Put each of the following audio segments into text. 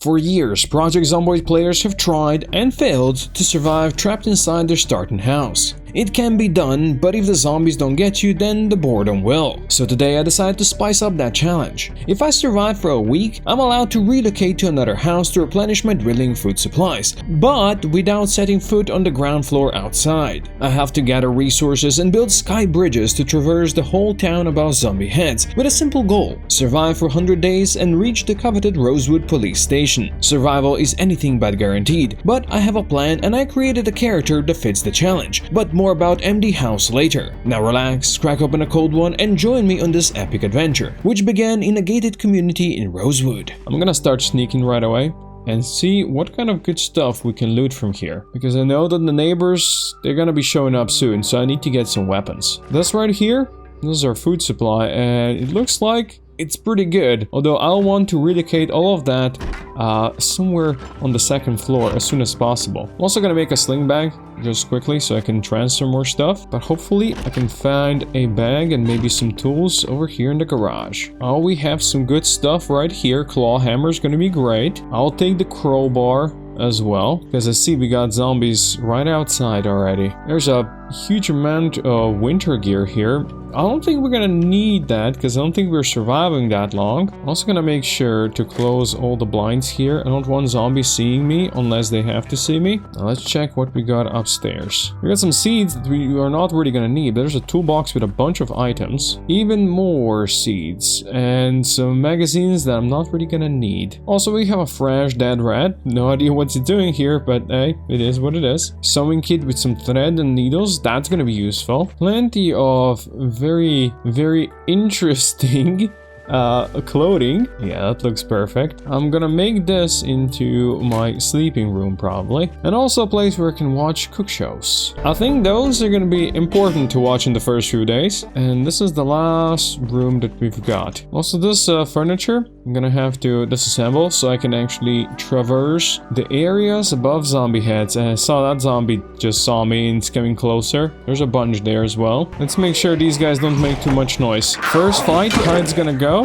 For years, Project Zomboid players have tried and failed to survive trapped inside their starting house. It can be done, but if the zombies don't get you, then the boredom will. So today I decided to spice up that challenge. If I survive for a week, I'm allowed to relocate to another house to replenish my dwindling food supplies, but without setting foot on the ground floor outside. I have to gather resources and build sky bridges to traverse the whole town above zombie heads, with a simple goal: survive for 100 days and reach the coveted Rosewood police station. Survival is anything but guaranteed, but I have a plan and I created a character that fits the challenge. But more about MD House later. Now relax, crack open a cold one and join me on this epic adventure, which began in a gated community in Rosewood. I'm gonna start sneaking right away and see what kind of good stuff we can loot from here, because I know that the neighbors, they're gonna be showing up soon, so I need to get some weapons. This right here, this is our food supply, and it looks like it's pretty good, although I'll want to relocate all of that somewhere on the second floor as soon as possible. I'm also gonna make a sling bag just quickly so I can transfer more stuff, but hopefully I can find a bag and maybe some tools over here in the garage. Oh, we have some good stuff right here. Claw hammer is gonna be great. I'll take the crowbar as well, because I see we got zombies right outside already. There's a huge amount of winter gear here. I don't think we're gonna need that, because I don't think we're surviving that long. I'm also gonna make sure to close all the blinds here. I don't want zombies seeing me unless they have to see me. Now let's check what we got upstairs. We got some seeds that we are not really gonna need. There's a toolbox with a bunch of items, even more seeds, and some magazines that I'm not really gonna need. Also, we have a fresh dead rat. No idea what it's doing here, but hey, it is what it is. Sewing kit with some thread and needles, that's gonna be useful. Plenty of very interesting clothing. Yeah, that looks perfect. I'm gonna make this into my sleeping room probably, and also a place where I can watch cook shows. I think those are gonna be important to watch in the first few days, and this is the last room that we've got. Also, this furniture I'm gonna have to disassemble so I can actually traverse the areas above zombie heads. And I saw that zombie just saw me and it's coming closer. There's a bunch there as well. Let's make sure these guys don't make too much noise. First fight, how it's gonna go,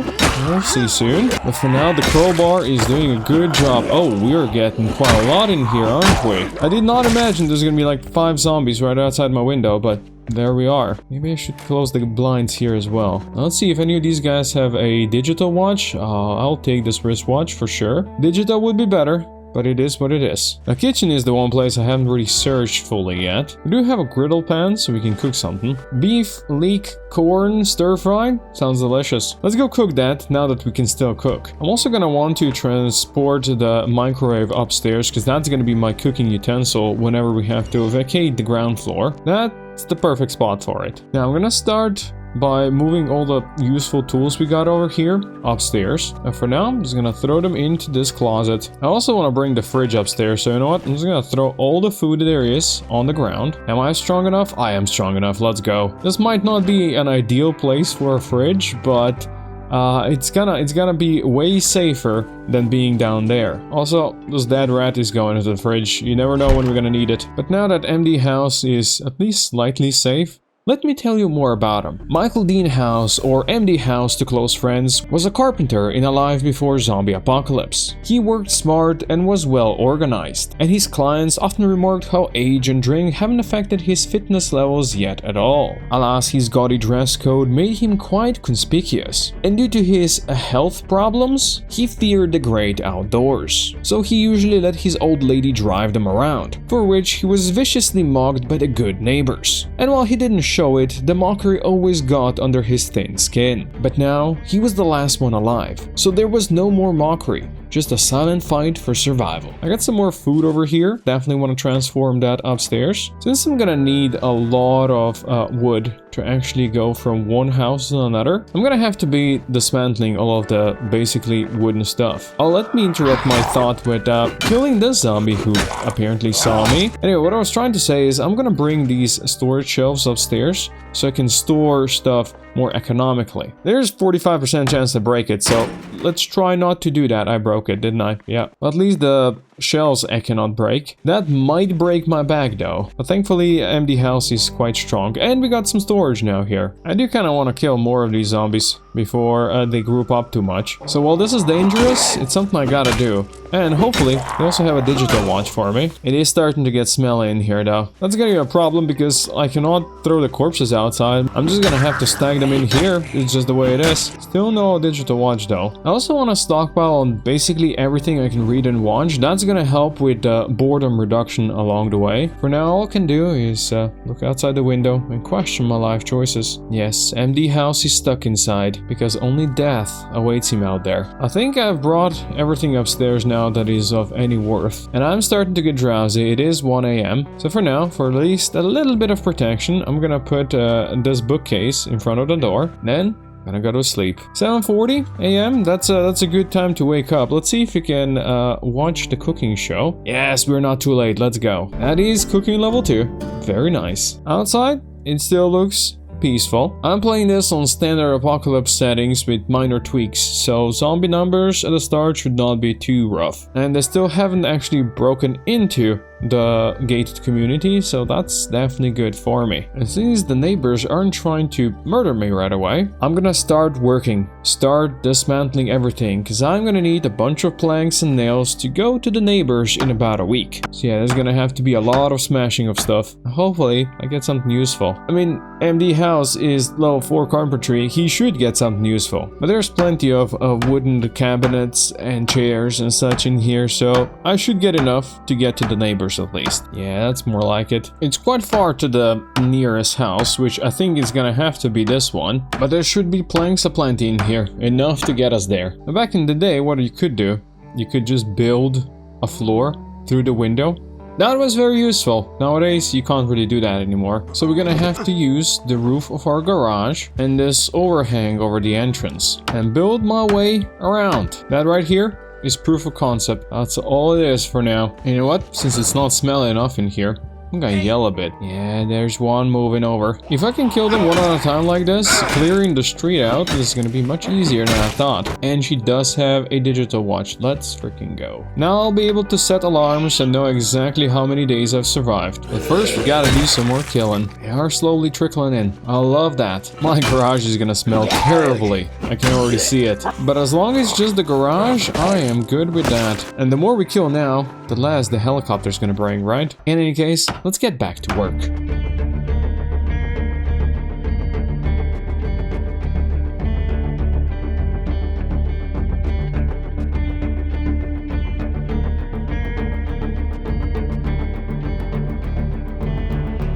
we'll see soon. But for now, the crowbar is doing a good job. Oh, we're getting quite a lot in here, aren't we? I did not imagine there's gonna be like 5 zombies right outside my window, but there we are. Maybe I should close the blinds here as well. Now, let's see if any of these guys have a digital watch. I'll take this wristwatch for sure. Digital would be better, but it is what it is. The kitchen is the one place I haven't really searched fully yet. We do have a griddle pan, so we can cook something. Beef, leek, corn, stir fry? Sounds delicious. Let's go cook that now that we can still cook. I'm also gonna want to transport the microwave upstairs, because that's gonna be my cooking utensil whenever we have to vacate the ground floor. That's the perfect spot for it. Now I'm gonna start by moving all the useful tools we got over here upstairs. And for now, I'm just gonna throw them into this closet. I also want to bring the fridge upstairs, so you know what? I'm just gonna throw all the food there is on the ground. Am I strong enough? I am strong enough. Let's go. This might not be an ideal place for a fridge, but it's gonna be way safer than being down there. Also, this dead rat is going into the fridge. You never know when we're gonna need it. But now that MD House is at least slightly safe, let me tell you more about him. Michael Dean House, or MD House to close friends, was a carpenter in a life before zombie apocalypse. He worked smart and was well organized, and his clients often remarked how age and drink haven't affected his fitness levels yet at all. Alas, his gaudy dress code made him quite conspicuous, and due to his health problems, he feared the great outdoors. So he usually let his old lady drive them around, for which he was viciously mocked by the good neighbors. And while he didn't show it, the mockery always got under his thin skin. But now, he was the last one alive, so there was no more mockery, just a silent fight for survival. I got some more food over here, definitely want to transform that upstairs. Since I'm gonna need a lot of wood to actually go from one house to another, I'm gonna have to be dismantling all of the basically wooden stuff. Let me interrupt my thought with killing this zombie who apparently saw me. Anyway, what I was trying to say is I'm gonna bring these storage shelves upstairs so I can store stuff more economically. There's 45% chance to break it, so let's try not to do that. I broke it, didn't I? Yeah. At least the shells I cannot break. That might break my bag though. But thankfully, MD House is quite strong. And we got some storage now here. I do kind of want to kill more of these zombies, before they group up too much. So while this is dangerous, it's something I gotta do. And hopefully, they also have a digital watch for me. It is starting to get smelly in here though. That's gonna be a problem because I cannot throw the corpses outside. I'm just gonna have to stack them in here. It's just the way it is. Still no digital watch though. I also want to stockpile on basically everything I can read and watch. That's gonna help with boredom reduction along the way. For now, all I can do is look outside the window and question my life choices. Yes, MD House is stuck inside because only death awaits him out there. I think I've brought everything upstairs now that is of any worth, and I'm starting to get drowsy. It is 1 a.m. So for now, for at least a little bit of protection, I'm gonna put this bookcase in front of the door. Then I'm gonna go to sleep. 7:40 a.m. That's a good time to wake up. Let's see if we can watch the cooking show. Yes, we're not too late. Let's go. That is cooking level 2. Very nice. Outside, it still looks peaceful. I'm playing this on standard apocalypse settings with minor tweaks, so zombie numbers at the start should not be too rough. And they still haven't actually broken into the gated community, so that's definitely good for me. And since the neighbors aren't trying to murder me right away, I'm gonna start working, start dismantling everything, because I'm gonna need a bunch of planks and nails to go to the neighbors in about a week. So yeah, there's gonna have to be a lot of smashing of stuff. Hopefully I get something useful. I mean, MD House is level 4 carpentry, he should get something useful. But there's plenty of wooden cabinets and chairs and such in here, so I should get enough to get to the neighbors at least. Yeah, that's more like it. It's quite far to the nearest house, which I think is gonna have to be this one. But there should be planks aplenty in here, enough to get us there. But back in the day, what you could do, you could just build a floor through the window. That was very useful. Nowadays, you can't really do that anymore. So we're gonna have to use the roof of our garage and this overhang over the entrance and build my way around. That right here is proof of concept. That's all it is for now. And you know what? Since it's not smelly enough in here, I'm gonna yell a bit. Yeah, there's one moving over. If I can kill them one at a time like this, clearing the street out is gonna be much easier than I thought. And she does have a digital watch. Let's freaking go. Now I'll be able to set alarms and know exactly how many days I've survived. But first, we gotta do some more killing. They are slowly trickling in. I love that. My garage is gonna smell terribly. I can already see it. But as long as it's just the garage, I am good with that. And the more we kill now, the less the helicopter's gonna bring, right? In any case, let's get back to work.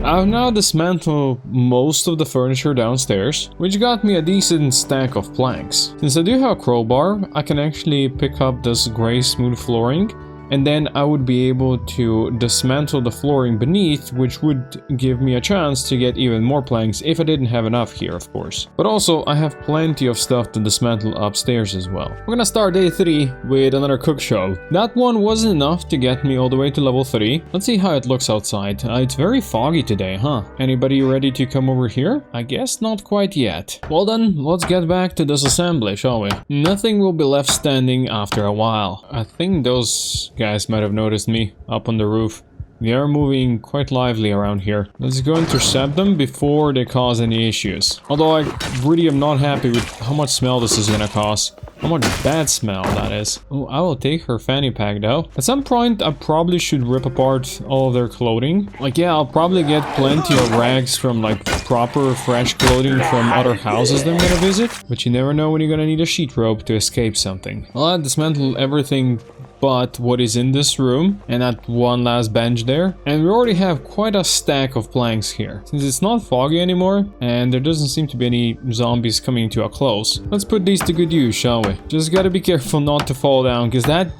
I've now dismantled most of the furniture downstairs, which got me a decent stack of planks. Since I do have a crowbar, I can actually pick up this gray smooth flooring, and then I would be able to dismantle the flooring beneath, which would give me a chance to get even more planks if I didn't have enough here, of course. But also, I have plenty of stuff to dismantle upstairs as well. We're gonna start day 3 with another cook show. That one wasn't enough to get me all the way to level 3. Let's see how it looks outside. It's very foggy today, huh? Anybody ready to come over here? I guess not quite yet. Well then, let's get back to this assembly, shall we? Nothing will be left standing after a while. I think those guys might have noticed me up on the roof. They are moving quite lively around here. Let's go intercept them before they cause any issues. Although I really am not happy with how much smell this is gonna cause. How much bad smell that is. Oh, I will take her fanny pack though. At some point, I probably should rip apart all of their clothing. Like, yeah, I'll probably get plenty of rags from like proper fresh clothing from other houses that I'm gonna visit. But you never know when you're gonna need a sheet rope to escape something. I'll dismantle everything but what is in this room and that one last bench there. And we already have quite a stack of planks here. Since it's not foggy anymore and there doesn't seem to be any zombies coming to a close, let's put these to good use, shall we? Just gotta be careful not to fall down, because that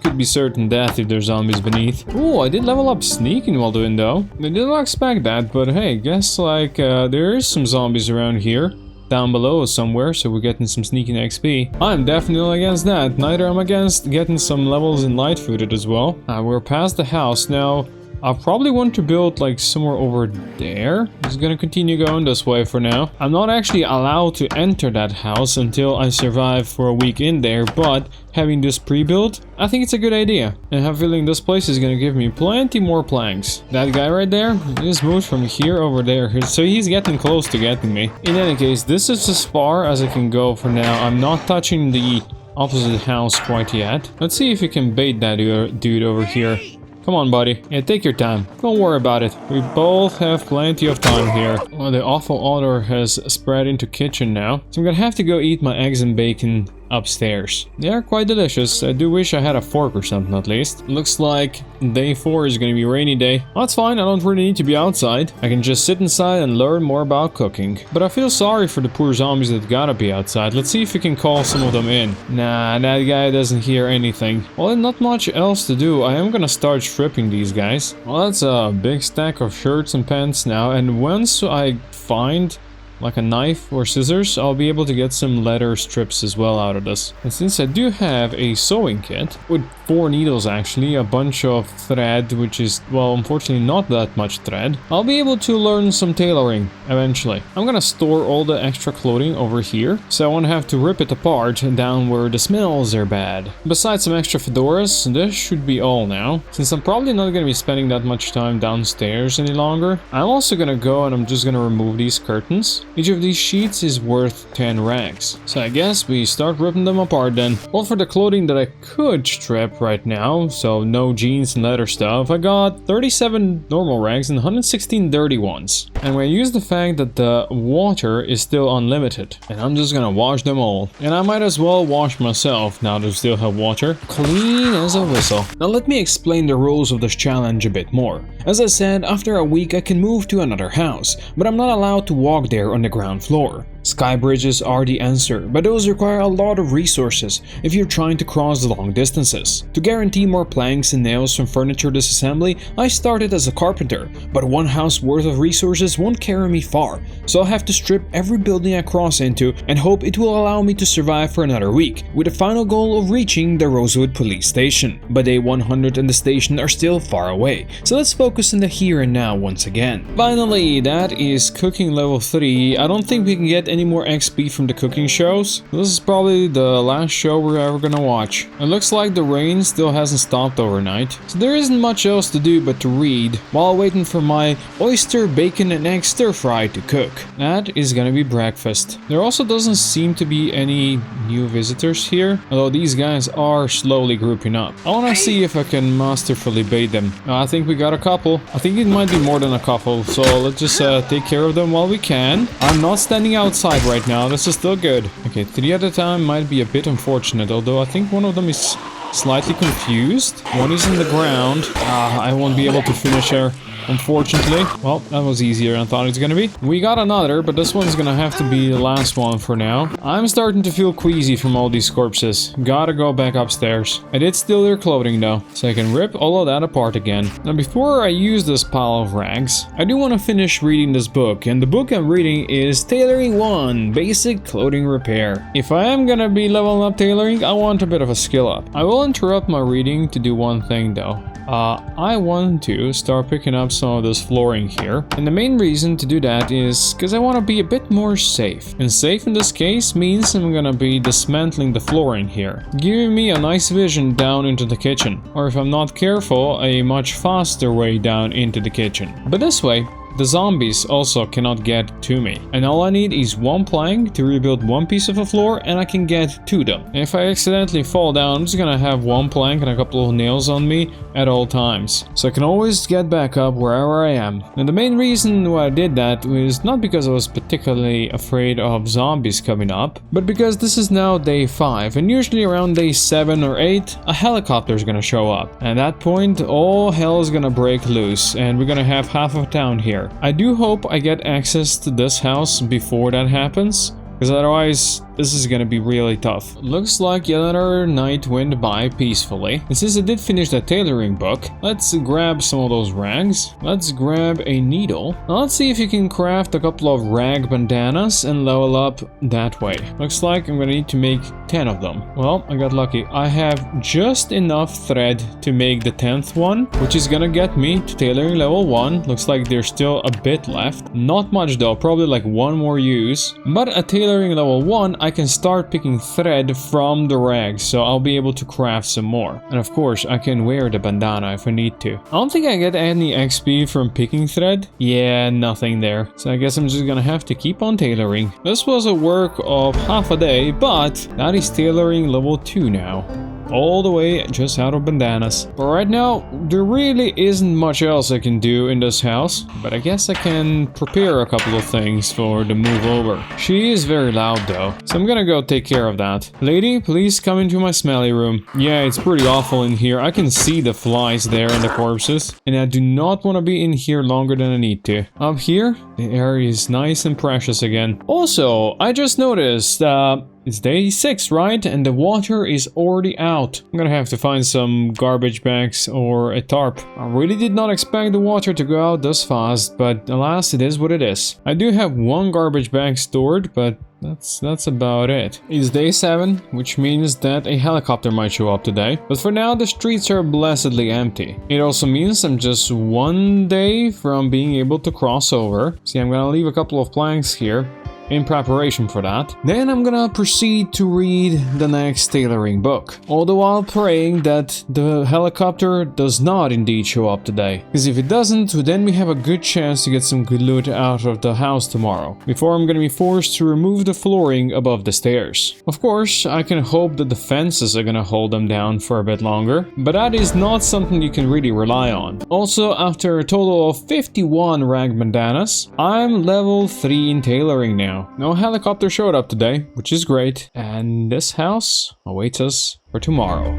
could be certain death if there's zombies beneath. Ooh, I did level up sneaking while doing though. I did not expect that, but hey, guess like there is some zombies around here. Down below somewhere, so we're getting some sneaking XP. I'm definitely against that. Neither am I against getting some levels in light footed as well. We're past the house now. I probably want to build like somewhere over there. I'm just gonna continue going this way for now. I'm not actually allowed to enter that house until I survive for a week in there, but having this pre-built, I think it's a good idea. And I have a feeling this place is gonna give me plenty more planks. That guy right there just moved from here over there, so he's getting close to getting me. In any case, this is as far as I can go for now. I'm not touching the opposite house quite yet. Let's see if we can bait that dude over here. Come on, buddy. Yeah, take your time. Don't worry about it. We both have plenty of time here. Well, the awful odor has spread into kitchen now, so I'm gonna have to go eat my eggs and bacon upstairs. They are quite delicious. I do wish I had a fork or something at least. Looks like day 4 is gonna be a rainy day. That's fine, I don't really need to be outside. I can just sit inside and learn more about cooking. But I feel sorry for the poor zombies that gotta be outside. Let's see if we can call some of them in. Nah, that guy doesn't hear anything. Well, not much else to do. I am gonna start stripping these guys. Well, that's a big stack of shirts and pants now, and once I find like a knife or scissors, I'll be able to get some leather strips as well out of this. And since I do have a sewing kit with 4 needles actually, a bunch of thread, which is, well, unfortunately not that much thread, I'll be able to learn some tailoring eventually. I'm gonna store all the extra clothing over here, so I won't have to rip it apart down where the smells are bad. Besides some extra fedoras, this should be all now. Since I'm probably not gonna be spending that much time downstairs any longer, I'm also gonna go and I'm just gonna remove these curtains. Each of these sheets is worth 10 rags. So I guess we start ripping them apart then. Well, for the clothing that I could strip right now, so no jeans and leather stuff, I got 37 normal rags and 116 dirty ones. And we use the fact that the water is still unlimited, and I'm just gonna wash them all. And I might as well wash myself now that we still have water. Clean as a whistle. Now let me explain the rules of this challenge a bit more. As I said, after a week I can move to another house, but I'm not allowed to walk there on the ground floor. Sky bridges are the answer, but those require a lot of resources if you're trying to cross long distances. To guarantee more planks and nails from furniture disassembly, I started as a carpenter, but one house worth of resources won't carry me far, so I'll have to strip every building I cross into and hope it will allow me to survive for another week, with the final goal of reaching the Rosewood police station. But day 100 and the station are still far away, so let's focus on the here and now once again. Finally, that is cooking level 3. I don't think we can get any more XP from the cooking shows. This is probably the last show we're ever gonna watch. It looks like the rain still hasn't stopped overnight, so there isn't much else to do but to read while waiting for my oyster, bacon and egg stir fry to cook. That is gonna be breakfast. There also doesn't seem to be any new visitors here, although these guys are slowly grouping up. I wanna see if I can masterfully bait them. I think we got a couple. I think it might be more than a couple, so let's just take care of them while we can. I'm not standing outside right now, this is still good. Okay, 3 at a time might be a bit unfortunate, although I think one of them is slightly confused. One is in the ground. I won't be able to finish her, unfortunately. Well, that was easier than I thought it was gonna be. We got another, but this one's gonna have to be the last one for now. I'm starting to feel queasy from all these corpses. Gotta go back upstairs. I did steal their clothing though, so I can rip all of that apart again. Now before I use this pile of rags, I do want to finish reading this book, and the book I'm reading is Tailoring 1, Basic Clothing Repair. If I am gonna be leveling up tailoring, I want a bit of a skill up. I will interrupt my reading to do one thing though. I want to start picking up some of this flooring here, and the main reason to do that is because I want to be a bit more safe, and safe in this case means I'm gonna be dismantling the flooring here, giving me a nice vision down into the kitchen, or if I'm not careful, a much faster way down into the kitchen. But this way, the zombies also cannot get to me, and all I need is 1 plank to rebuild 1 piece of a floor, and I can get to them. And if I accidentally fall down, I'm just gonna have 1 plank and a couple of nails on me at all times, so I can always get back up wherever I am. And the main reason why I did that was not because I was particularly afraid of zombies coming up, but because this is now day 5, and usually around day 7 or 8 a helicopter is gonna show up, and at that point all hell is gonna break loose, and we're gonna have half of town here. I do hope I get access to this house before that happens, because otherwise this is gonna be really tough. Looks like yet another night went by peacefully. And since I did finish that tailoring book, let's grab some of those rags. Let's grab a needle. Now let's see if you can craft a couple of rag bandanas and level up that way. Looks like I'm gonna need to make 10 of them. Well, I got lucky. I have just enough thread to make the 10th one, which is gonna get me to tailoring level 1. Looks like there's still a bit left. Not much though, probably like one more use. But at tailoring level 1, I can start picking thread from the rags, so I'll be able to craft some more. And of course, I can wear the bandana if I need to. I don't think I get any XP from picking thread. Yeah, nothing there. So I guess I'm just gonna have to keep on tailoring. This was a work of half a day, but that is tailoring level 2 now. All the way just out of bandanas. But right now, there really isn't much else I can do in this house. But I guess I can prepare a couple of things for the move over. She is very loud though, so I'm gonna go take care of that. Lady, please come into my smelly room. Yeah, it's pretty awful in here. I can see the flies there and the corpses. And I do not want to be in here longer than I need to. Up here, the air is nice and precious again. Also, I just noticed, it's day 6, right? And the water is already out. I'm gonna have to find some garbage bags or a tarp. I really did not expect the water to go out this fast, but alas, it is what it is. I do have one garbage bag stored, but that's about it. It's day 7, which means that a helicopter might show up today. But for now, the streets are blessedly empty. It also means I'm just one day from being able to cross over. See, I'm gonna leave a couple of planks here in preparation for that. Then I'm gonna proceed to read the next tailoring book, all the while praying that the helicopter does not indeed show up today, because if it doesn't, then we have a good chance to get some good loot out of the house tomorrow, before I'm gonna be forced to remove the flooring above the stairs. Of course, I can hope that the fences are gonna hold them down for a bit longer, but that is not something you can really rely on. Also, after a total of 51 rag bandanas, I'm level 3 in tailoring now. No helicopter showed up today, which is great, and this house awaits us for tomorrow.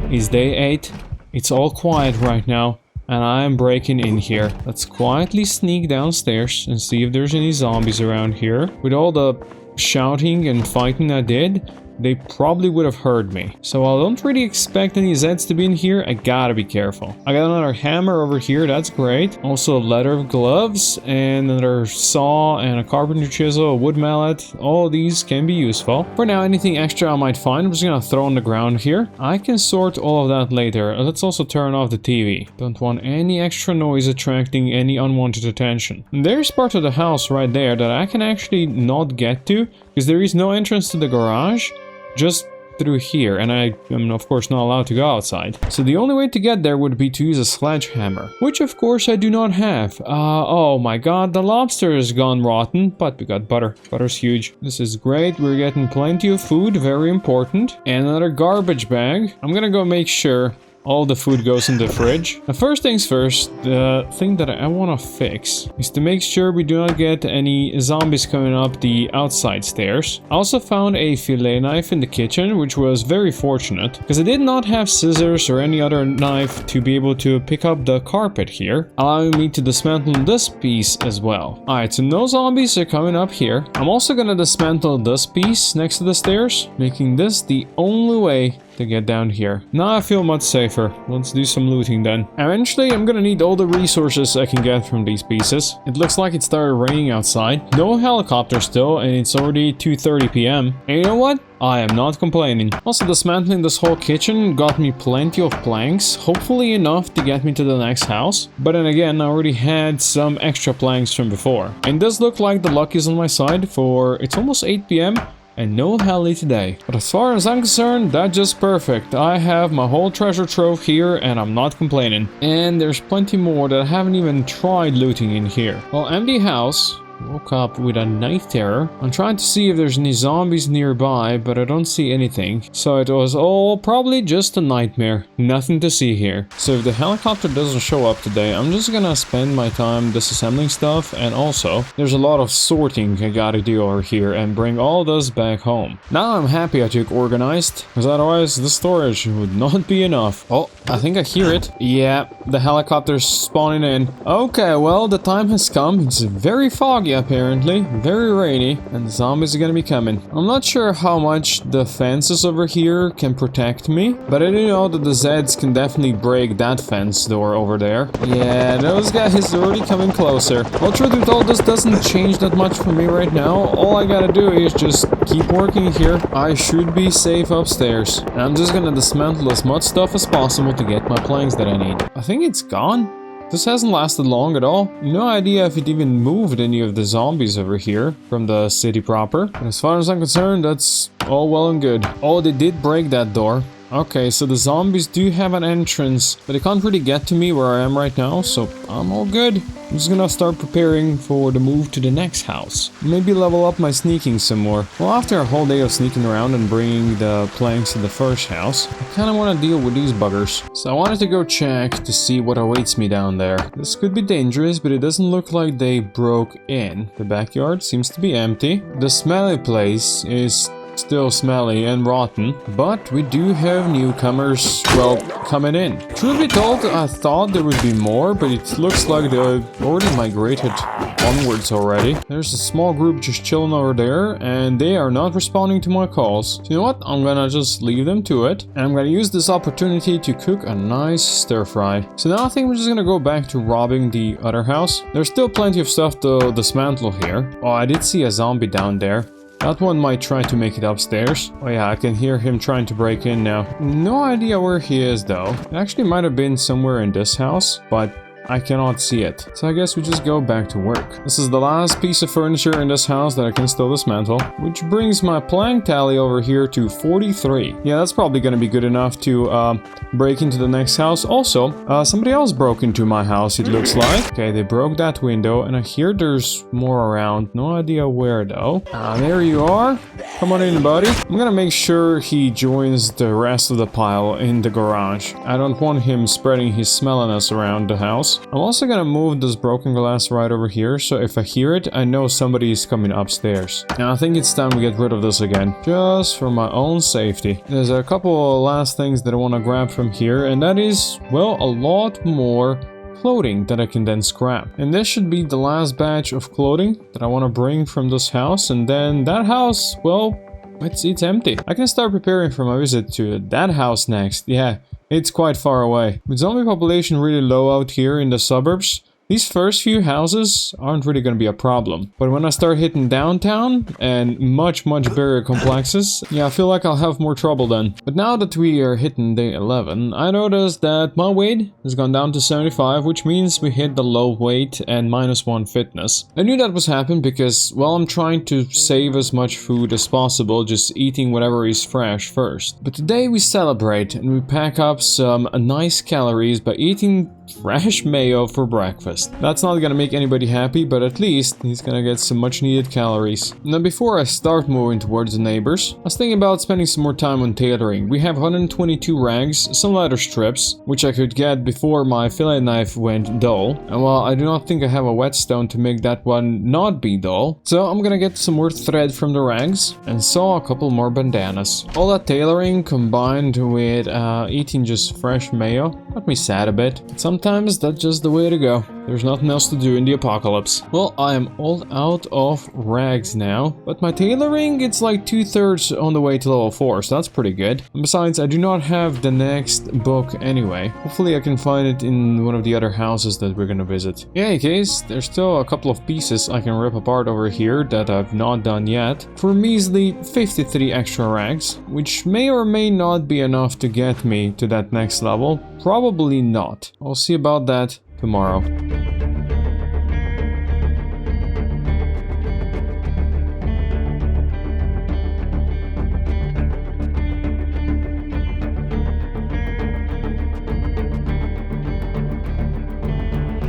It's day 8. It's all quiet right now, and I am breaking in here. Let's quietly sneak downstairs and see if there's any zombies around here. With all the shouting and fighting I did, they probably would have heard me. So I don't really expect any Zeds to be in here. I gotta be careful. I got another hammer over here, that's great. Also leather gloves and another saw and a carpenter chisel, a wood mallet. All of these can be useful. For now, anything extra I might find, I'm just gonna throw on the ground here. I can sort all of that later. Let's also turn off the TV. Don't want any extra noise attracting any unwanted attention. And there's part of the house right there that I can actually not get to, because there is no entrance to the garage. Just through here, and I am of course not allowed to go outside. So the only way to get there would be to use a sledgehammer, which of course I do not have. Oh my god, the lobster is gone rotten, but we got butter. Butter's huge. This is great. We're getting plenty of food, very important. And another garbage bag. I'm gonna go make sure all the food goes in the fridge. Now, first things first, the thing that I want to fix is to make sure we do not get any zombies coming up the outside stairs. I also found a fillet knife in the kitchen, which was very fortunate, because I did not have scissors or any other knife to be able to pick up the carpet here, allowing me to dismantle this piece as well. Alright, so no zombies are coming up here. I'm also gonna dismantle this piece next to the stairs, making this the only way to get down here. Now I feel much safer. Let's do some looting then. Eventually, I'm gonna need all the resources I can get from these pieces. It looks like it started raining outside. No helicopter still, and it's already 2:30 p.m. And you know what? I am not complaining. Also, dismantling this whole kitchen got me plenty of planks, hopefully enough to get me to the next house. But then again, I already had some extra planks from before. And does look like the luck is on my side, for it's almost 8 p.m. and no heli today. But as far as I'm concerned, that's just perfect. I have my whole treasure trove here and I'm not complaining. And there's plenty more that I haven't even tried looting in here. Well, empty house, Woke up with a night terror. I'm trying to see if there's any zombies nearby, but I don't see anything. So it was all probably just a nightmare. Nothing to see here. So if the helicopter doesn't show up today, I'm just gonna spend my time disassembling stuff, and also there's a lot of sorting I gotta do over here and bring all this back home. Now I'm happy I took organized, because otherwise the storage would not be enough. Oh, I think I hear it. Yeah, the helicopter's spawning in. Okay, well, the time has come. It's very foggy apparently, very rainy, and the zombies are gonna be coming. I'm not sure how much the fences over here can protect me, but I do know that the Zeds can definitely break that fence door over there. Yeah, those guys are already coming closer. Well, truth be told, this doesn't change that much for me right now. All I gotta do is just keep working here. I should be safe upstairs. And I'm just gonna dismantle as much stuff as possible to get my planks that I need. I think it's gone. This hasn't lasted long at all. No idea if it even moved any of the zombies over here from the city proper. But as far as I'm concerned, that's all well and good. Oh, they did break that door. Okay, so the zombies do have an entrance, but they can't really get to me where I am right now, so I'm all good. I'm just gonna start preparing for the move to the next house. Maybe level up my sneaking some more. Well, after a whole day of sneaking around and bringing the planks to the first house, I kinda wanna deal with these buggers. So I wanted to go check to see what awaits me down there. This could be dangerous, but it doesn't look like they broke in. The backyard seems to be empty. The smelly place is still smelly and rotten, but we do have newcomers, well, coming in. Truth be told, I thought there would be more, but it looks like they've already migrated onwards already. There's a small group just chilling over there, and they are not responding to my calls. So you know what? I'm gonna just leave them to it, and I'm gonna use this opportunity to cook a nice stir fry. So now I think we're just gonna go back to robbing the other house. There's still plenty of stuff to dismantle here. Oh, I did see a zombie down there. That one might try to make it upstairs. Oh yeah, I can hear him trying to break in now. No idea where he is though. It actually might have been somewhere in this house, but I cannot see it. So I guess we just go back to work. This is the last piece of furniture in this house that I can still dismantle, which brings my plank tally over here to 43. Yeah, that's probably gonna be good enough to break into the next house. Also, somebody else broke into my house, it looks like. Okay, they broke that window, and I hear there's more around. No idea where though. There you are. Come on in, buddy. I'm gonna make sure he joins the rest of the pile in the garage. I don't want him spreading his smelliness around the house. I'm also gonna move this broken glass right over here, so if I hear it, I know somebody is coming upstairs. Now I think it's time to get rid of this again, just for my own safety. There's a couple of last things that I want to grab from here, and that is, well, a lot more clothing that I can then scrap. And this should be the last batch of clothing that I want to bring from this house, and then that house, well, it's empty. I can start preparing for my visit to that house next. Yeah, it's quite far away. With zombie population really low out here in the suburbs, these first few houses aren't really going to be a problem. But when I start hitting downtown and much bigger complexes, yeah, I feel like I'll have more trouble then. But now that we are hitting day 11, I noticed that my weight has gone down to 75, which means we hit the low weight and -1 fitness. I knew that was happening because, well, I'm trying to save as much food as possible, just eating whatever is fresh first. But today we celebrate and we pack up some nice calories by eating fresh mayo for breakfast. That's not gonna make anybody happy, but at least he's gonna get some much needed calories. Now before I start moving towards the neighbors, I was thinking about spending some more time on tailoring. We have 122 rags, some leather strips, which I could get before my fillet knife went dull. And while I do not think I have a whetstone to make that one not be dull, so I'm gonna get some more thread from the rags and sew a couple more bandanas. All that tailoring combined with eating just fresh mayo got me sad a bit. Sometimes that's just the way to go. There's nothing else to do in the apocalypse. Well, I am all out of rags now, but my tailoring, it's like 2/3 on the way to level 4, so that's pretty good. And besides, I do not have the next book anyway. Hopefully I can find it in one of the other houses that we're gonna visit. In any case, there's still a couple of pieces I can rip apart over here that I've not done yet for measly 53 extra rags, which may or may not be enough to get me to that next level. Probably not. I'll see about that tomorrow.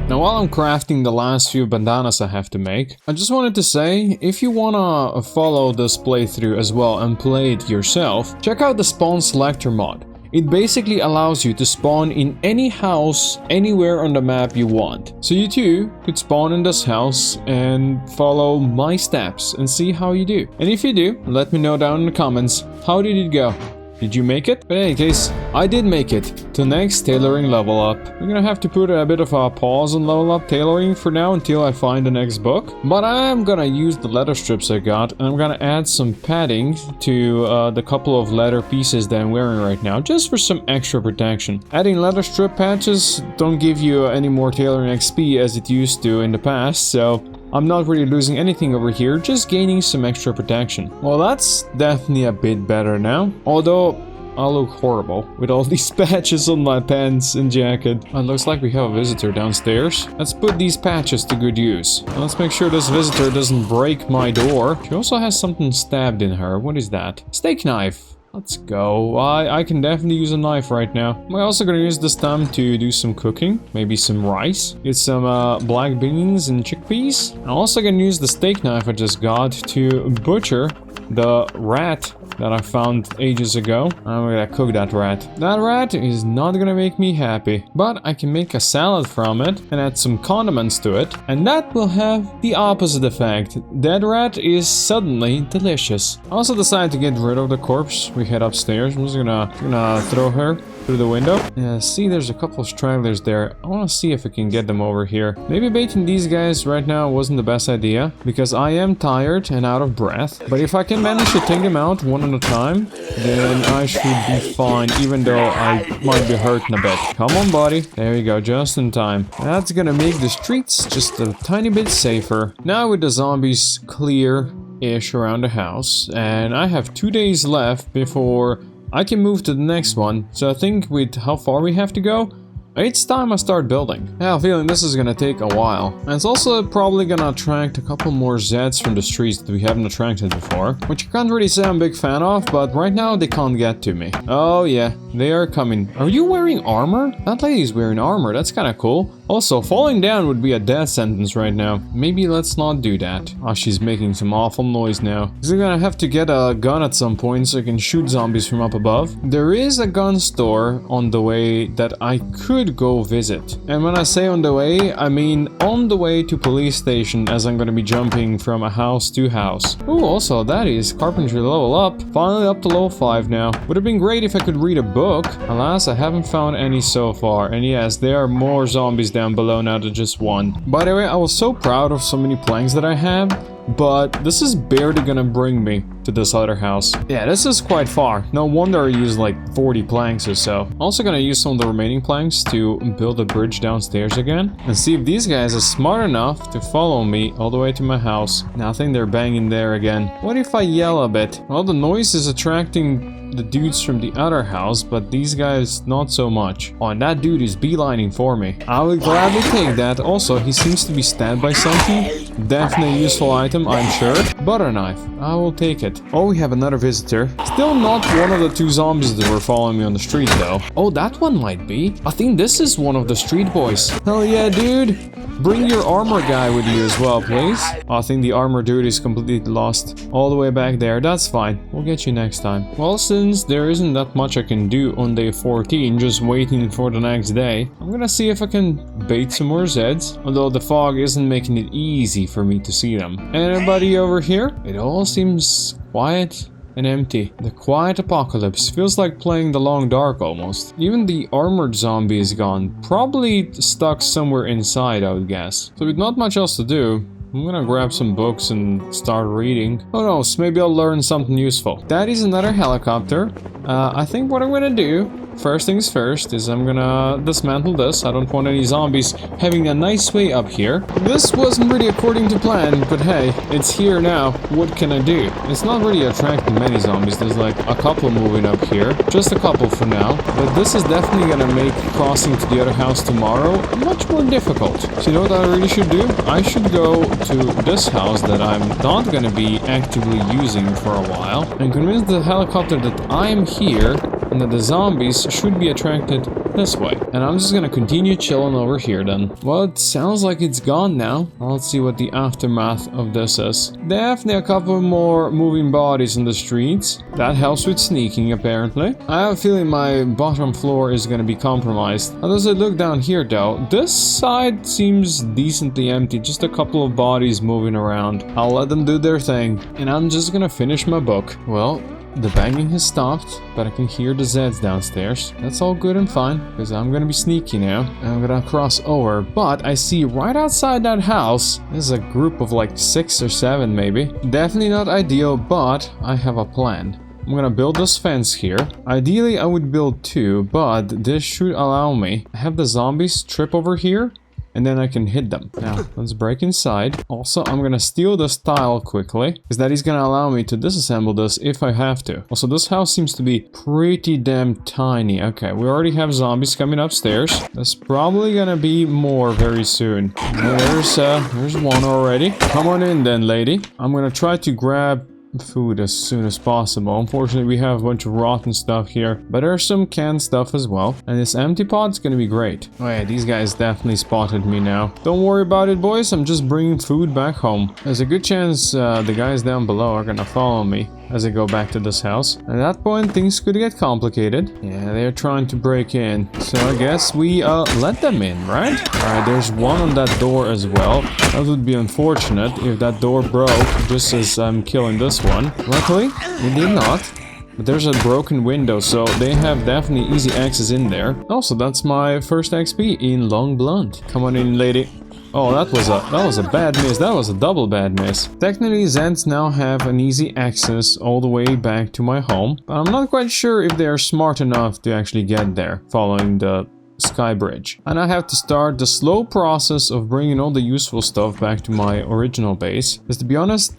Now while I'm crafting the last few bandanas I have to make, I just wanted to say, if you wanna follow this playthrough as well and play it yourself, check out the spawn selector mod. It basically allows you to spawn in any house anywhere on the map you want. So you too could spawn in this house and follow my steps and see how you do. And if you do, let me know down in the comments, how did it go? Did you make it? But in any case, I did make it to next tailoring level up. We're gonna have to put a bit of a pause on level up tailoring for now until I find the next book. But I am gonna use the leather strips I got, and I'm gonna add some padding to the couple of leather pieces that I'm wearing right now, just for some extra protection. Adding leather strip patches don't give you any more tailoring XP as it used to in the past, so I'm not really losing anything over here, just gaining some extra protection. Well, that's definitely a bit better now, although I look horrible with all these patches on my pants and jacket. It looks like we have a visitor downstairs. Let's put these patches to good use. Let's make sure this visitor doesn't break my door. She also has something stabbed in her. What is that? Steak knife. Let's go. I can definitely use a knife right now. I'm also gonna use this time to do some cooking. Maybe some rice. Get some black beans and chickpeas. I'm also gonna use the steak knife I just got to butcher the rat that I found ages ago. I'm gonna cook that rat. That rat is not gonna make me happy, but I can make a salad from it and add some condiments to it, and that will have the opposite effect. That rat is suddenly delicious. I also decided to get rid of the corpse. We head upstairs. I'm just gonna throw her through the window. Yeah, see, there's a couple of stragglers there. I want to see if I can get them over here. Maybe baiting these guys right now wasn't the best idea, because I am tired and out of breath. But if I can manage to take them out one at a time, then I should be fine, even though I might be hurting a bit. Come on, buddy. There we go, just in time. That's gonna make the streets just a tiny bit safer. Now with the zombies clear-ish around the house, and I have 2 days left before I can move to the next one, so I think with how far we have to go, it's time I start building. I have a feeling this is gonna take a while. And it's also probably gonna attract a couple more Zeds from the streets that we haven't attracted before, which I can't really say I'm a big fan of, but right now they can't get to me. Oh yeah, they are coming. Are you wearing armor? That lady's wearing armor, that's kinda cool. Also, falling down would be a death sentence right now. Maybe let's not do that. Oh, she's making some awful noise now. I'm gonna have to get a gun at some point so I can shoot zombies from up above. There is a gun store on the way that I could go visit. And when I say on the way, I mean on the way to police station, as I'm gonna be jumping from a house to house. Oh, also that is carpentry level up. Finally up to level 5 now. Would have been great if I could read a book. Alas, I haven't found any so far. And yes, there are more zombies down below now than just one. By the way, I was so proud of so many planks that I have, but this is barely gonna bring me to this other house. Yeah, this is quite far. No wonder I used like 40 planks or so. Also gonna use some of the remaining planks to build a bridge downstairs again and see if these guys are smart enough to follow me all the way to my house. Now I think they're banging there again. What if I yell a bit? Well, the noise is attracting the dudes from the other house, but these guys not so much. Oh, and that dude is beelining for me. I would gladly take that. Also, he seems to be stabbed by something. Definitely a useful item, I'm sure. Butter knife. I will take it. Oh, we have another visitor. Still not one of the 2 zombies that were following me on the street, though. Oh, that one might be. I think this is one of the street boys. Hell yeah, dude. Bring your armor guy with you as well, please. I think the armor dude is completely lost. All the way back there. That's fine. We'll get you next time. Well, since there isn't that much I can do on day 14, just waiting for the next day, I'm gonna see if I can bait some more Zeds. Although the fog isn't making it easy for me to see them. Anybody over here? It all seems quiet and empty. The quiet apocalypse feels like playing the long dark almost. Even the armored zombie is gone. Probably stuck somewhere inside, I would guess. So with not much else to do, I'm gonna grab some books and start reading. Who knows, maybe I'll learn something useful. That is another helicopter. I think what I'm gonna do, first things first, is I'm gonna dismantle this. I don't want any zombies having a nice way up here. This wasn't really according to plan, but hey, it's here now. What can I do? It's not really attracting many zombies. There's like a couple moving up here. Just a couple for now. But this is definitely gonna make crossing to the other house tomorrow much more difficult. So you know what I really should do? I should go to this house that I'm not gonna be actively using for a while and convince the helicopter that I am here and that the zombies should be attracted this way. And I'm just gonna continue chilling over here then. Well, it sounds like it's gone now. Let's see what the aftermath of this is. Definitely a couple more moving bodies on the streets. That helps with sneaking, apparently. I have a feeling my bottom floor is gonna be compromised. How does it look down here though? This side seems decently empty, just a couple of bodies moving around. I'll let them do their thing, and I'm just gonna finish my book. Well, the banging has stopped, but I can hear the Zeds downstairs. That's all good and fine, because I'm gonna be sneaky now. I'm gonna cross over, but I see right outside that house, there's a group of like 6 or 7 maybe. Definitely not ideal, but I have a plan. I'm gonna build this fence here. Ideally, I would build 2, but this should allow me. I have the zombies trip over here, and then I can hit them. Now, let's break inside. Also, I'm gonna steal this tile quickly, because that is gonna allow me to disassemble this if I have to. Also, this house seems to be pretty damn tiny. Okay, we already have zombies coming upstairs. There's probably gonna be more very soon. There's one already. Come on in then, lady. I'm gonna try to grab food as soon as possible. Unfortunately, we have a bunch of rotten stuff here, but there's some canned stuff as well, and this empty pot's gonna be great. Oh yeah, these guys definitely spotted me now. Don't worry about it, boys. I'm just bringing food back home. There's a good chance the guys down below are gonna follow me as I go back to this house. At that point, things could get complicated. Yeah, they're trying to break in, so I guess we let them in, right? Alright, there's one on that door as well. That would be unfortunate if that door broke just as I'm killing this one. Luckily, it did not. But there's a broken window, so they have definitely easy access in there. Also, that's my first XP in Long Blunt. Come on in, lady. Oh, that was a bad miss. That was a double bad miss. Technically, Zeds now have an easy access all the way back to my home, but I'm not quite sure if they are smart enough to actually get there following the sky bridge. And I have to start the slow process of bringing all the useful stuff back to my original base. Because to be honest,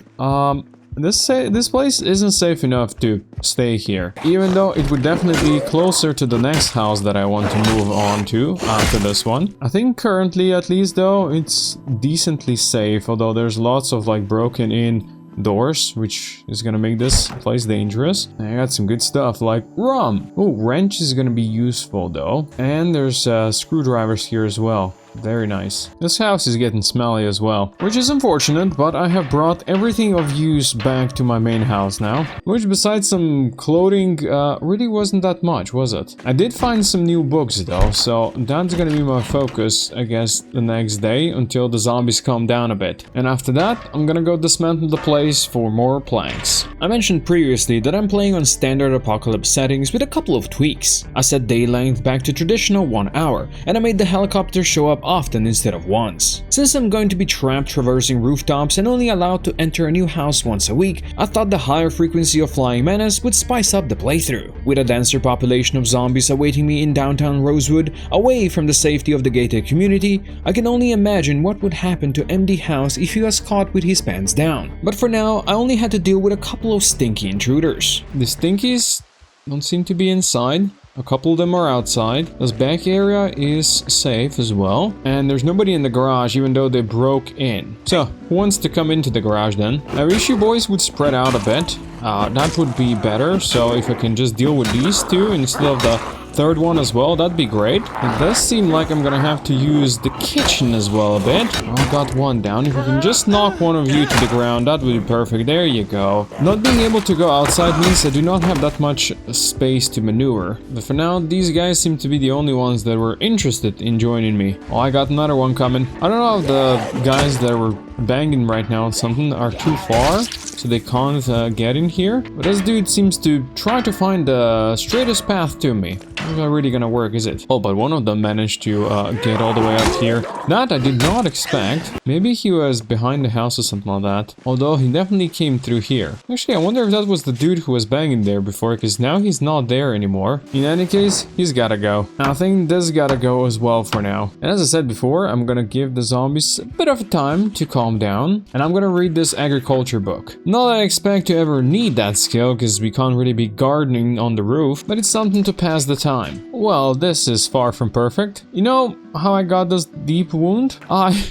this place isn't safe enough to stay here, even though it would definitely be closer to the next house that I want to move on to after this one. I think currently, at least though, it's decently safe, although there's lots of like broken in doors, which is gonna make this place dangerous. I got some good stuff like rum. Oh, wrench is gonna be useful though, and there's screwdrivers here as well. Very nice. This house is getting smelly as well, which is unfortunate, but I have brought everything of use back to my main house now, which besides some clothing really wasn't that much, was it? I did find some new books though, so that's gonna be my focus, I guess, the next day until the zombies calm down a bit. And after that, I'm gonna go dismantle the place for more planks. I mentioned previously that I'm playing on standard apocalypse settings with a couple of tweaks. I set day length back to traditional 1 hour, and I made the helicopter show up often instead of once. Since I'm going to be trapped traversing rooftops and only allowed to enter a new house once a week, I thought the higher frequency of flying menace would spice up the playthrough. With a denser population of zombies awaiting me in downtown Rosewood, away from the safety of the gated community, I can only imagine what would happen to MD House if he was caught with his pants down. But for now, I only had to deal with a couple of stinky intruders. The stinkies don't seem to be inside. A couple of them are outside. This back area is safe as well. And there's nobody in the garage even though they broke in. So, who wants to come into the garage then? I wish you boys would spread out a bit. That would be better. So if I can just deal with these two instead of the third one as well, that'd be great. It does seem like I'm gonna have to use the kitchen as well a bit. I got one down. If we can just knock one of you to the ground, that would be perfect. There you go. Not being able to go outside means I do not have that much space to maneuver. But for now, these guys seem to be the only ones that were interested in joining me. Oh, I got another one coming. I don't know if the guys that were banging right now on something are too far, so they can't get in here. But this dude seems to try to find the straightest path to me. It's not really gonna work, is it? Oh, but one of them managed to get all the way up here. That I did not expect. Maybe he was behind the house or something like that. Although he definitely came through here. Actually, I wonder if that was the dude who was banging there before, because now he's not there anymore. In any case, he's gotta go. I think this gotta go as well for now. And as I said before, I'm gonna give the zombies a bit of time to calm down. And I'm gonna read this agriculture book. Not that I expect to ever need that skill, because we can't really be gardening on the roof, but it's something to pass the time. Well, this is far from perfect. You know how I got this deep wound? I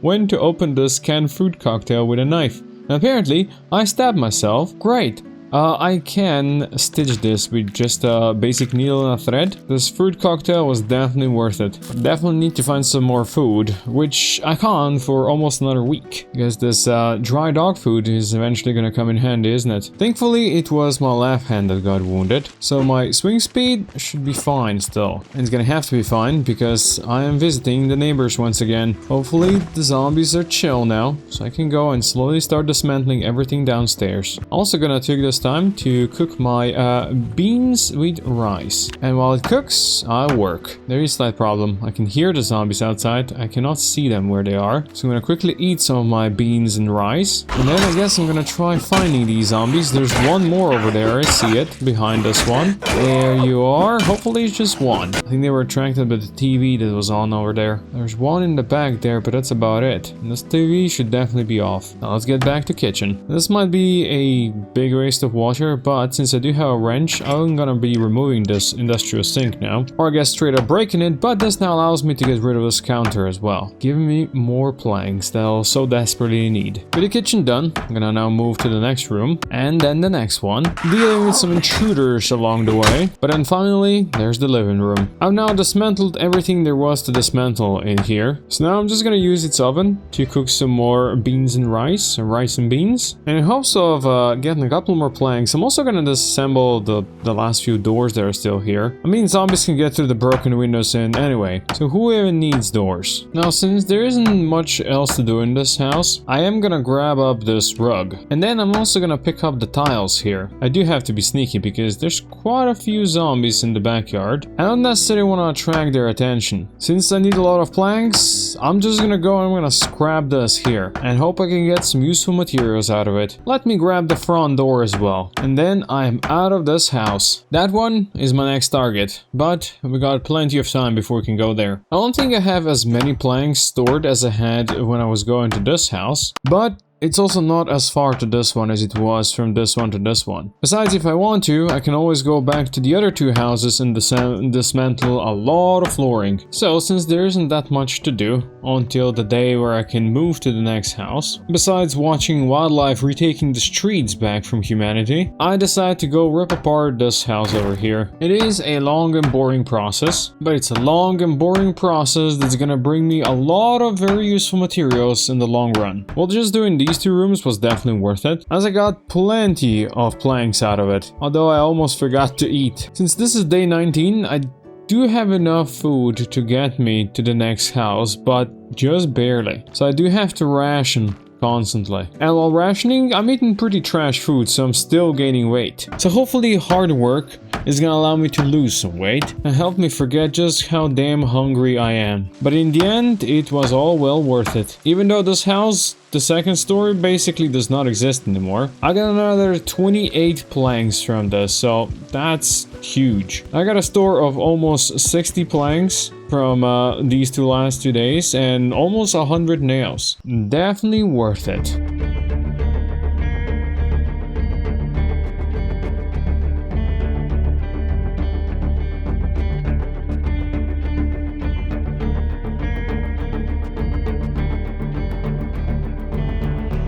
went to open this canned fruit cocktail with a knife. And apparently, I stabbed myself. Great. I can stitch this with just a basic needle and a thread. This fruit cocktail was definitely worth it. Definitely need to find some more food, which I can't for almost another week. Because this dry dog food is eventually gonna come in handy, isn't it? Thankfully, it was my left hand that got wounded, so my swing speed should be fine still. And it's gonna have to be fine because I am visiting the neighbors once again. Hopefully, the zombies are chill now, so I can go and slowly start dismantling everything downstairs. Also gonna take this time to cook my beans with rice. And while it cooks, I work. There is a slight problem. I can hear the zombies outside. I cannot see them where they are. So I'm gonna quickly eat some of my beans and rice. And then I guess I'm gonna try finding these zombies. There's one more over there. I see it behind this one. There you are. Hopefully it's just one. I think they were attracted by the TV that was on over there. There's one in the back there, but that's about it. And this TV should definitely be off. Now let's get back to kitchen. This might be a big waste of water, but since I do have a wrench, I'm gonna be removing this industrial sink now. Or I guess straight up breaking it, but this now allows me to get rid of this counter as well. Giving me more planks that I'll so desperately need. With the kitchen done, I'm gonna now move to the next room, and then the next one, dealing with some intruders along the way. But then finally, there's the living room. I've now dismantled everything there was to dismantle in here. So now I'm just gonna use its oven to cook some more beans and rice and beans. And in hopes of getting a couple more planks, I'm also gonna disassemble the last few doors that are still here. I mean, zombies can get through the broken windows in anyway, so who even needs doors? Now, since there isn't much else to do in this house, I am gonna grab up this rug. And then I'm also gonna pick up the tiles here. I do have to be sneaky because there's quite a few zombies in the backyard. I don't necessarily want to attract their attention. Since I need a lot of planks, I'm just gonna go and I'm gonna scrap this here and hope I can get some useful materials out of it. Let me grab the front door as well. And then I'm out of this house. That one is my next target, but we got plenty of time before we can go there. I don't think I have as many planks stored as I had when I was going to this house, but it's also not as far to this one as it was from this one to this one. Besides, if I want to, I can always go back to the other two houses and dismantle a lot of flooring. So, since there isn't that much to do until the day where I can move to the next house, besides watching wildlife retaking the streets back from humanity, I decide to go rip apart this house over here. It is a long and boring process, but it's a long and boring process that's gonna bring me a lot of very useful materials in the long run. Well, just doing these two rooms was definitely worth it, as I got plenty of planks out of it, although I almost forgot to eat. Since this is day 19, I do have enough food to get me to the next house, but just barely. So I do have to ration constantly. And while rationing, I'm eating pretty trash food, so I'm still gaining weight. So hopefully hard work is gonna allow me to lose some weight and help me forget just how damn hungry I am. But in the end, it was all well worth it. Even though this house, the second story, basically does not exist anymore, I got another 28 planks from this, so that's huge. I got a store of almost 60 planks from these last 2 days and almost 100 nails. Definitely worth it.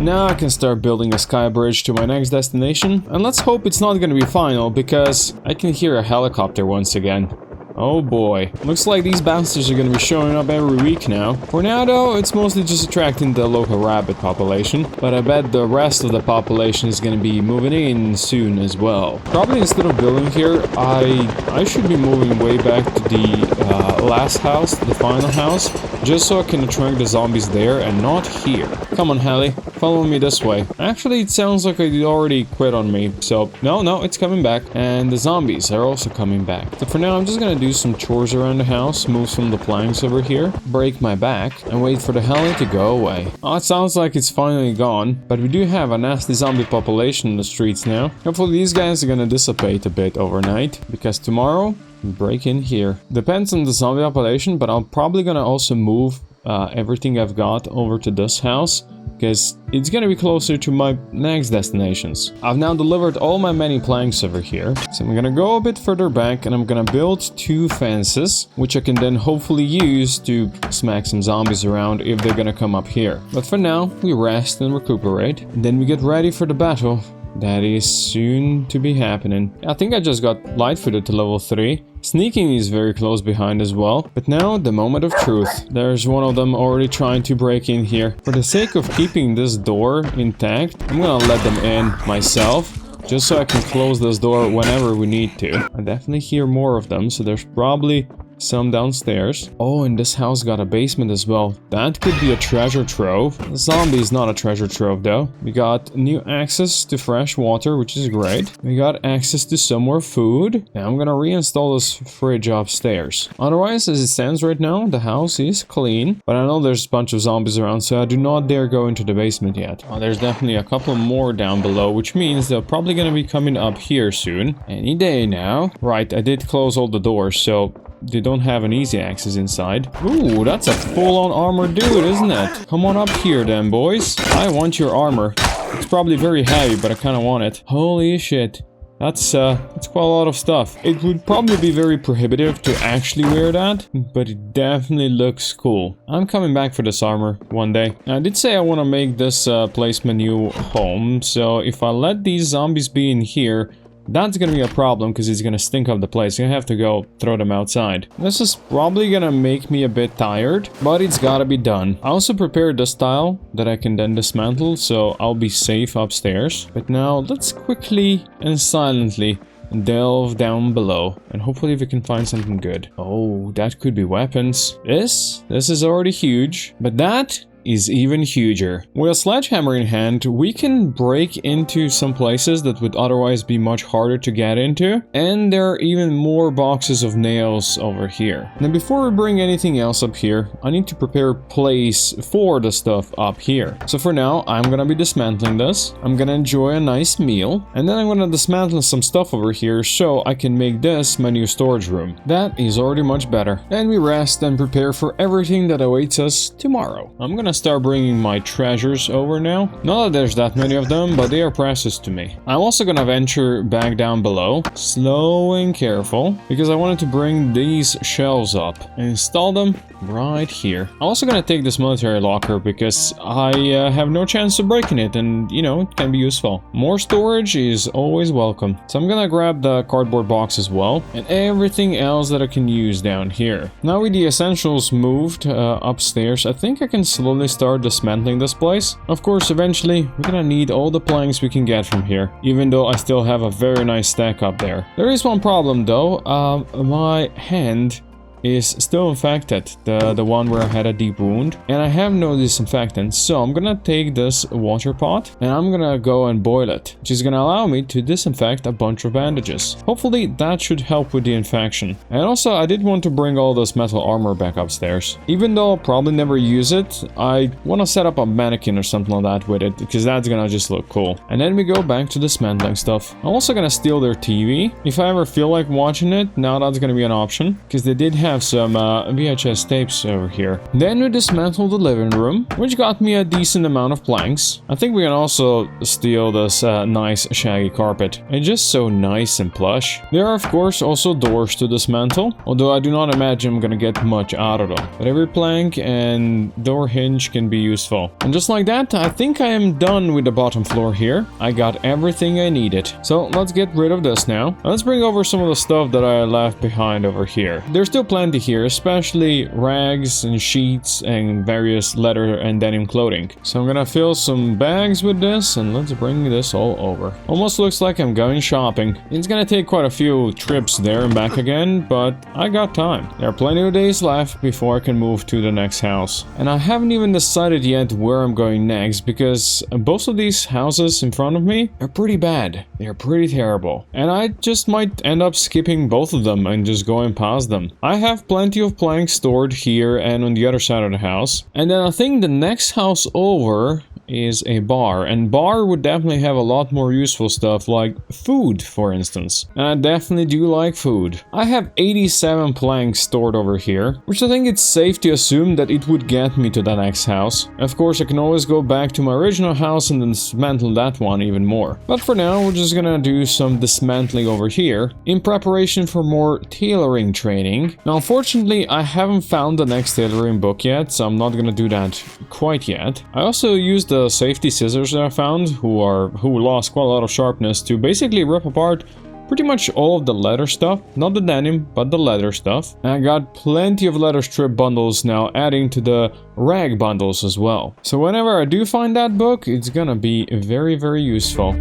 Now I can start building a sky bridge to my next destination, and let's hope it's not gonna be final, because I can hear a helicopter once again. Oh boy. Looks like these bastards are gonna be showing up every week now. For now though, it's mostly just attracting the local rabbit population, but I bet the rest of the population is gonna be moving in soon as well. Probably instead of building here, I should be moving way back to the last house, the final house, just so I can attract the zombies there and not here. Come on, Hallie, follow me this way. Actually, it sounds like it already quit on me, so no, it's coming back. And the zombies are also coming back. So for now, I'm just gonna do some chores around the house, move some of the planks over here, break my back, and wait for the Hallie to go away. Oh, it sounds like it's finally gone, but we do have a nasty zombie population in the streets now. Hopefully these guys are gonna dissipate a bit overnight, because tomorrow, break in here. Depends on the zombie population, but I'm probably gonna also move everything I've got over to this house, because it's gonna be closer to my next destinations. I've now delivered all my many planks over here, so I'm gonna go a bit further back and I'm gonna build 2 fences, which I can then hopefully use to smack some zombies around if they're gonna come up here. But for now, we rest and recuperate, and then we get ready for the battle that is soon to be happening. I think I just got light-footed to level 3. Sneaking is very close behind as well. But now, the moment of truth. There's one of them already trying to break in here. For the sake of keeping this door intact, I'm gonna let them in myself. Just so I can close this door whenever we need to. I definitely hear more of them, so there's probably some downstairs. Oh, and this house got a basement as well. That could be a treasure trove. The zombie is not a treasure trove though. We got new access to fresh water, which is great. We got access to some more food. And I'm gonna reinstall this fridge upstairs. Otherwise, as it stands right now, the house is clean. But I know there's a bunch of zombies around, so I do not dare go into the basement yet. Oh, there's definitely a couple more down below, which means they're probably gonna be coming up here soon. Any day now. Right, I did close all the doors, so they don't have an easy access inside. Ooh, that's a full-on armored dude, isn't it? Come on up here then, boys. I want your armor. It's probably very heavy, but I kind of want it. Holy shit. That's quite a lot of stuff. It would probably be very prohibitive to actually wear that, but it definitely looks cool. I'm coming back for this armor one day. I did say I want to make this place my new home, so if I let these zombies be in here, that's gonna be a problem because it's gonna stink up the place. I have to go throw them outside. This is probably gonna make me a bit tired, but it's gotta be done. I also prepared this tile that I can then dismantle, so I'll be safe upstairs. But now let's quickly and silently delve down below, and hopefully we can find something good. Oh, that could be weapons. This is already huge, but that is even huger. With a sledgehammer in hand, we can break into some places that would otherwise be much harder to get into, and there are even more boxes of nails over here. Now before we bring anything else up here, I need to prepare a place for the stuff up here. So for now, I'm gonna be dismantling this. I'm gonna enjoy a nice meal, and then I'm gonna dismantle some stuff over here so I can make this my new storage room. That is already much better. Then we rest and prepare for everything that awaits us tomorrow. I'm gonna start bringing my treasures over now. Not that there's that many of them, but they are precious to me. I'm also gonna venture back down below, slow and careful, because I wanted to bring these shelves up and install them right here. I'm also gonna take this military locker because I have no chance of breaking it, and you know, it can be useful. More storage is always welcome. So I'm gonna grab the cardboard box as well, and everything else that I can use down here. Now with the essentials moved upstairs, I think I can slowly start dismantling this place. Of course, eventually we're gonna need all the planks we can get from here, even though I still have a very nice stack up there. There is one problem though. My hand is still infected, the one where I had a deep wound, and I have no disinfectant, so I'm gonna take this water pot and I'm gonna go and boil it, which is gonna allow me to disinfect a bunch of bandages. Hopefully that should help with the infection. And also I did want to bring all this metal armor back upstairs. Even though I'll probably never use it, I want to set up a mannequin or something like that with it, because that's gonna just look cool. And then we go back to dismantling stuff. I'm also gonna steal their TV. If I ever feel like watching it, now that's gonna be an option, because they did have some VHS tapes over here. Then we dismantled the living room, which got me a decent amount of planks. I think we can also steal this nice shaggy carpet. It's just so nice and plush. There are of course also doors to dismantle, although I do not imagine I'm gonna get much out of them. But every plank and door hinge can be useful. And just like that, I think I am done with the bottom floor here. I got everything I needed. So let's get rid of this now. Let's bring over some of the stuff that I left behind over here. There's still plenty here, especially rags and sheets and various leather and denim clothing. So I'm gonna fill some bags with this and let's bring this all over. Almost looks like I'm going shopping. It's gonna take quite a few trips there and back again, but I got time. There are plenty of days left before I can move to the next house. And I haven't even decided yet where I'm going next, because both of these houses in front of me are pretty bad. They're pretty terrible. And I just might end up skipping both of them and just going past them. I have plenty of planks stored here and on the other side of the house. And then I think the next house over is a bar, and bar would definitely have a lot more useful stuff like food, for instance. And I definitely do like food. I have 87 planks stored over here, which I think it's safe to assume that it would get me to the next house. Of course, I can always go back to my original house and dismantle that one even more. But for now, we're just gonna do some dismantling over here in preparation for more tailoring training. Now, unfortunately, I haven't found the next tailoring book yet, so I'm not gonna do that quite yet. I also used the the safety scissors that I found, who lost quite a lot of sharpness, to basically rip apart pretty much all of the leather stuff. Not the denim, but the leather stuff. And I got plenty of leather strip bundles now, adding to the rag bundles as well. So whenever I do find that book, it's gonna be very, very useful.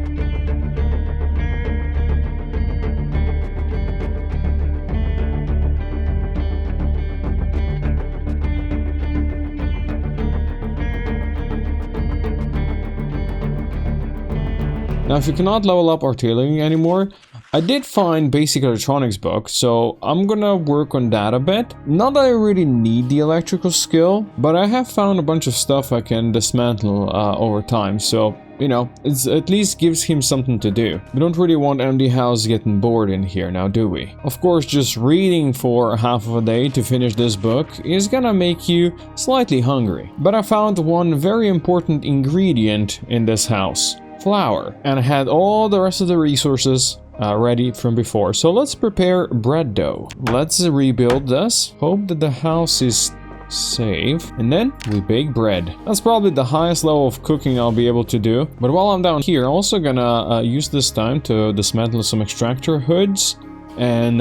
Now, if you cannot level up artillery anymore, I did find basic electronics book, so I'm gonna work on that a bit. Not that I really need the electrical skill, but I have found a bunch of stuff I can dismantle over time, so, you know, it at least gives him something to do. We don't really want MD House getting bored in here now, do we? Of course, just reading for half of a day to finish this book is gonna make you slightly hungry. But I found one very important ingredient in this house. Flour. And I had all the rest of the resources ready from before. So let's prepare bread dough. Let's rebuild this. Hope that the house is safe. And then we bake bread. That's probably the highest level of cooking I'll be able to do. But while I'm down here, I'm also gonna use this time to dismantle some extractor hoods and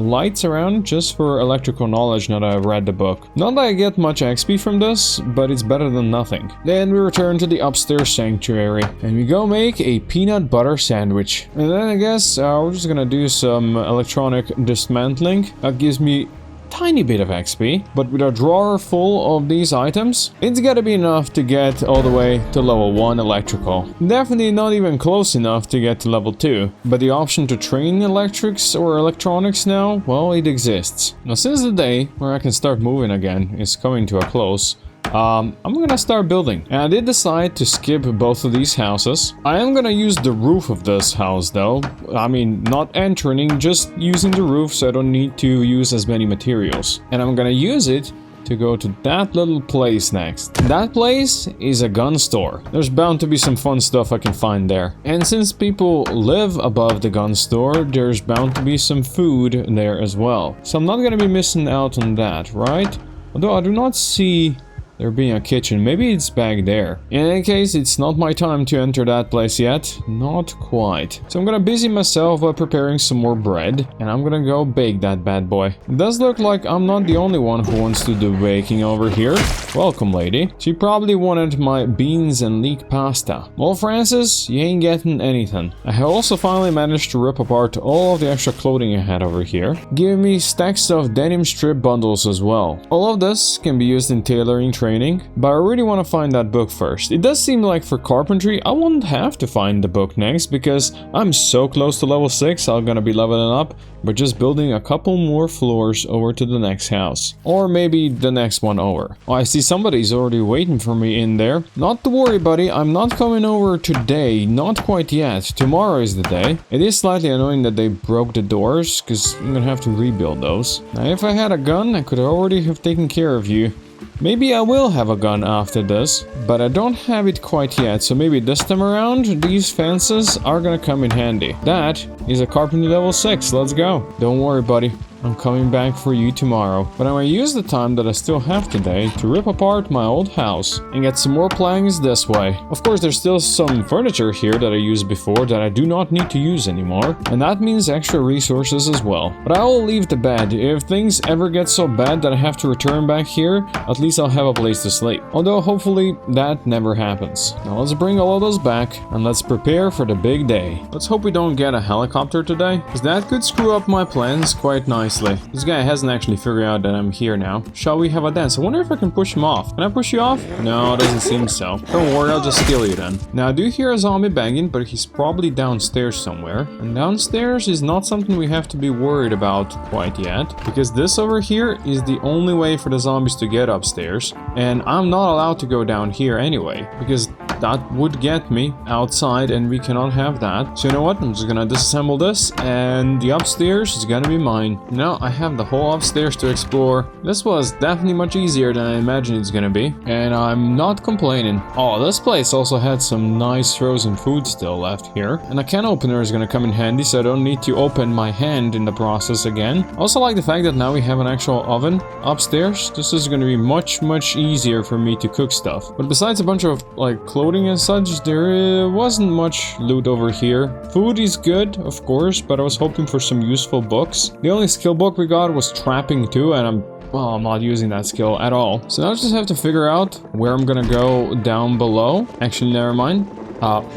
lights around just for electrical knowledge now that I've read the book. Not that I get much XP from this, but it's better than nothing. Then we return to the upstairs sanctuary and we go make a peanut butter sandwich. And then I guess we're just gonna do some electronic dismantling. That gives me tiny bit of XP, but with a drawer full of these items, it's gotta be enough to get all the way to level 1 electrical. Definitely not even close enough to get to level 2, but the option to train electrics or electronics now, well, it exists. Now, since the day where I can start moving again is coming to a close, I'm gonna start building. And I did decide to skip both of these houses. I am gonna use the roof of this house though. I mean, not entering, just using the roof so I don't need to use as many materials. And I'm gonna use it to go to that little place next. That place is a gun store. There's bound to be some fun stuff I can find there. And since people live above the gun store, there's bound to be some food there as well. So I'm not gonna be missing out on that, right? Although I do not see there being a kitchen. Maybe it's back there. In any case, it's not my time to enter that place yet. Not quite. So I'm gonna busy myself by preparing some more bread, and I'm gonna go bake that bad boy. It does look like I'm not the only one who wants to do baking over here. Welcome, lady. She probably wanted my beans and leek pasta. Well, Francis, you ain't getting anything. I have also finally managed to rip apart all of the extra clothing I had over here, giving me stacks of denim strip bundles as well. All of this can be used in tailoring training, but I really want to find that book first. It does seem like for carpentry I won't have to find the book next because I'm so close to level 6 I'm gonna be leveling up, but just building a couple more floors over to the next house. Or maybe the next one over. Oh, I see somebody's already waiting for me in there. Not to worry, buddy, I'm not coming over today, not quite yet. Tomorrow is the day. It is slightly annoying that they broke the doors, because I'm gonna have to rebuild those. Now, if I had a gun, I could already have taken care of you. Maybe I will have a gun after this, but I don't have it quite yet, so maybe this time around, these fences are gonna come in handy. That is a carpentry level 6, let's go. Don't worry, buddy. I'm coming back for you tomorrow. But I'm gonna use the time that I still have today to rip apart my old house and get some more planks this way. Of course, there's still some furniture here that I used before that I do not need to use anymore, and that means extra resources as well. But I will leave the bed. If things ever get so bad that I have to return back here, at least I'll have a place to sleep. Although hopefully that never happens. Now let's bring all of those back and let's prepare for the big day. Let's hope we don't get a helicopter today, because that could screw up my plans quite nicely. This guy hasn't actually figured out that I'm here now. Shall we have a dance? I wonder if I can push him off. Can I push you off? No, it doesn't seem so. Don't worry, I'll just steal you then. Now, I do hear a zombie banging, but he's probably downstairs somewhere. And downstairs is not something we have to be worried about quite yet, because this over here is the only way for the zombies to get upstairs. And I'm not allowed to go down here anyway, because that would get me outside and we cannot have that. So you know what? I'm just gonna disassemble this and the upstairs is gonna be mine. And now I have the whole upstairs to explore. This was definitely much easier than I imagined it's gonna be, and I'm not complaining. Oh, this place also had some nice frozen food still left here, and a can opener is gonna come in handy, so I don't need to open my hand in the process again. Also like the fact that now we have an actual oven upstairs. This is gonna be much easier for me to cook stuff. But besides a bunch of like clothing and such, there wasn't much loot over here. Food is good, of course, but I was hoping for some useful books. The only skill book we got was trapping 2, and I'm not using that skill at all. So now I just have to figure out where I'm gonna go down below. Actually, never mind.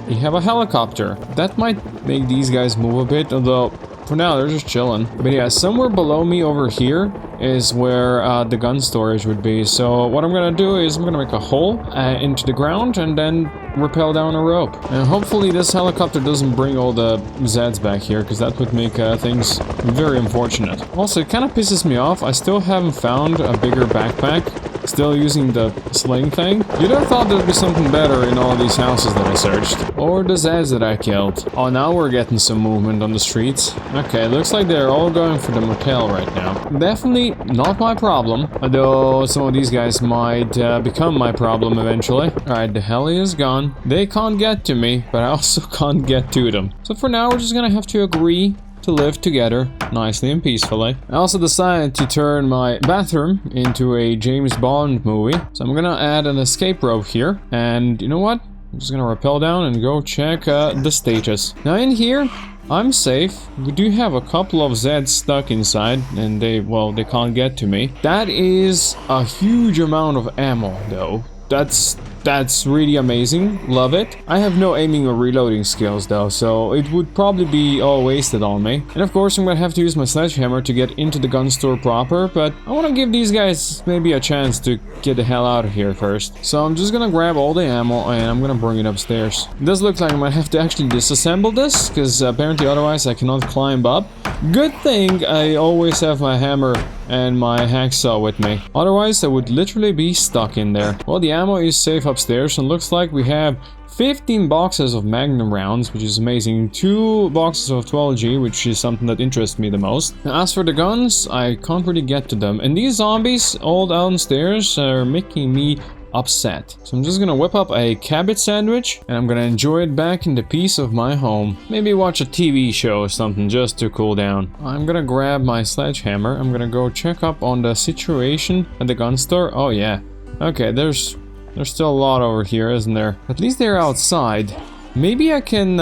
We have a helicopter. That might make these guys move a bit, although for now they're just chilling. But yeah, somewhere below me over here is where the gun storage would be. So what I'm gonna do is I'm gonna make a hole into the ground and then rappel down a rope. And hopefully this helicopter doesn't bring all the Zeds back here, because that would make things very unfortunate. Also, it kind of pisses me off. I still haven't found a bigger backpack. Still using the sling thing. You'd have thought there'd be something better in all these houses that I searched. Or the Zeds that I killed. Oh, now we're getting some movement on the streets. Okay, looks like they're all going for the motel right now. Definitely not my problem. Although some of these guys might become my problem eventually. Alright, the heli is gone. They can't get to me, but I also can't get to them. So for now, we're just gonna have to agree to live together nicely and peacefully. I also decided to turn my bathroom into a James Bond movie. So I'm gonna add an escape rope here. And you know what? I'm just gonna rappel down and go check the status. Now in here, I'm safe. We do have a couple of Zeds stuck inside, and they can't get to me. That is a huge amount of ammo though. That's really amazing. Love it. I have no aiming or reloading skills though, so it would probably be all wasted on me. And of course I'm gonna have to use my sledgehammer to get into the gun store proper, but I want to give these guys maybe a chance to get the hell out of here first. So I'm just gonna grab all the ammo and I'm gonna bring it upstairs. It does look like I might have to actually disassemble this, because apparently otherwise I cannot climb up. Good thing I always have my hammer and my hacksaw with me. Otherwise I would literally be stuck in there. Well, the ammo is safe upstairs, and looks like we have 15 boxes of Magnum rounds, which is amazing. 2 boxes of 12G, which is something that interests me the most. Now, as for the guns, I can't really get to them. And these zombies all downstairs are making me upset. So I'm just gonna whip up a cabbage sandwich and I'm gonna enjoy it back in the peace of my home. Maybe watch a TV show or something just to cool down. I'm gonna grab my sledgehammer. I'm gonna go check up on the situation at the gun store. Oh yeah. Okay, there's still a lot over here, isn't there? At least they're outside. Maybe I can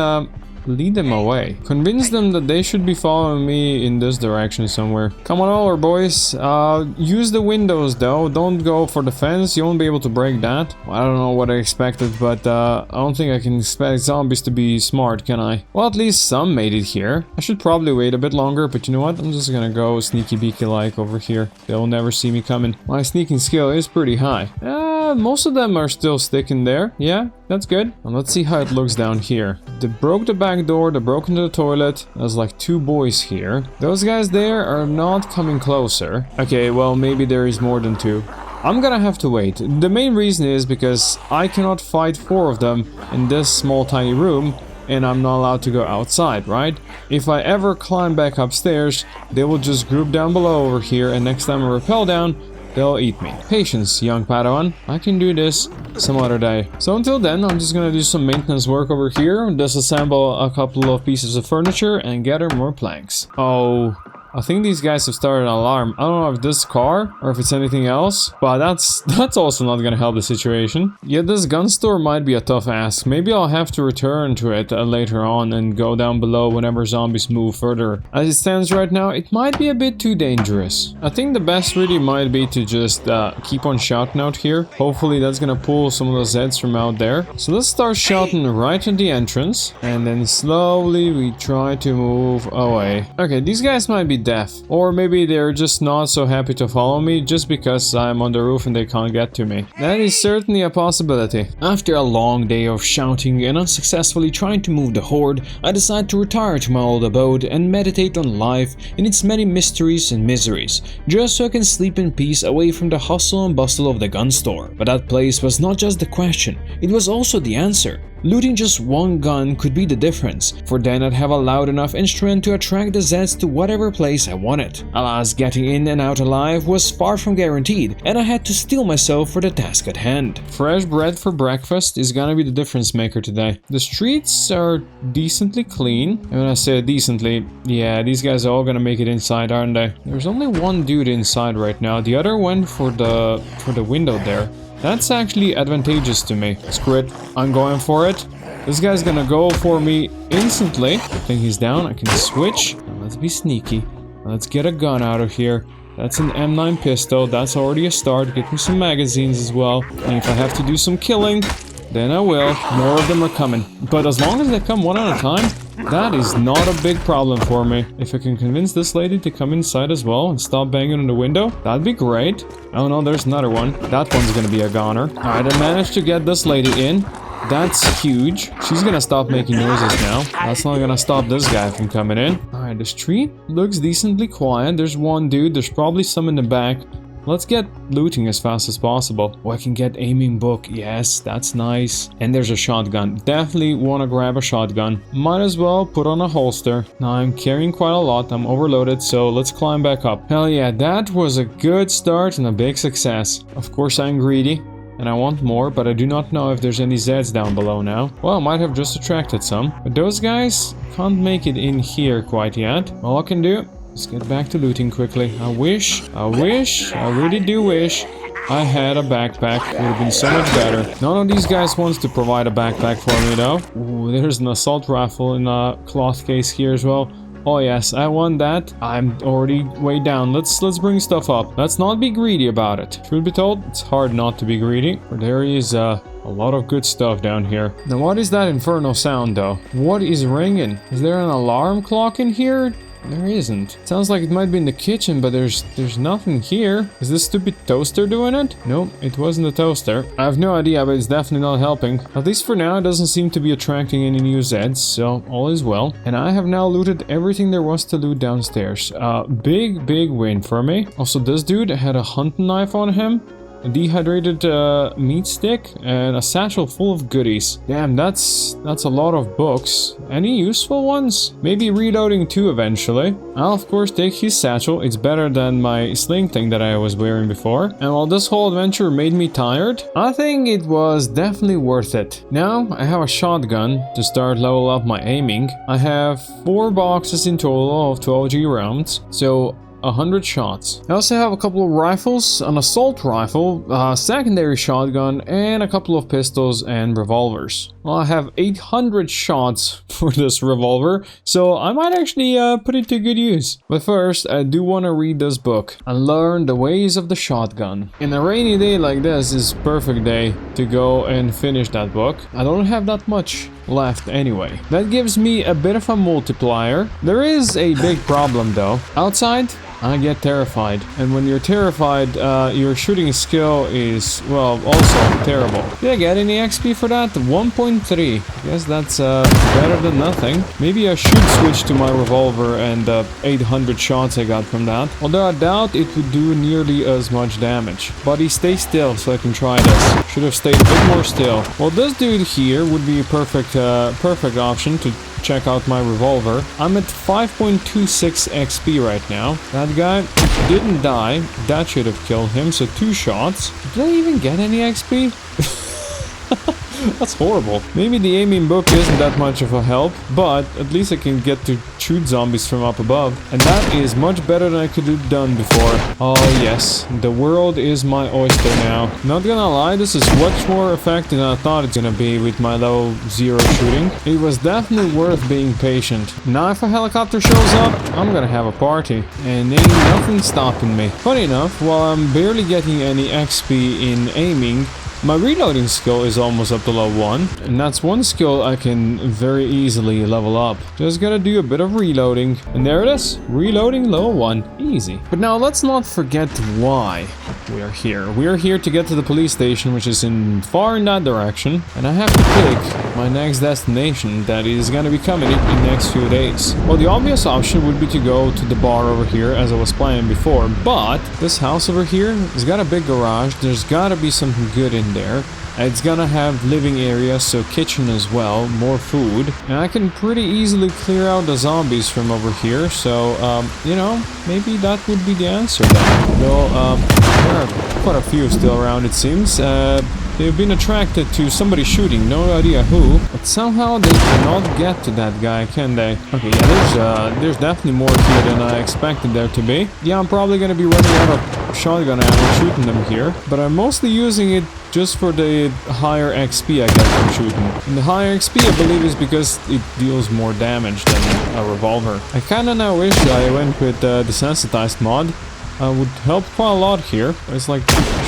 lead them away. Convince them that they should be following me in this direction somewhere. Come on over, boys. Use the windows though. Don't go for the fence. You won't be able to break that. I don't know what I expected, but I don't think I can expect zombies to be smart, can I? Well, at least some made it here. I should probably wait a bit longer, but you know what? I'm just gonna go sneaky beaky like over here. They'll never see me coming. My sneaking skill is pretty high. Most of them are still sticking there. Yeah, that's good. And let's see how it looks down here. They broke the back door, they broke into the toilet. There's like 2 boys here. Those guys there are not coming closer. Okay, well, maybe there is more than 2. I'm gonna have to wait. The main reason is because I cannot fight 4 of them in this small tiny room, and I'm not allowed to go outside, right? If I ever climb back upstairs, they will just group down below over here, and next time I rappel down, they'll eat me. Patience, young Padawan. I can do this some other day. So until then, I'm just gonna do some maintenance work over here, disassemble a couple of pieces of furniture, and gather more planks. Oh, I think these guys have started an alarm. I don't know if this car or if it's anything else, but that's also not gonna help the situation. Yeah, this gun store might be a tough ask. Maybe I'll have to return to it later on and go down below whenever zombies move further. As it stands right now, it might be a bit too dangerous. I think the best really might be to just keep on shouting out here. Hopefully that's gonna pull some of the Zeds from out there. So let's start shouting right at the entrance, and then slowly we try to move away. Okay, these guys might be deaf, or maybe they're just not so happy to follow me just because I'm on the roof and they can't get to me. That is certainly a possibility. After a long day of shouting and unsuccessfully trying to move the horde, I decide to retire to my old abode and meditate on life and its many mysteries and miseries, just so I can sleep in peace away from the hustle and bustle of the gun store. But that place was not just the question, it was also the answer. Looting just one gun could be the difference, for then I'd have a loud enough instrument to attract the Zeds to whatever place I wanted. Alas, getting in and out alive was far from guaranteed, and I had to steel myself for the task at hand. Fresh bread for breakfast is gonna be the difference maker today. The streets are decently clean, and when I say decently, yeah, these guys are all gonna make it inside, aren't they? There's only one dude inside right now, the other went for the window there. That's actually advantageous to me. Screw it, I'm going for it. This guy's gonna go for me instantly. I think he's down, I can switch. Now let's be sneaky. Let's get a gun out of here. That's an M9 pistol, that's already a start. Get me some magazines as well. And if I have to do some killing, then I will. More of them are coming. But as long as they come one at a time, that is not a big problem for me. If I can convince this lady to come inside as well and stop banging on the window, that'd be great. Oh no, there's another one. That one's gonna be a goner. Alright, I managed to get this lady in. That's huge. She's gonna stop making noises now. That's not gonna stop this guy from coming in. Alright, the street looks decently quiet. There's one dude. There's probably some in the back. Let's get looting as fast as possible. Oh, I can get aiming book. Yes, that's nice. And there's a shotgun. Definitely want to grab a shotgun. Might as well put on a holster. Now I'm carrying quite a lot. I'm overloaded, so let's climb back up. Hell yeah, that was a good start and a big success. Of course I'm greedy and I want more, but I do not know if there's any Zeds down below now. Well, I might have just attracted some. But those guys can't make it in here quite yet. All I can do, let's get back to looting quickly. I really do wish I had a backpack. It would have been so much better. None of these guys wants to provide a backpack for me though. Ooh, there's an assault rifle in a cloth case here as well. Oh yes, I want that. I'm already way down. Let's bring stuff up. Let's not be greedy about it. Truth be told, it's hard not to be greedy. But there is a lot of good stuff down here. Now what is that infernal sound though? What is ringing? Is there an alarm clock in here? There isn't. Sounds like it might be in the kitchen, but there's nothing here. Is this stupid toaster doing it? Nope, it wasn't a toaster. I have no idea, but it's definitely not helping. At least for now, it doesn't seem to be attracting any new Zeds, so all is well. And I have now looted everything there was to loot downstairs. Big win for me. Also, this dude had a hunting knife on him, a dehydrated meat stick, and a satchel full of goodies. Damn, that's a lot of books. Any useful ones? Maybe reloading too eventually. I'll of course take his satchel. It's better than my sling thing that I was wearing before. And while this whole adventure made me tired, I think it was definitely worth it. Now I have a shotgun to start level up my aiming. I have 4 boxes in total of 12G rounds, so 100 shots. I also have a couple of rifles, an assault rifle, a secondary shotgun, and a couple of pistols and revolvers. Well, I have 800 shots for this revolver, so I might actually put it to good use. But first, I do want to read this book and learn the ways of the shotgun. In a rainy day like this is perfect day to go and finish that book. I don't have that much left anyway. That gives me a bit of a multiplier. There is a big problem though. Outside, I get terrified, and when you're terrified, your shooting skill is, well, also terrible. Did I get any XP for that? 1.3. I guess that's better than nothing. Maybe I should switch to my revolver and 800 shots I got from that. Although I doubt it would do nearly as much damage. Buddy, stay still so I can try this. Should have stayed a bit more still. Well, this dude here would be a perfect option to check out my revolver. I'm at 5.26 XP right now. That guy didn't die. That should have killed him, so 2 shots. Did I even get any XP? That's horrible. Maybe the aiming book isn't that much of a help, but at least I can get to shoot zombies from up above. And that is much better than I could have done before. Oh yes, the world is my oyster now. Not gonna lie, this is much more effective than I thought it's gonna be with my low 0 shooting. It was definitely worth being patient. Now if a helicopter shows up, I'm gonna have a party. And ain't nothing stopping me. Funny enough, while I'm barely getting any XP in aiming, my reloading skill is almost up to level 1, and that's one skill I can very easily level up. Just gotta do a bit of reloading, and there it is, reloading level 1, easy. But now let's not forget why we are here. We are here to get to the police station, which is far in that direction, and I have to pick my next destination that is gonna be coming in the next few days. Well, the obvious option would be to go to the bar over here, as I was planning before, but this house over here has got a big garage. There's gotta be something good in there. It's gonna have living areas, so kitchen as well, more food. And I can pretty easily clear out the zombies from over here, so, you know, maybe that would be the answer then. Though, there are quite a few still around, it seems. They've been attracted to somebody shooting, no idea who, but somehow they cannot get to that guy, can they? Okay, yeah, there's definitely more here than I expected there to be. Yeah, I'm probably gonna be running out of shotgun ammo shooting them here, but I'm mostly using it just for the higher XP I get from shooting. And the higher XP, I believe, is because it deals more damage than a revolver. I kinda now wish I went with the desensitized mod. Would help quite a lot here. It's like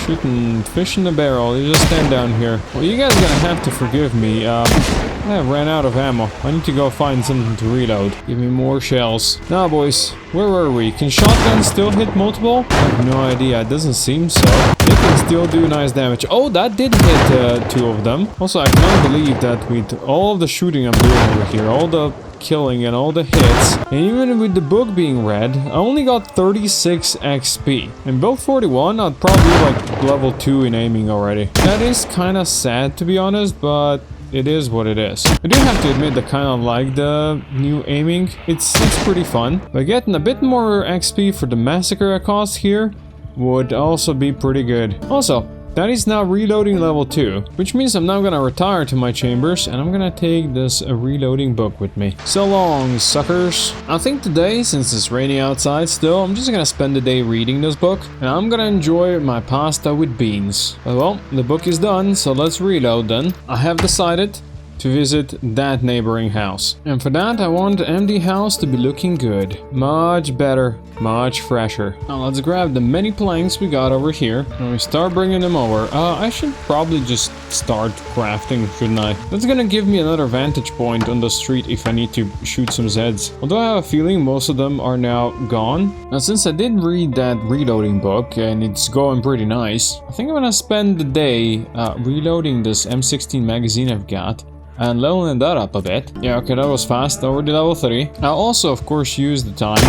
shooting fish in a barrel. You just stand down here. Well, you guys are gonna have to forgive me. I ran out of ammo. I need to go find something to reload. Give me more shells. Now, boys, where were we? Can shotguns still hit multiple? I have no idea. It doesn't seem so. They can still do nice damage. Oh, that did hit 2 of them. Also, I can't believe that with all of the shooting I'm doing over here, all the killing and all the hits, and even with the book being read, I only got 36 XP. In build 41, I'd probably like level 2 in aiming already. That is kinda sad, to be honest, but it is what it is. I do have to admit that I kind of like the new aiming. It's pretty fun, but getting a bit more XP for the massacre I caused here would also be pretty good. Also, that is now reloading level 2, which means I'm now gonna retire to my chambers and I'm gonna take this reloading book with me. So long, suckers. I think today, since it's raining outside still, I'm just gonna spend the day reading this book and I'm gonna enjoy my pasta with beans. Well, the book is done, so let's reload then. I have decided to visit that neighboring house. And for that, I want the empty house to be looking good. Much better, much fresher. Now let's grab the many planks we got over here and we start bringing them over. I should probably just start crafting, shouldn't I? That's gonna give me another vantage point on the street if I need to shoot some Zeds. Although I have a feeling most of them are now gone. Now since I did read that reloading book and it's going pretty nice, I think I'm gonna spend the day reloading this M16 magazine I've got and leveling that up a bit. Yeah, okay, that was fast, already level 3. I'll also, of course, use the time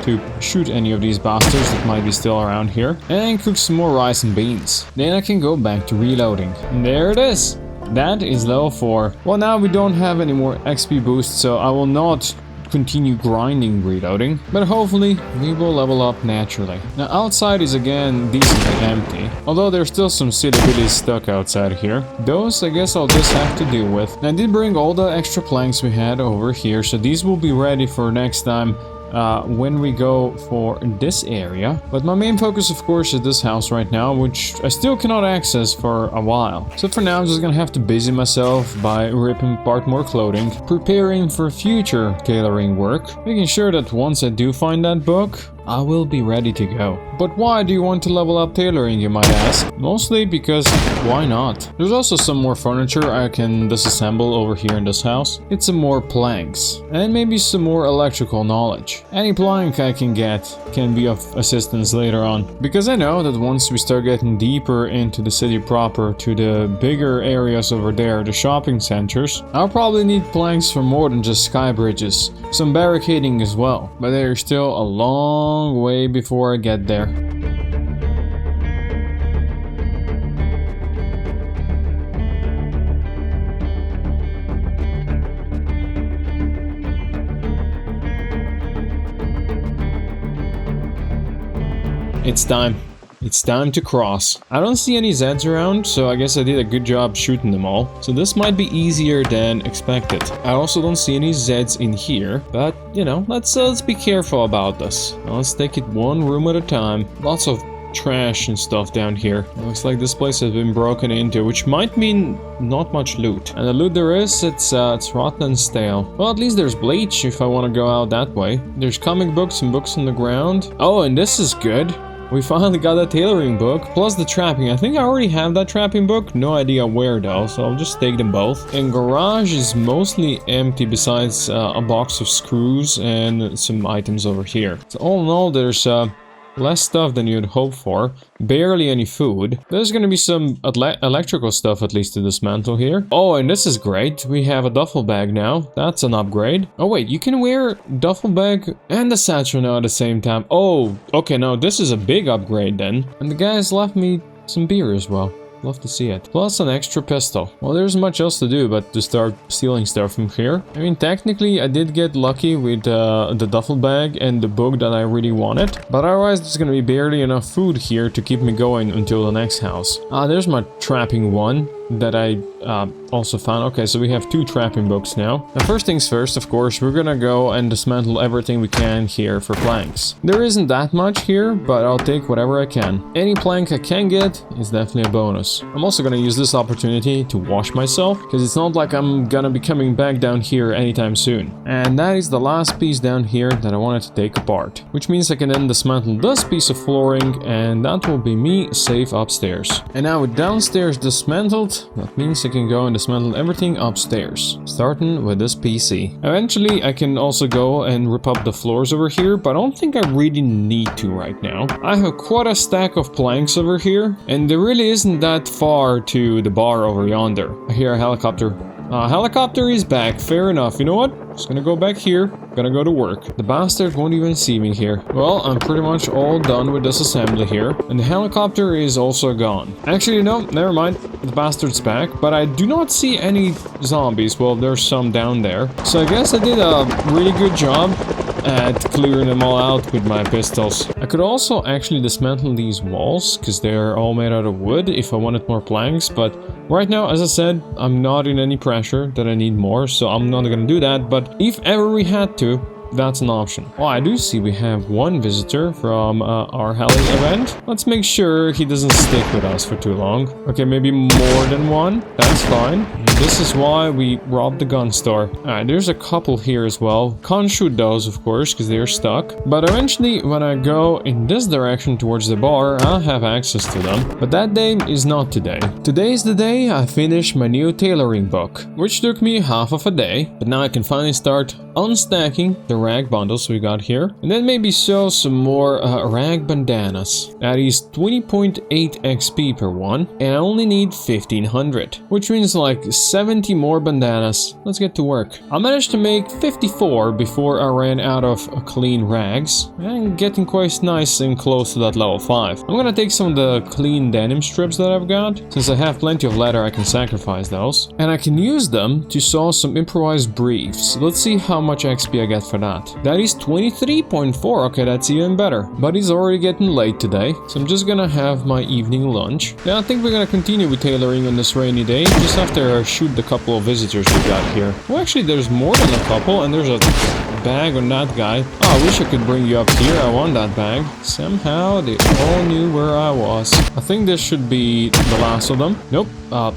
to shoot any of these bastards that might be still around here and cook some more rice and beans. Then I can go back to reloading. And there it is. That is level 4. Well, now we don't have any more XP boosts, so I will not continue grinding reloading, but hopefully we will level up naturally. Now outside is again decently empty, although there's still some city billies stuck outside here. Those I guess I'll just have to deal with. I did bring all the extra planks we had over here, so these will be ready for next time when we go for this area. But my main focus of course is this house right now, which I still cannot access for a while. So for now I'm just gonna have to busy myself by ripping apart more clothing, preparing for future tailoring work, making sure that once I do find that book, I will be ready to go. But why do you want to level up tailoring, you might ask? Mostly because why not? There's also some more furniture I can disassemble over here in this house. It's some more planks and maybe some more electrical knowledge. Any plank I can get can be of assistance later on, because I know that once we start getting deeper into the city proper, to the bigger areas over there, the shopping centers, I'll probably need planks for more than just sky bridges, some barricading as well, but there's still a long way before I get there. It's time. It's time to cross. I don't see any Zeds around, so I guess I did a good job shooting them all. So this might be easier than expected. I also don't see any Zeds in here, but you know, let's be careful about this. Let's take it one room at a time. Lots of trash and stuff down here. Looks like this place has been broken into, which might mean not much loot. And the loot there is, it's rotten and stale. Well, at least there's bleach if I want to go out that way. There's comic books and books on the ground. Oh, and this is good. We finally got a tailoring book, plus the trapping. I think I already have that trapping book, no idea where though, so I'll just take them both. And garage is mostly empty besides a box of screws and some items over here. So all in all, there's less stuff than you'd hope for, barely any food. There's gonna be some electrical stuff at least to dismantle here. Oh, and this is great. We have a duffel bag now. That's an upgrade. Oh wait, you can wear duffel bag and the satchel now at the same time. Oh, okay, now this is a big upgrade then. And the guys left me some beer as well. Love to see it. Plus an extra pistol. Well, there's much else to do but to start stealing stuff from here. I mean, technically, I did get lucky with the duffel bag and the book that I really wanted. But otherwise, there's gonna be barely enough food here to keep me going until the next house. There's my trapping one that I also found. Okay, so we have 2 trapping books now. Now, first things first, of course, we're gonna go and dismantle everything we can here for planks. There isn't that much here, but I'll take whatever I can. Any plank I can get is definitely a bonus. I'm also gonna use this opportunity to wash myself, because it's not like I'm gonna be coming back down here anytime soon. And that is the last piece down here that I wanted to take apart, which means I can then dismantle this piece of flooring, and that will be me safe upstairs. And now with downstairs dismantled, that means I can go and dismantle everything upstairs, starting with this PC. Eventually, I can also go and rip up the floors over here, but I don't think I really need to right now. I have quite a stack of planks over here, and there really isn't that far to the bar over yonder. I hear a helicopter. Helicopter is back, fair enough. You know what? Just gonna go back here, gonna go to work. The bastard won't even see me here. Well, I'm pretty much all done with this assembly here, and the helicopter is also gone. Actually, no, never mind. The bastard's back, but I do not see any zombies. Well, there's some down there. So I guess I did a really good job at clearing them all out with my pistols. I could also actually dismantle these walls, because they're all made out of wood if I wanted more planks, but right now, as I said, I'm not in any pressure that I need more, so I'm not gonna do that, but if ever we had to, that's an option. Oh, I do see we have one visitor from our heli event. Let's make sure he doesn't stick with us for too long. Okay, maybe more than one. That's fine. And this is why we robbed the gun store. Alright, there's a couple here as well. Can't shoot those, of course, because they're stuck. But eventually, when I go in this direction towards the bar, I'll have access to them. But that day is not today. Today is the day I finished my new tailoring book, which took me half of a day. But now I can finally start unstacking the rag bundles we got here, and then maybe sew some more rag bandanas. That is 20.8 XP per one, and I only need 1500, which means like 70 more bandanas. Let's get to work. I managed to make 54 before I ran out of clean rags, and getting quite nice and close to that level 5. I'm gonna take some of the clean denim strips that I've got. Since I have plenty of leather, I can sacrifice those, and I can use them to sew some improvised briefs. Let's see how much XP I get for that. That is 23.4. Okay, that's even better. But it's already getting late today, so I'm just gonna have my evening lunch. Yeah, I think we're gonna continue with tailoring on this rainy day, just after I shoot the couple of visitors we got here. Well, actually, there's more than a couple, and there's a bag on that guy. Oh, I wish I could bring you up here. I want that bag. Somehow, they all knew where I was. I think this should be the last of them. Nope,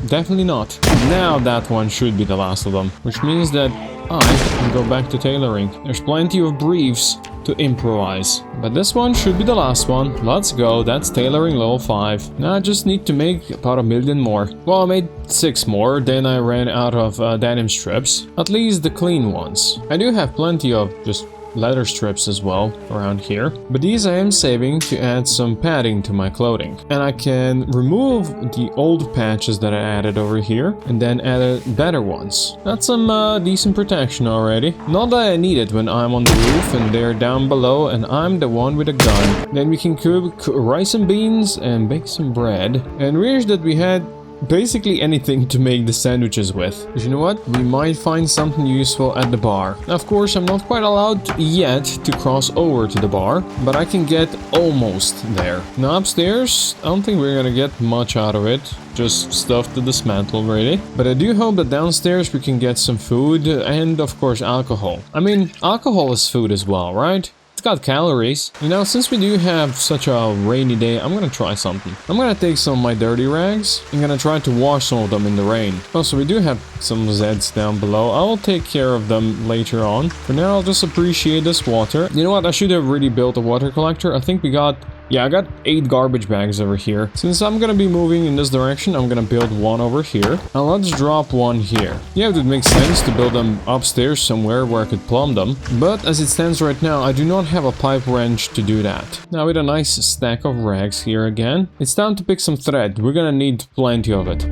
definitely not. Now that one should be the last of them, which means that I can go back to tailoring. There's plenty of briefs to improvise, but this one should be the last one. Let's go. That's tailoring level 5. Now I just need to make about 1 million more. Well, I made 6 more, then I ran out of denim strips, at least the clean ones. I do have plenty of just leather strips as well around here, but these I am saving to add some padding to my clothing, and I can remove the old patches that I added over here and then add better ones. That's some decent protection already. Not that I need it when I'm on the roof and they're down below and I'm the one with a gun. Then we can cook rice and beans and bake some bread, and wish that we had basically anything to make the sandwiches with. But you know what? We might find something useful at the bar. Now, of course, I'm not quite allowed yet to cross over to the bar, but I can get almost there. Now, upstairs, I don't think we're gonna get much out of it. Just stuff to dismantle, really. But I do hope that downstairs we can get some food and, of course, alcohol. I mean, alcohol is food as well, right? It's got calories. You know, since we do have such a rainy day, I'm gonna try something. I'm gonna take some of my dirty rags. I'm gonna try to wash some of them in the rain. Also, we do have some Zeds down below. I will take care of them later on. For now, I'll just appreciate this water. You know what? I should have really built a water collector. I think we got... yeah, I got 8 garbage bags over here. Since I'm gonna be moving in this direction, I'm gonna build one over here. Now let's drop one here. Yeah, it would make sense to build them upstairs somewhere where I could plumb them. But as it stands right now, I do not have a pipe wrench to do that. Now with a nice stack of rags here again, it's time to pick some thread. We're gonna need plenty of it.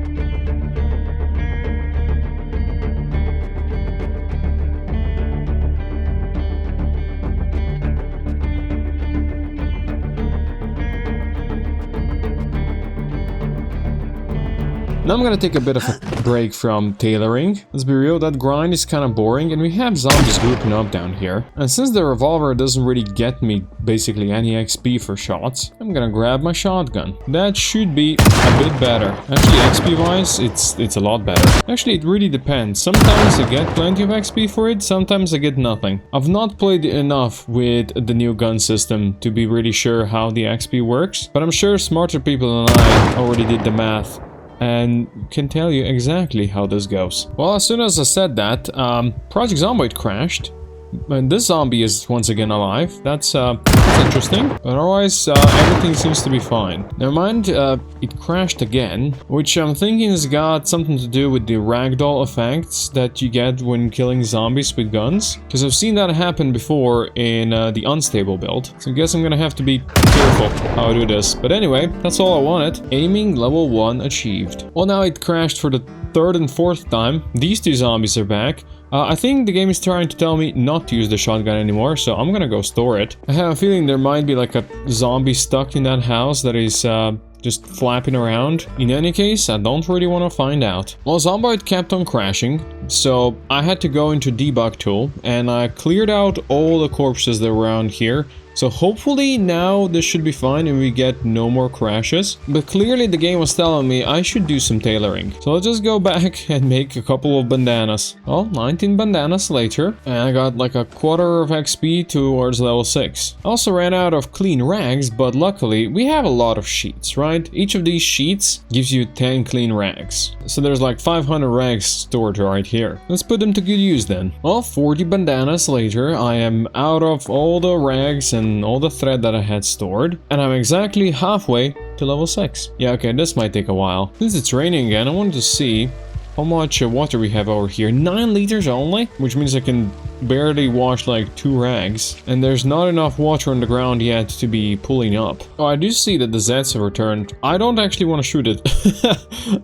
Now I'm gonna take a bit of a break from tailoring. Let's be real, that grind is kind of boring, and we have zombies grouping up down here. And since the revolver doesn't really get me basically any XP for shots, I'm gonna grab my shotgun. That should be a bit better. Actually, XP wise, it's a lot better. Actually, it really depends. Sometimes I get plenty of XP for it, sometimes I get nothing. I've not played enough with the new gun system to be really sure how the XP works, but I'm sure smarter people than I already did the math and can tell you exactly how this goes. Well, as soon as I said that, Project Zomboid crashed. And this zombie is once again alive. That's interesting. But otherwise, everything seems to be fine. Never mind, it crashed again, which I'm thinking has got something to do with the ragdoll effects that you get when killing zombies with guns. Because I've seen that happen before in the unstable build. So I guess I'm gonna have to be careful how I do this. But anyway, that's all I wanted. Aiming level 1 achieved. Well, now it crashed for the third and fourth time. These two zombies are back. I think the game is trying to tell me not to use the shotgun anymore, so I'm gonna go store it. I have a feeling there might be like a zombie stuck in that house that is just flapping around. In any case, I don't really want to find out. Well, Zomboid kept on crashing, so I had to go into debug tool and I cleared out all the corpses that were around here. So hopefully now this should be fine and we get no more crashes. But clearly the game was telling me I should do some tailoring. So let's just go back and make a couple of bandanas. Well, 19 bandanas later. And I got like a quarter of XP towards level 6. I also ran out of clean rags, but luckily we have a lot of sheets, right? Each of these sheets gives you 10 clean rags. So there's like 500 rags stored right here. Let's put them to good use then. Well, 40 bandanas later, I am out of all the rags and all the thread that I had stored, and I'm exactly halfway to level 6. Yeah, okay, this might take a while. Since it's raining again, I wanted to see how much water we have over here. 9 liters only, which means I can barely wash like 2 rags, and there's not enough water on the ground yet to be pulling up. Oh, I do see that the Zeds have returned. I don't actually want to shoot it.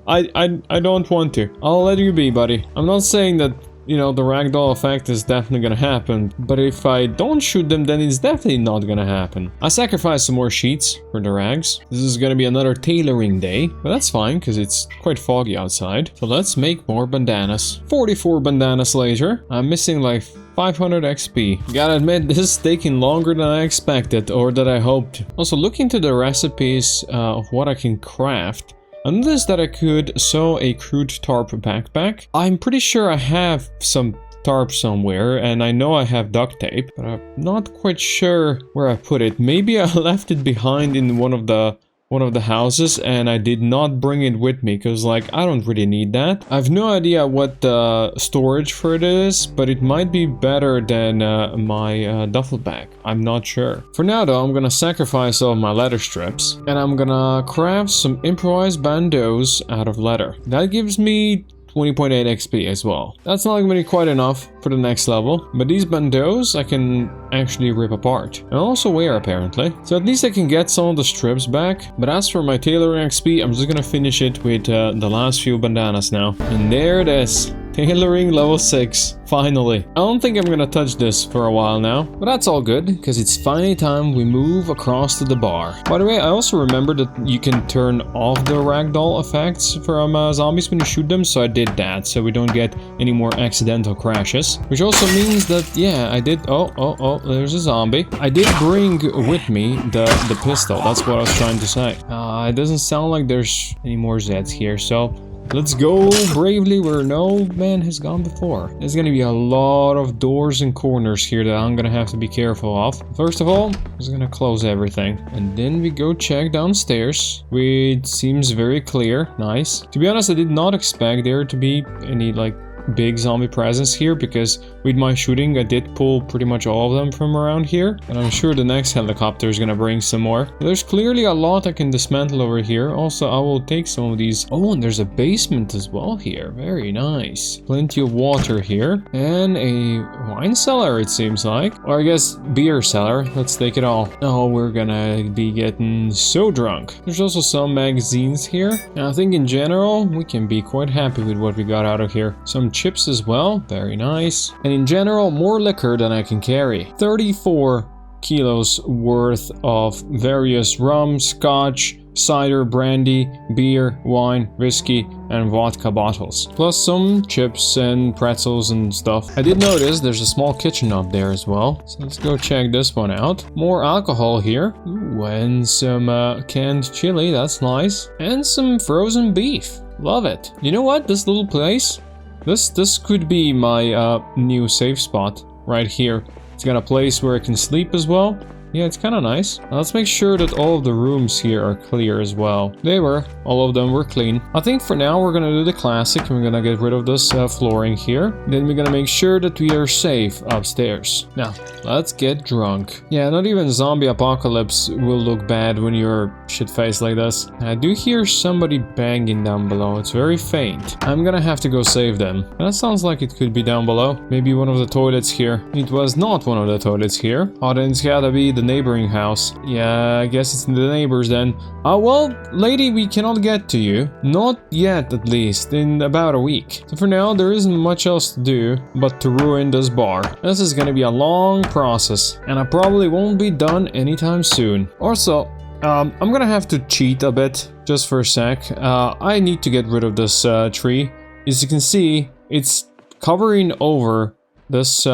I don't want to. I'll let you be, buddy. I'm not saying that, you know, the ragdoll effect is definitely gonna happen, but if I don't shoot them, then it's definitely not gonna happen. I sacrificed some more sheets for the rags. This is gonna be another tailoring day, but that's fine because it's quite foggy outside. So let's make more bandanas. 44 bandanas later, I'm missing like 500 XP. Gotta admit, this is taking longer than I expected or that I hoped. Also, looking to the recipes of what I can craft, I noticed that I could sew a crude tarp backpack. I'm pretty sure I have some tarp somewhere, and I know I have duct tape, but I'm not quite sure where I put it. Maybe I left it behind in one of the houses and I did not bring it with me because, like, I don't really need that. I have no idea what the storage for it is, but it might be better than my duffel bag. I'm not sure. For now though, I'm gonna sacrifice all of my leather strips and I'm gonna craft some improvised bandeaus out of leather. That gives me 20.8 XP as well. That's not gonna be quite enough for the next level, but these bandeaus I can actually rip apart and also wear apparently. So at least I can get some of the strips back. But as for my tailoring XP, I'm just gonna finish it with the last few bandanas now. And there it is. Tailoring level 6, finally. I don't think I'm gonna touch this for a while now, but that's all good, because it's finally time we move across to the bar. By the way, I also remember that you can turn off the ragdoll effects from zombies when you shoot them, so I did that, so we don't get any more accidental crashes. Which also means that, yeah, I did... Oh, there's a zombie. I did bring with me the pistol, that's what I was trying to say. It doesn't sound like there's any more Zeds here, so... let's go bravely where no man has gone before. There's gonna be a lot of doors and corners here that I'm gonna have to be careful of. First of all, I'm just gonna close everything. And then we go check downstairs, which seems very clear. Nice. To be honest, I did not expect there to be any, like, big zombie presence here, because with my shooting I did pull pretty much all of them from around here, and I'm sure the next helicopter is gonna bring some more. There's clearly a lot I can dismantle over here. Also, I will take some of these. Oh, and there's a basement as well here. Very nice. Plenty of water here, and a wine cellar it seems like, or I guess beer cellar. Let's take it all. Oh, we're gonna be getting so drunk. There's also some magazines here, and I think in general we can be quite happy with what we got out of here. Some chips as well, very nice. And in general, more liquor than I can carry. 34 kilos worth of various rum, scotch, cider, brandy, beer, wine, whiskey, and vodka bottles. Plus some chips and pretzels and stuff. I did notice there's a small kitchen up there as well. So let's go check this one out. More alcohol here. Ooh, and some canned chili, that's nice. And some frozen beef. Love it. You know what? This little place, this could be my new safe spot right here. It's got a place where I can sleep as well. Yeah, it's kind of nice. Now let's make sure that all of the rooms here are clear as well. They were. All of them were clean. I think for now we're gonna do the classic. We're gonna get rid of this flooring here. Then we're gonna make sure that we are safe upstairs. Now, let's get drunk. Yeah, not even zombie apocalypse will look bad when you're shit-faced like this. I do hear somebody banging down below. It's very faint. I'm gonna have to go save them. That sounds like it could be down below. Maybe one of the toilets here. It was not one of the toilets here. Oh, then it's gotta be the neighboring house. Yeah, I guess it's the neighbors then. Well, lady, we cannot get to you. Not yet, at least. In about a week. So for now, there isn't much else to do but to ruin this bar. This is gonna be a long process, and I probably won't be done anytime soon. Also, I'm gonna have to cheat a bit, just for a sec. I need to get rid of this tree. As you can see, it's covering over this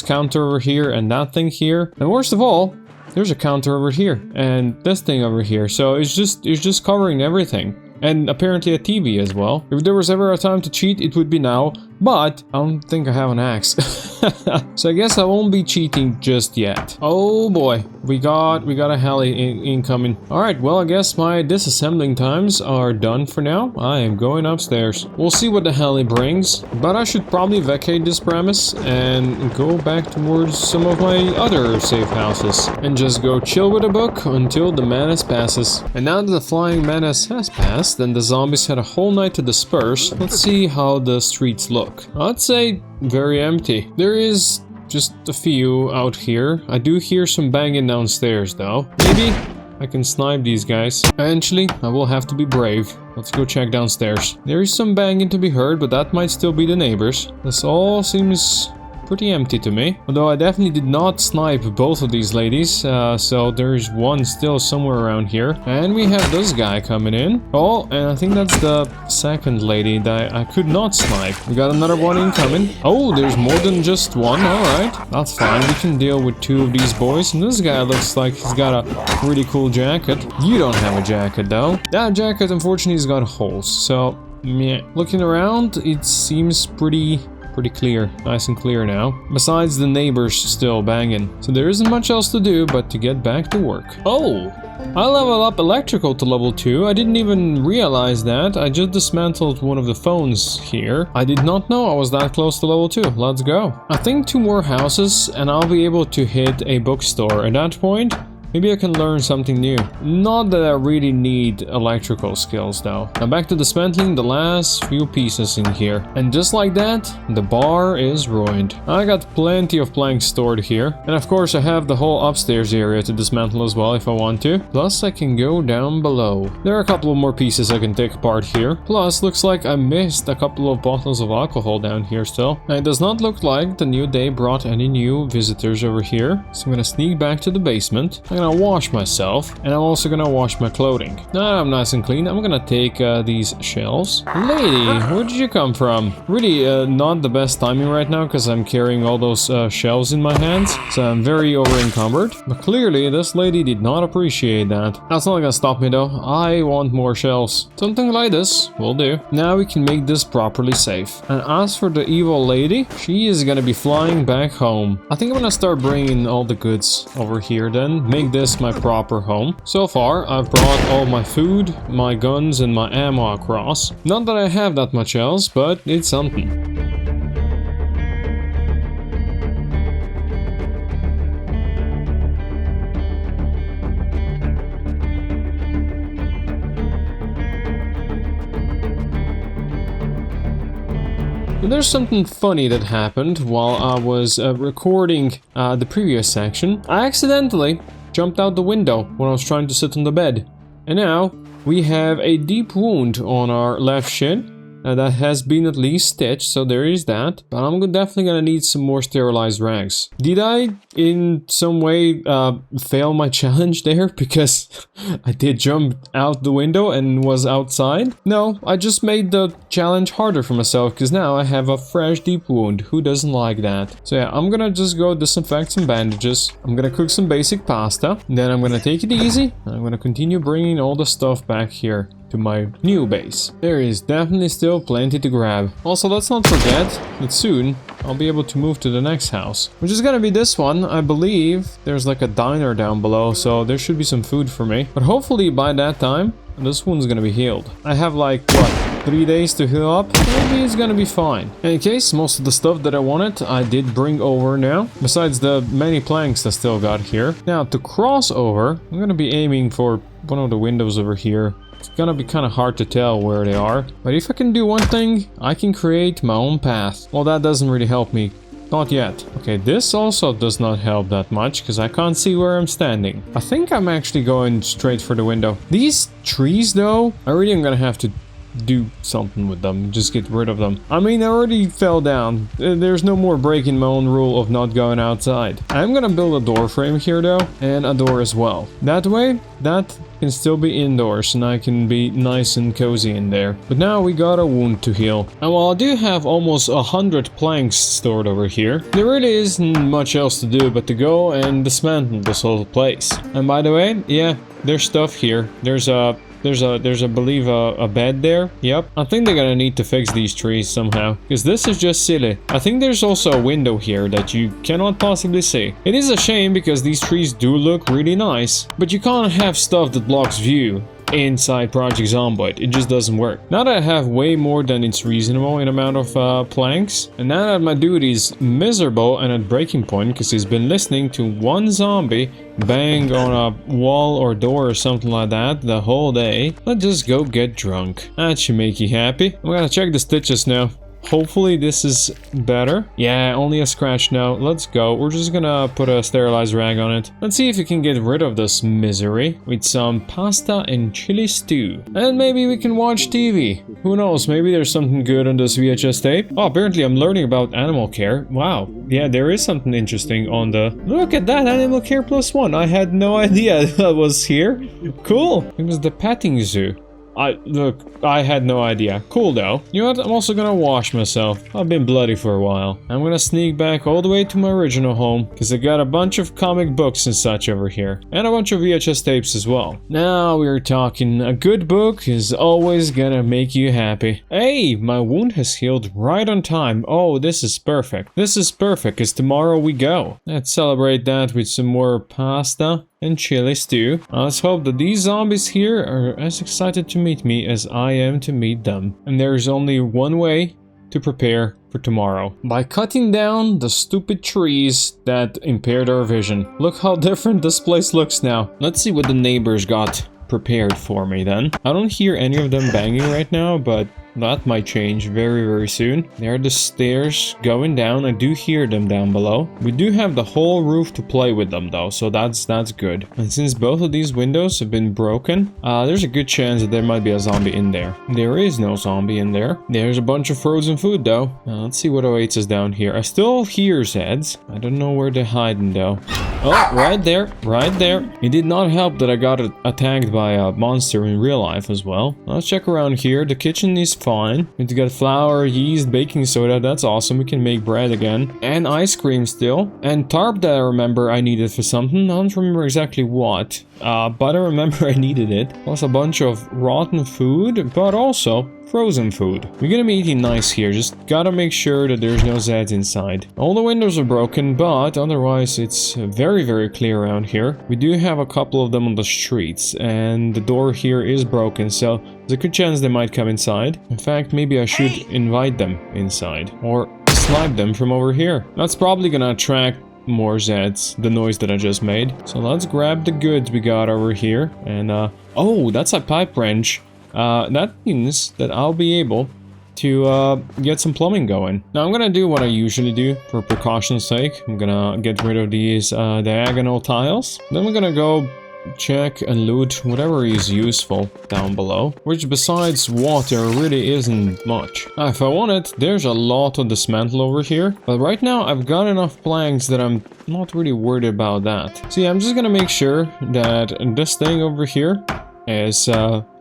counter over here and that thing here. And worst of all, there's a counter over here and this thing over here. So it's just covering everything. And apparently a TV as well. If there was ever a time to cheat, it would be now. But I don't think I have an axe. So I guess I won't be cheating just yet. Oh boy, we got a heli incoming. Alright, well I guess my disassembling times are done for now. I am going upstairs. We'll see what the heli brings. But I should probably vacate this premise and go back towards some of my other safe houses. And just go chill with a book until the menace passes. And now that the flying menace has passed, then the zombies had a whole night to disperse. Let's see how the streets look. I'd say very empty. There is just a few out here. I do hear some banging downstairs though. Maybe I can snipe these guys. Eventually, I will have to be brave. Let's go check downstairs. There is some banging to be heard, but that might still be the neighbors. This all seems pretty empty to me. Although I definitely did not snipe both of these ladies, so there's one still somewhere around here. And we have this guy coming in. Oh, and I think that's the second lady that I could not snipe. We got another one incoming. Oh, there's more than just one. Alright, that's fine. We can deal with two of these boys. And this guy looks like he's got a really cool jacket. You don't have a jacket though. That jacket unfortunately has got holes. So, yeah. Looking around, it seems pretty clear, nice and clear now. Besides the neighbors still banging. So there isn't much else to do but to get back to work. Oh, I leveled up electrical to level 2. I didn't even realize that. I just dismantled one of the phones here. I did not know I was that close to level 2. Let's go. I think 2 more houses and I'll be able to hit a bookstore. At that point, maybe I can learn something new. Not that I really need electrical skills though. Now back to dismantling the last few pieces in here. And just like that, the bar is ruined. I got plenty of planks stored here. And of course I have the whole upstairs area to dismantle as well if I want to. Plus I can go down below. There are a couple of more pieces I can take apart here. Plus looks like I missed a couple of bottles of alcohol down here still. And it does not look like the new day brought any new visitors over here. So I'm gonna sneak back to the basement. I'm gonna wash myself, and I'm also gonna wash my clothing. Now I'm nice and clean. I'm gonna take these shelves. Lady, where did you come from? Really not the best timing right now because I'm carrying all those shelves in my hands, so I'm very over encumbered. But clearly this lady did not appreciate that. That's not gonna stop me though. I want more shelves. Something like this will do. Now we can make this properly safe. And as for the evil lady, she is gonna be flying back home. I think I'm gonna start bringing all the goods over here then. Make this my proper home. So far, I've brought all my food, my guns, and my ammo across. Not that I have that much else, but it's something. There's something funny that happened while I was recording the previous section. I accidentally jumped out the window when I was trying to sit on the bed. And now we have a deep wound on our left shin That has been at least stitched, so there is that. But I'm definitely gonna need some more sterilized rags. Did I in some way fail my challenge there? Because I did jump out the window and was outside? No, I just made the challenge harder for myself because now I have a fresh deep wound. Who doesn't like that? So yeah, I'm gonna just go disinfect some bandages. I'm gonna cook some basic pasta. Then I'm gonna take it easy. I'm gonna continue bringing all the stuff back here to my new base. There is definitely still plenty to grab. Also, let's not forget that soon I'll be able to move to the next house, which is gonna be this one. I believe there's like a diner down below, so there should be some food for me. But hopefully by that time, this one's gonna be healed. I have like, what, 3 days to heal up? Maybe it's gonna be fine. In any case, most of the stuff that I wanted, I did bring over now. Besides the many planks I still got here. Now, to cross over, I'm gonna be aiming for one of the windows over here. It's gonna be kind of hard to tell where they are. But if I can do one thing, I can create my own path. Well, that doesn't really help me. Not yet. Okay, this also does not help that much because I can't see where I'm standing. I think I'm actually going straight for the window. These trees though, I really am gonna have to do something with them, just get rid of them. I mean, I already fell down. There's no more breaking my own rule of not going outside. I'm gonna build a door frame here though, and a door as well. That way, that can still be indoors and I can be nice and cozy in there. But now we got a wound to heal. And while I do have almost 100 planks stored over here, there really isn't much else to do but to go and dismantle this whole place. And by the way, yeah, there's stuff here. There's I believe a bed there. Yep. I think they're gonna need to fix these trees somehow, because this is just silly. I think there's also a window here that you cannot possibly see. It is a shame because these trees do look really nice, but you can't have stuff that blocks view inside Project Zomboid. It just doesn't work. Now that I have way more than it's reasonable in amount of planks, and now that my dude is miserable and at breaking point because he's been listening to one zombie bang on a wall or door or something like that the whole day, let's just go get drunk. That should make you happy. I'm gonna check the stitches now. Hopefully this is better. Yeah, only a scratch now. Let's go. We're just gonna put a sterilized rag on it. Let's see if we can get rid of this misery with some pasta and chili stew. And maybe we can watch TV. Who knows, maybe there's something good on this VHS tape. Oh, apparently I'm learning about animal care. Wow. Yeah, there is something interesting on the... Look at that, Animal Care +1. I had no idea that was here. Cool. It was the petting zoo. I had no idea. Cool though. You know what? I'm also gonna wash myself. I've been bloody for a while. I'm gonna sneak back all the way to my original home, because I got a bunch of comic books and such over here. And a bunch of VHS tapes as well. Now we're talking. A good book is always gonna make you happy. Hey, my wound has healed right on time. Oh, this is perfect. This is perfect, because tomorrow we go. Let's celebrate that with some more pasta and chili stew. Let's hope that these zombies here are as excited to meet me as I am to meet them. And there's only one way to prepare for tomorrow. By cutting down the stupid trees that impaired our vision. Look how different this place looks now. Let's see what the neighbors got prepared for me then. I don't hear any of them banging right now, but that might change very, very soon. There are the stairs going down. I do hear them down below. We do have the whole roof to play with them though, so that's good. And since both of these windows have been broken, there's a good chance that there might be a zombie in there. There is no zombie in there. There's a bunch of frozen food though. Let's see what awaits us down here. I still hear Zeds. I don't know where they're hiding though. Oh, right there, right there. It did not help that I got attacked by a monster in real life as well. Let's check around here. The kitchen is fine. We got flour, yeast, baking soda. That's awesome. We can make bread again. And ice cream still. And tarp that I remember I needed for something. I don't remember exactly what. But I remember I needed it. Plus a bunch of rotten food, but also frozen food. We're gonna be eating nice here. Just gotta make sure that there's no Zeds inside. All the windows are broken, but otherwise it's very, very clear around here. We do have a couple of them on the streets, and the door here is broken, so there's a good chance they might come inside. In fact, maybe I should invite them inside, or snipe them from over here. That's probably gonna attract more Zeds, the noise that I just made. So let's grab the goods we got over here, and oh, that's a pipe wrench. That means that I'll be able to get some plumbing going. Now I'm gonna do what I usually do for precaution's sake. I'm gonna get rid of these diagonal tiles. Then we're gonna go check and loot whatever is useful down below, which besides water really isn't much. If I want it, there's a lot to dismantle over here, but right now I've got enough planks that I'm not really worried about that. So yeah, I'm just gonna make sure that this thing over here is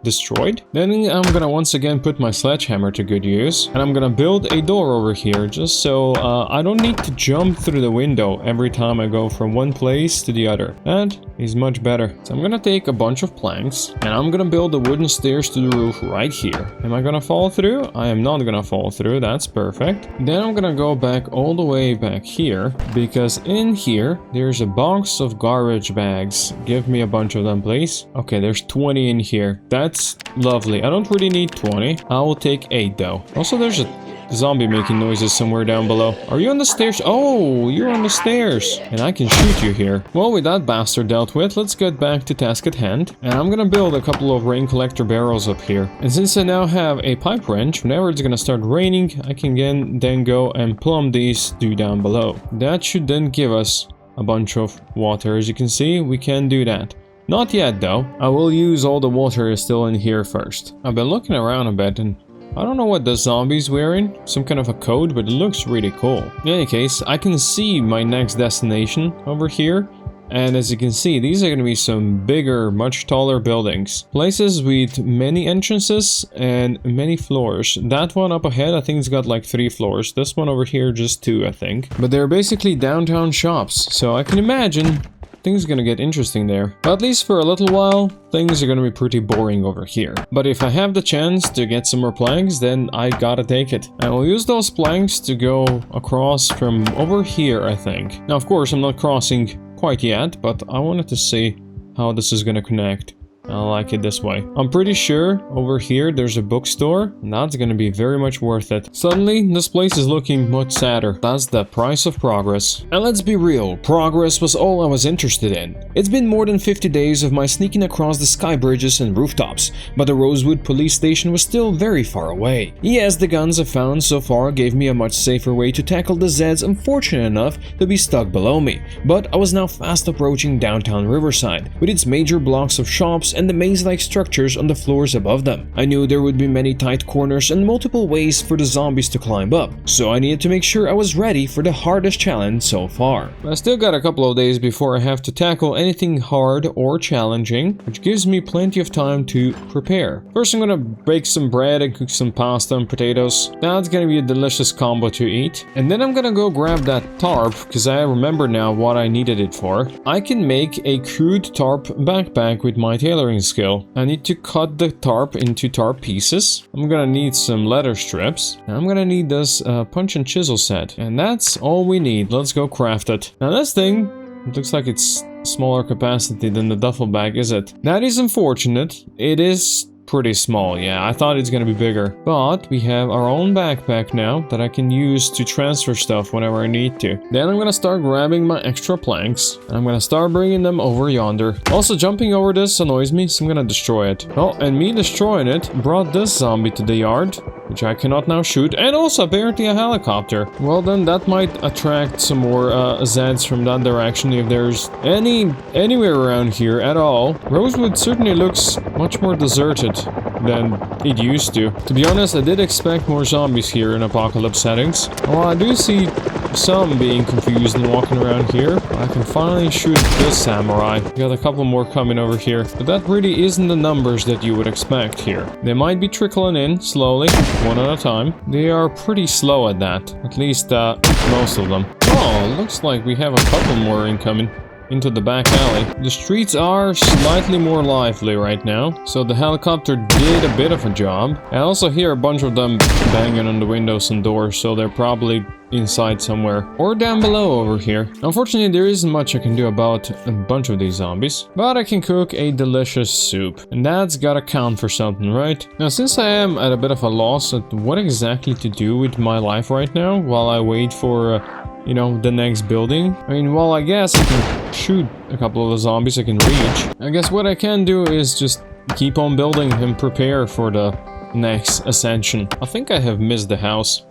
destroyed. Then I'm gonna once again put my sledgehammer to good use, and I'm gonna build a door over here just so I don't need to jump through the window every time I go from one place to the other. That is much better. So I'm gonna take a bunch of planks and I'm gonna build the wooden stairs to the roof right here. Am I gonna fall through? I am not gonna fall through. That's perfect. Then I'm gonna go back all the way back here, because in here there's a box of garbage bags. Give me a bunch of them, please. Okay, there's 20 in here. That's lovely. I don't really need 20. I will take 8 though. Also, there's a zombie making noises somewhere down below. Are you on the stairs? Oh, you're on the stairs. And I can shoot you here. Well, with that bastard dealt with, let's get back to task at hand. And I'm gonna build a couple of rain collector barrels up here. And since I now have a pipe wrench, whenever it's gonna start raining, I can then go and plumb these two down below. That should then give us a bunch of water. As you can see, we can do that. Not yet though. I will use all the water is still in here first. I've been looking around a bit and I don't know what the zombie's wearing. Some kind of a coat, but it looks really cool. In any case, I can see my next destination over here. And as you can see, these are going to be some bigger, much taller buildings. Places with many entrances and many floors. That one up ahead, I think it's got like 3 floors. This one over here, just 2, I think. But they're basically downtown shops. So I can imagine things are gonna get interesting there. But at least for a little while, things are gonna be pretty boring over here. But if I have the chance to get some more planks, then I gotta take it. And we'll use those planks to go across from over here, I think. Now, of course, I'm not crossing quite yet, but I wanted to see how this is gonna connect. I like it this way. I'm pretty sure over here there's a bookstore, and that's gonna be very much worth it. Suddenly, this place is looking much sadder. That's the price of progress. And let's be real, progress was all I was interested in. It's been more than 50 days of my sneaking across the sky bridges and rooftops, but the Rosewood police station was still very far away. Yes, the guns I've found so far gave me a much safer way to tackle the Zeds unfortunate enough to be stuck below me, but I was now fast approaching downtown Riverside, with its major blocks of shops and the maze-like structures on the floors above them. I knew there would be many tight corners and multiple ways for the zombies to climb up, so I needed to make sure I was ready for the hardest challenge so far. I still got a couple of days before I have to tackle anything hard or challenging, which gives me plenty of time to prepare. First, I'm gonna bake some bread and cook some pasta and potatoes. That's gonna be a delicious combo to eat. And then I'm gonna go grab that tarp, because I remember now what I needed it for. I can make a crude tarp backpack with my tailoring skill. I need to cut the tarp into tarp pieces. I'm gonna need some leather strips. And I'm gonna need this punch and chisel set. And that's all we need. Let's go craft it. Now this thing, it looks like it's smaller capacity than the duffel bag, is it? That is unfortunate. It is pretty small, yeah. I thought it's gonna be bigger. But we have our own backpack now that I can use to transfer stuff whenever I need to. Then I'm gonna start grabbing my extra planks, and I'm gonna start bringing them over yonder. Also, jumping over this annoys me, so I'm gonna destroy it. Oh, and me destroying it brought this zombie to the yard, which I cannot now shoot, and also apparently a helicopter. Well then, that might attract some more Zeds from that direction if there's anywhere around here at all. Rosewood certainly looks much more deserted than it used to. To be honest, I did expect more zombies here in apocalypse settings. Well, I do see some being confused and walking around here. I can finally shoot this samurai. Got a couple more coming over here, but that really isn't the numbers that you would expect here. They might be trickling in slowly, one at a time. They are pretty slow at that, at least most of them. Oh, looks like we have a couple more incoming into the back alley. The streets are slightly more lively right now, so the helicopter did a bit of a job. I also hear a bunch of them banging on the windows and doors, so they're probably inside somewhere or down below over here. Unfortunately, there isn't much I can do about a bunch of these zombies, but I can cook a delicious soup, and that's gotta count for something, right? Now, since I am at a bit of a loss at what exactly to do with my life right now while I wait for you know, the next building. I mean, well, I guess I can shoot a couple of the zombies I can reach. I guess what I can do is just keep on building and prepare for the next ascension. I think I have missed the house.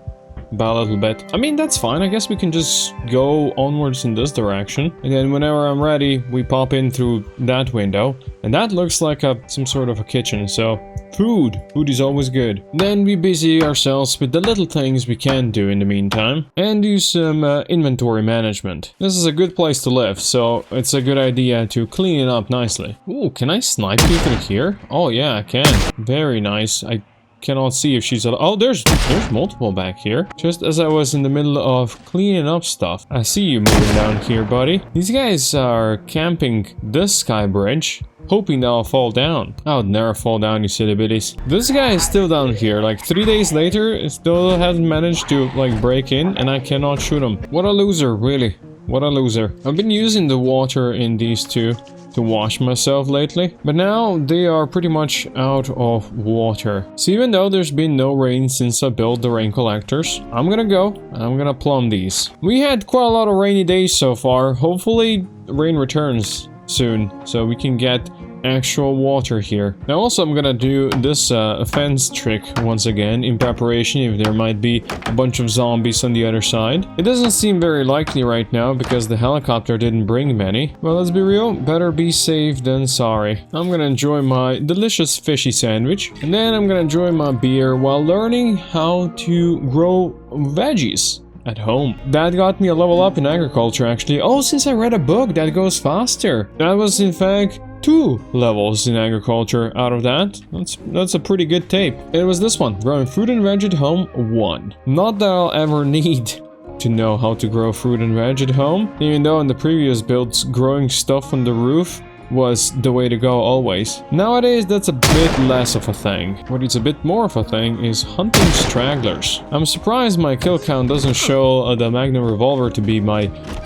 about a little bit. I mean, that's fine. I guess we can just go onwards in this direction. And then whenever I'm ready, we pop in through that window. And that looks like some sort of a kitchen, so food is always good. Then we busy ourselves with the little things we can do in the meantime and do some inventory management. This is a good place to live, so it's a good idea to clean it up nicely. Ooh, can I snipe people here? Oh yeah, I can. Very nice. I cannot see if she's... Oh, there's multiple back here. Just as I was in the middle of cleaning up stuff. I see you moving down here, buddy. These guys are camping this sky bridge, hoping that I'll fall down. I would never fall down, you silly bitties. This guy is still down here. Like 3 days later, it still hasn't managed to like break in, and I cannot shoot him. What a loser, really. What a loser. I've been using the water in these two to wash myself lately, but now they are pretty much out of water. So even though there's been no rain since I built the rain collectors, I'm gonna plumb these. We had quite a lot of rainy days so far. Hopefully rain returns soon so we can get actual water here. Now also I'm gonna do this fence trick once again in preparation if there might be a bunch of zombies on the other side. It doesn't seem very likely right now because the helicopter didn't bring many. Well, let's be real, better be safe than sorry. I'm gonna enjoy my delicious fishy sandwich and then I'm gonna enjoy my beer while learning how to grow veggies at home. That got me a level up in agriculture actually. Oh, since I read a book that goes faster. That was in fact 2 levels in agriculture out of that. That's a pretty good tape. It was this one, growing fruit and veg at home 1. Not that I'll ever need to know how to grow fruit and veg at home, even though in the previous builds growing stuff on the roof was the way to go always. Nowadays that's a bit less of a thing. What is a bit more of a thing is hunting stragglers. I'm surprised my kill count doesn't show the Magnum revolver to be my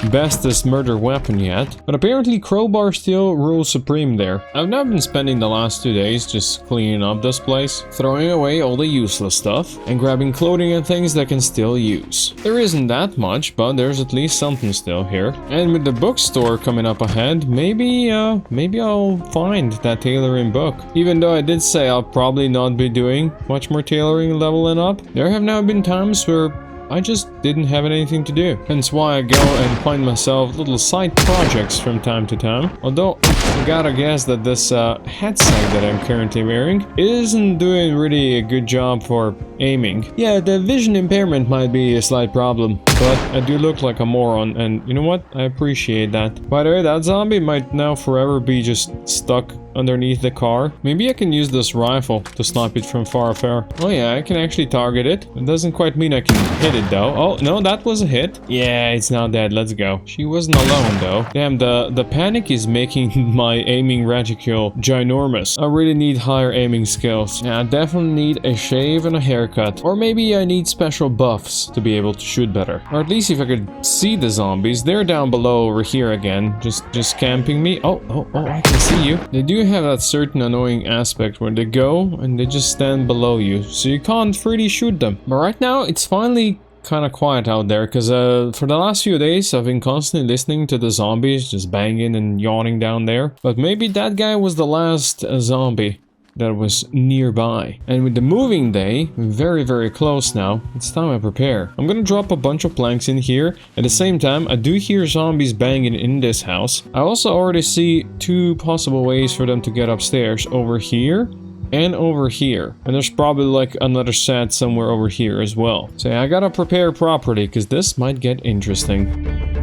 bestest murder weapon yet, but apparently crowbar still rules supreme there. I've now been spending the last 2 days just cleaning up this place, throwing away all the useless stuff and grabbing clothing and things that can still use. There isn't that much, but there's at least something still here. And with the bookstore coming up ahead, maybe I'll find that tailoring book. Even though I did say I'll probably not be doing much more tailoring leveling up, there have now been times where I just didn't have anything to do. Hence why I go and find myself little side projects from time to time. Although I gotta guess that this headset that I'm currently wearing isn't doing really a good job for aiming. Yeah, the vision impairment might be a slight problem, but I do look like a moron, and you know what? I appreciate that. By the way, that zombie might now forever be just stuck underneath the car. Maybe I can use this rifle to snipe it from far afar. Oh yeah, I can actually target it. It doesn't quite mean I can hit it though. Oh no, that was a hit. Yeah, it's now dead. Let's go. She wasn't alone though. Damn, the panic is making my aiming reticule ginormous. I really need higher aiming skills. Yeah, I definitely need a shave and a haircut. Or maybe I need special buffs to be able to shoot better. Or at least if I could see the zombies. They're down below over here again. Just camping me. Oh, I can see you. They do have that certain annoying aspect where they go and they just stand below you, so you can't really shoot them. But right now it's finally kind of quiet out there because for the last few days I've been constantly listening to the zombies just banging and yawning down there. But maybe that guy was the last zombie that was nearby. And with the moving day very close now, it's time I prepare. I'm gonna drop a bunch of planks in here. At the same time, I do hear zombies banging in this house. I also already see 2 possible ways for them to get upstairs, over here and over here. And there's probably like another set somewhere over here as well. So yeah, I gotta prepare properly because this might get interesting.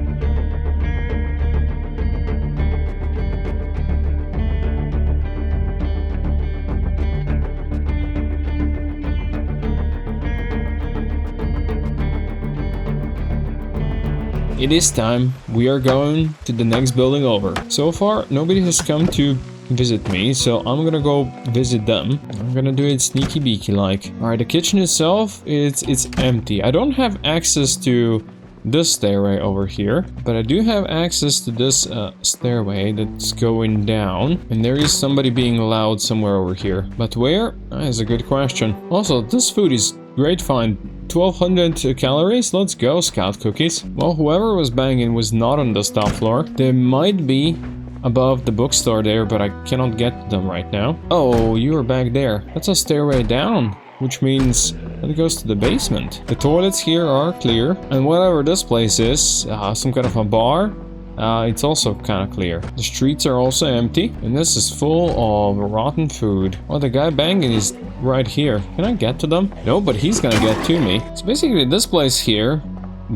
It is time. We are going to the next building over. So far, nobody has come to visit me, so I'm gonna go visit them. I'm gonna do it sneaky beaky like. Alright, the kitchen itself, it's empty. I don't have access to this stairway over here, but I do have access to this stairway that's going down, and there is somebody being loud somewhere over here. But where? That is a good question. Also, this food is great find. 1200 calories, let's go, scout cookies. Well, whoever was banging was not on the top floor. They might be above the bookstore there, but I cannot get to them right now. Oh, you are back there. That's a stairway down. which means that it goes to the basement. The toilets here are clear, and whatever this place is, some kind of a bar, it's also kind of clear. The streets are also empty, and this is full of rotten food. Oh, the guy banging is right here. Can I get to them? No, but he's gonna get to me. So basically, this place here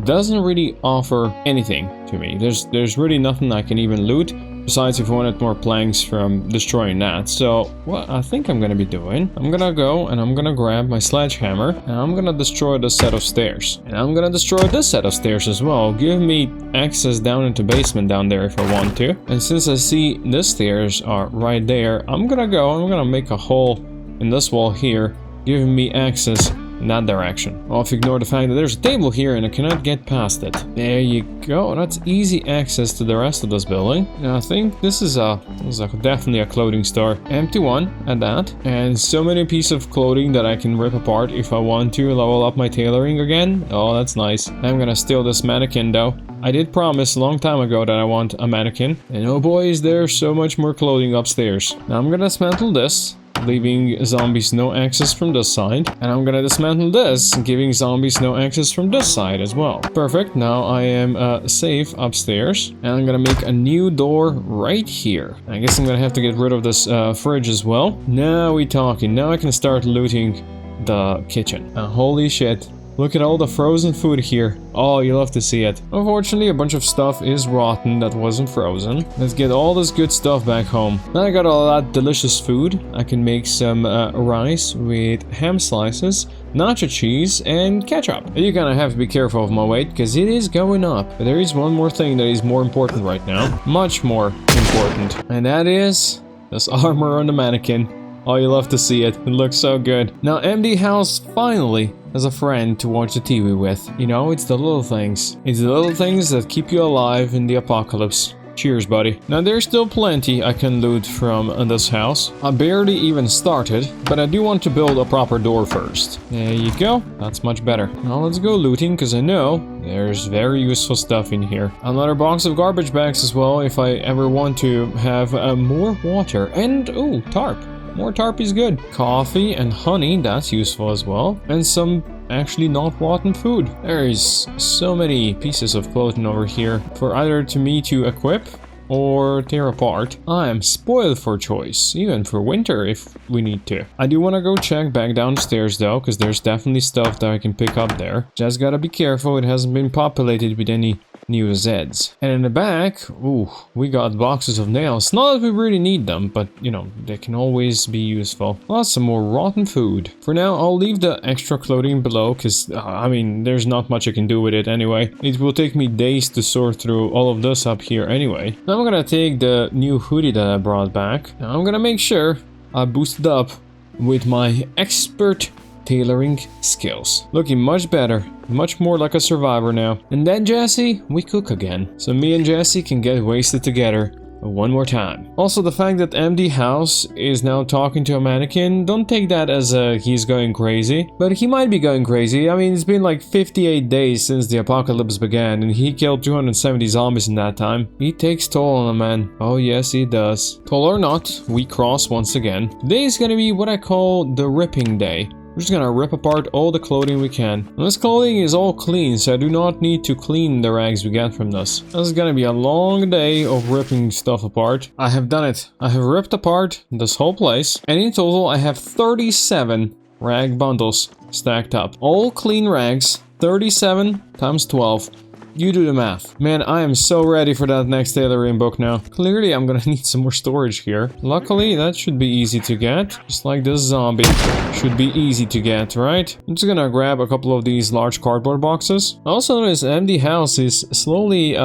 doesn't really offer anything to me. There's really nothing I can even loot. Besides, if I wanted more planks from destroying that. So, what I think I'm gonna be doing, I'm gonna go and I'm gonna grab my sledgehammer and I'm gonna destroy this set of stairs. And I'm gonna destroy this set of stairs as well. Give me access down into basement down there if I want to. And since I see the stairs are right there, I'm gonna make a hole in this wall here, giving me access in that direction. Well, if you ignore the fact that there's a table here and I cannot get past it. There you go. That's easy access to the rest of this building. And I think this is definitely a clothing store. Empty one at that. And so many pieces of clothing that I can rip apart if I want to level up my tailoring again. Oh, that's nice. I'm gonna steal this mannequin though. I did promise a long time ago that I want a mannequin. And oh boy, is there so much more clothing upstairs. Now I'm gonna dismantle this, leaving zombies no access from this side. And I'm gonna dismantle this, giving zombies no access from this side as well. Perfect, now I am safe upstairs. And I'm gonna make a new door right here. I guess I'm gonna have to get rid of this fridge as well. Now we talking, now I can start looting the kitchen. Holy shit. Look at all the frozen food here. Oh, you love to see it. Unfortunately, a bunch of stuff is rotten that wasn't frozen. Let's get all this good stuff back home. Now I got all that delicious food. I can make some rice with ham slices, nacho cheese, and ketchup. And you're gonna have to be careful of my weight because it is going up. But there is one more thing that is more important right now. Much more important. And that is this armor on the mannequin. Oh, you love to see it. It looks so good. Now, MD House finally has a friend to watch the TV with. You know, it's the little things. It's the little things that keep you alive in the apocalypse. Cheers, buddy. Now, there's still plenty I can loot from this house. I barely even started, but I do want to build a proper door first. There you go. That's much better. Now, let's go looting, because I know there's very useful stuff in here. Another box of garbage bags as well, if I ever want to have more water. And, oh, tarp. More tarp is good. Coffee and honey, that's useful as well. And some actually not rotten food. There is so many pieces of clothing over here for either to me to equip or tear apart. I am spoiled for choice, even for winter if we need to. I do want to go check back downstairs though, because there's definitely stuff that I can pick up there. Just gotta be careful, it hasn't been populated with any new Zeds. And in the back, ooh, we got boxes of nails. Not that we really need them, but you know, they can always be useful. Lots of more rotten food. For now, I'll leave the extra clothing below, because I mean, there's not much I can do with it anyway. It will take me days to sort through all of this up here anyway. Now I'm gonna take the new hoodie that I brought back. Now I'm gonna make sure I boost it up with my expert tailoring skills. Looking much better, much more like a survivor now. And then Jesse, we cook again. So me and Jesse can get wasted together one more time. Also, the fact that MD House is now talking to a mannequin, don't take that as he's going crazy. But he might be going crazy. I mean, it's been like 58 days since the apocalypse began and he killed 270 zombies in that time. He takes toll on a man. Oh yes, he does. Toll or not, we cross once again. Today is gonna be what I call the ripping day. We're just gonna rip apart all the clothing we can. And this clothing is all clean, so I do not need to clean the rags we get from this. This is gonna be a long day of ripping stuff apart. I have done it. I have ripped apart this whole place, and in total I have 37 rag bundles stacked up. All clean rags, 37 times 12. You do the math. Man, I am so ready for that next tailoring book now. Clearly, I'm gonna need some more storage here. Luckily, that should be easy to get. Just like this zombie. Should be easy to get, right? I'm just gonna grab a couple of these large cardboard boxes. I also noticed MD House is slowly,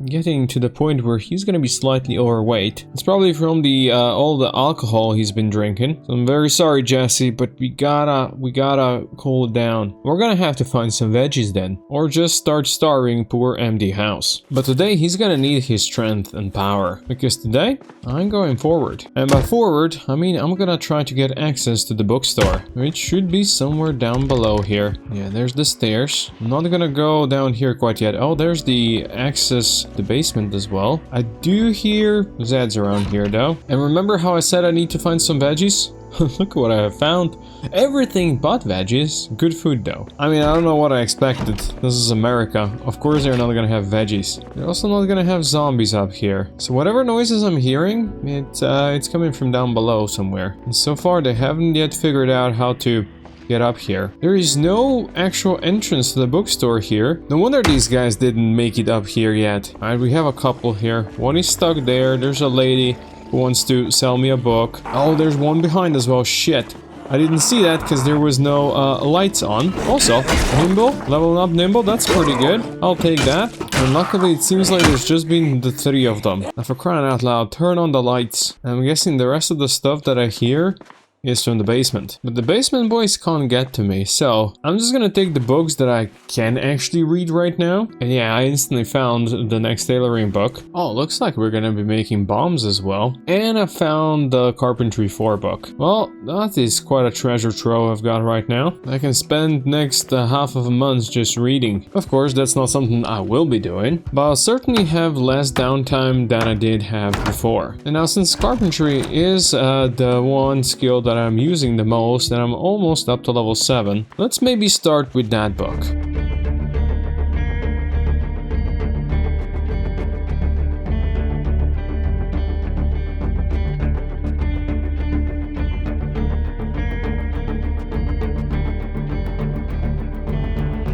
getting to the point where he's gonna be slightly overweight. It's probably from the all the alcohol he's been drinking. So I'm very sorry, Jesse, but we gotta cool it down. We're gonna have to find some veggies then, or just start starving poor MD House. But today he's gonna need his strength and power, because today I'm going forward. And by forward, I mean I'm gonna try to get access to the bookstore, which should be somewhere down below here. Yeah, there's the stairs. I'm not gonna go down here quite yet. Oh, there's the access the basement as well. I do hear Zeds around here though. And remember how I said I need to find some veggies? Look what I have found. Everything but veggies. Good food though. I mean, I don't know what I expected. This is America. Of course they're not gonna have veggies. They're also not gonna have zombies up here. So whatever noises I'm hearing, it's coming from down below somewhere. And so far they haven't yet figured out how to get up here. There is no actual entrance to the bookstore here. No wonder these guys didn't make it up here yet. Alright, we have a couple here. One is stuck there. There's a lady who wants to sell me a book. Oh, there's one behind as well. Shit. I didn't see that because there was no lights on. Also, Nimble, leveling up Nimble, that's pretty good. I'll take that. And luckily it seems like there's just been the 3 of them. Now for crying out loud, turn on the lights. I'm guessing the rest of the stuff that I hear is from the basement. But the basement boys can't get to me, so I'm just gonna take the books that I can actually read right now. And yeah, I instantly found the next tailoring book. Oh, looks like we're gonna be making bombs as well. And I found the Carpentry 4 book. Well, that is quite a treasure trove I've got right now. I can spend next half of a month just reading. Of course, that's not something I will be doing, but I'll certainly have less downtime than I did have before. And now since carpentry is the one skill that I'm using the most, and I'm almost up to level 7. Let's maybe start with that book.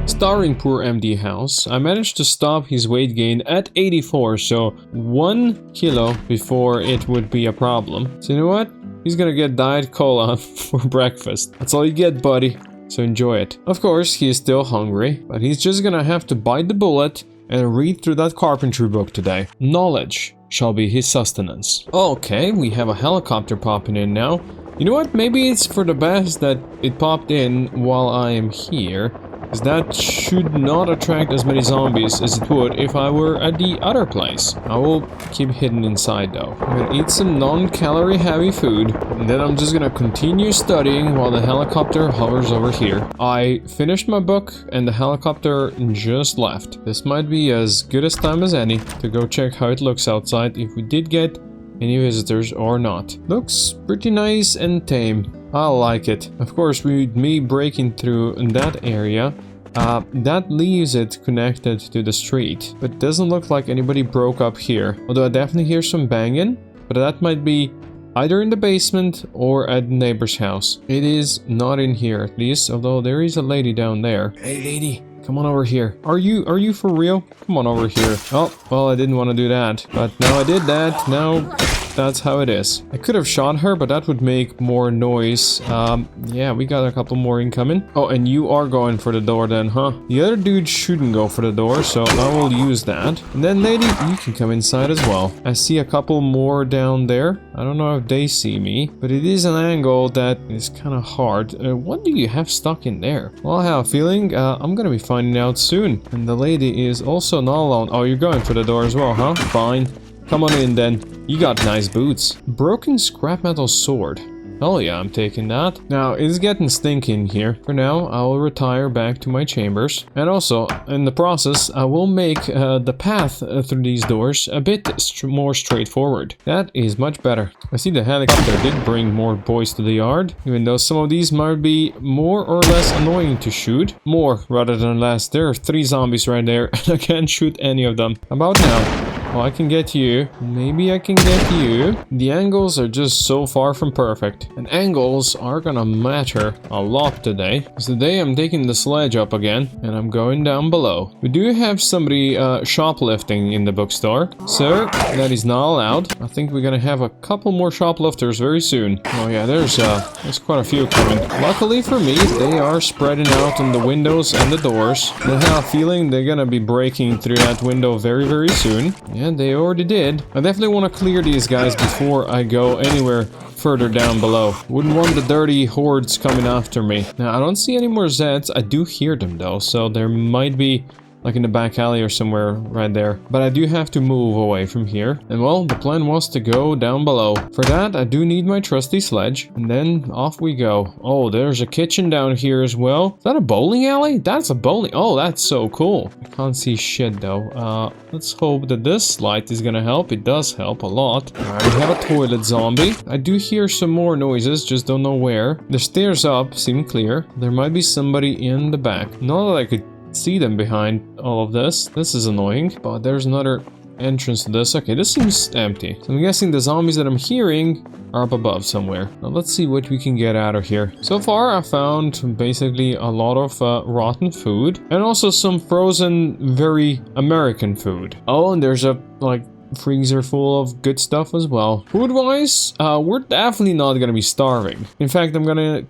Starring poor MD House, I managed to stop his weight gain at 84, so 1 kilo before it would be a problem. So you know what? He's gonna get Diet Cola for breakfast. That's all you get, buddy. So enjoy it. Of course, he is still hungry, but he's just gonna have to bite the bullet and read through that carpentry book today. Knowledge shall be his sustenance. Okay, we have a helicopter popping in now. You know what? Maybe it's for the best that it popped in while I am here. That should not attract as many zombies as it would if I were at the other place. I will keep hidden inside though. I'm gonna eat some non-calorie heavy food, and then I'm just gonna continue studying while the helicopter hovers over here. I finished my book and the helicopter just left. This might be as good a time as any to go check how it looks outside, if we did get any visitors or not. Looks pretty nice and tame. I like it. Of course, with me breaking through that area, that leaves it connected to the street. But it doesn't look like anybody broke up here. Although I definitely hear some banging, but that might be either in the basement or at the neighbor's house. It is not in here at least, although there is a lady down there. Hey lady, come on over here. Are you for real? Come on over here. Oh, well, I didn't want to do that, but now I did that. Now that's how it is. I could have shot her, but that would make more noise. Yeah, we got a couple more incoming. Oh, and you are going for the door then, huh? The other dude shouldn't go for the door, so I will use that. And then lady, you can come inside as well. I see a couple more down there. I don't know if they see me, but it is an angle that is kind of hard. What do you have stuck in there? Well, I have a feeling I'm gonna be finding out soon. And the lady is also not alone. Oh, you're going for the door as well, huh? Fine. Come on in then. You got nice boots. Broken scrap metal sword. Hell yeah, I'm taking that. Now, it's getting stinky in here. For now, I will retire back to my chambers. And also, in the process, I will make the path through these doors a bit more straightforward. That is much better. I see the helicopter did bring more boys to the yard, even though some of these might be more or less annoying to shoot. More rather than less. There are 3 zombies right there, and I can't shoot any of them. About now. Oh, I can get you. Maybe I can get you. The angles are just so far from perfect. And angles are gonna matter a lot today. Because today I'm taking the sledge up again. And I'm going down below. We do have somebody shoplifting in the bookstore. So, that is not allowed. I think we're gonna have a couple more shoplifters very soon. Oh yeah, there's quite a few coming. Luckily for me, they are spreading out on the windows and the doors. And I have a feeling they're gonna be breaking through that window very, very soon. Yeah, they already did. I definitely want to clear these guys before I go anywhere further down below. Wouldn't want the dirty hordes coming after me. Now, I don't see any more Zeds. I do hear them though, so there might be like in the back alley or somewhere right there. But I do have to move away from here. And well, the plan was to go down below. For that, I do need my trusty sledge. And then off we go. Oh, there's a kitchen down here as well. Is that a bowling alley? That's a bowling. Oh, that's so cool. I can't see shit though. Let's hope that this light is gonna help. It does help a lot. Alright, we have a toilet zombie. I do hear some more noises, just don't know where. The stairs up seem clear. There might be somebody in the back. Not that I could see them behind all of this. This is annoying, but there's another entrance to this. Okay, this seems empty. So I'm guessing the zombies that I'm hearing are up above somewhere. Now let's see what we can get out of here. So far I found basically a lot of rotten food and also some frozen, very American food. Oh, and there's a like freezer full of good stuff as well. Food-wise, we're definitely not gonna be starving. In fact, I'm gonna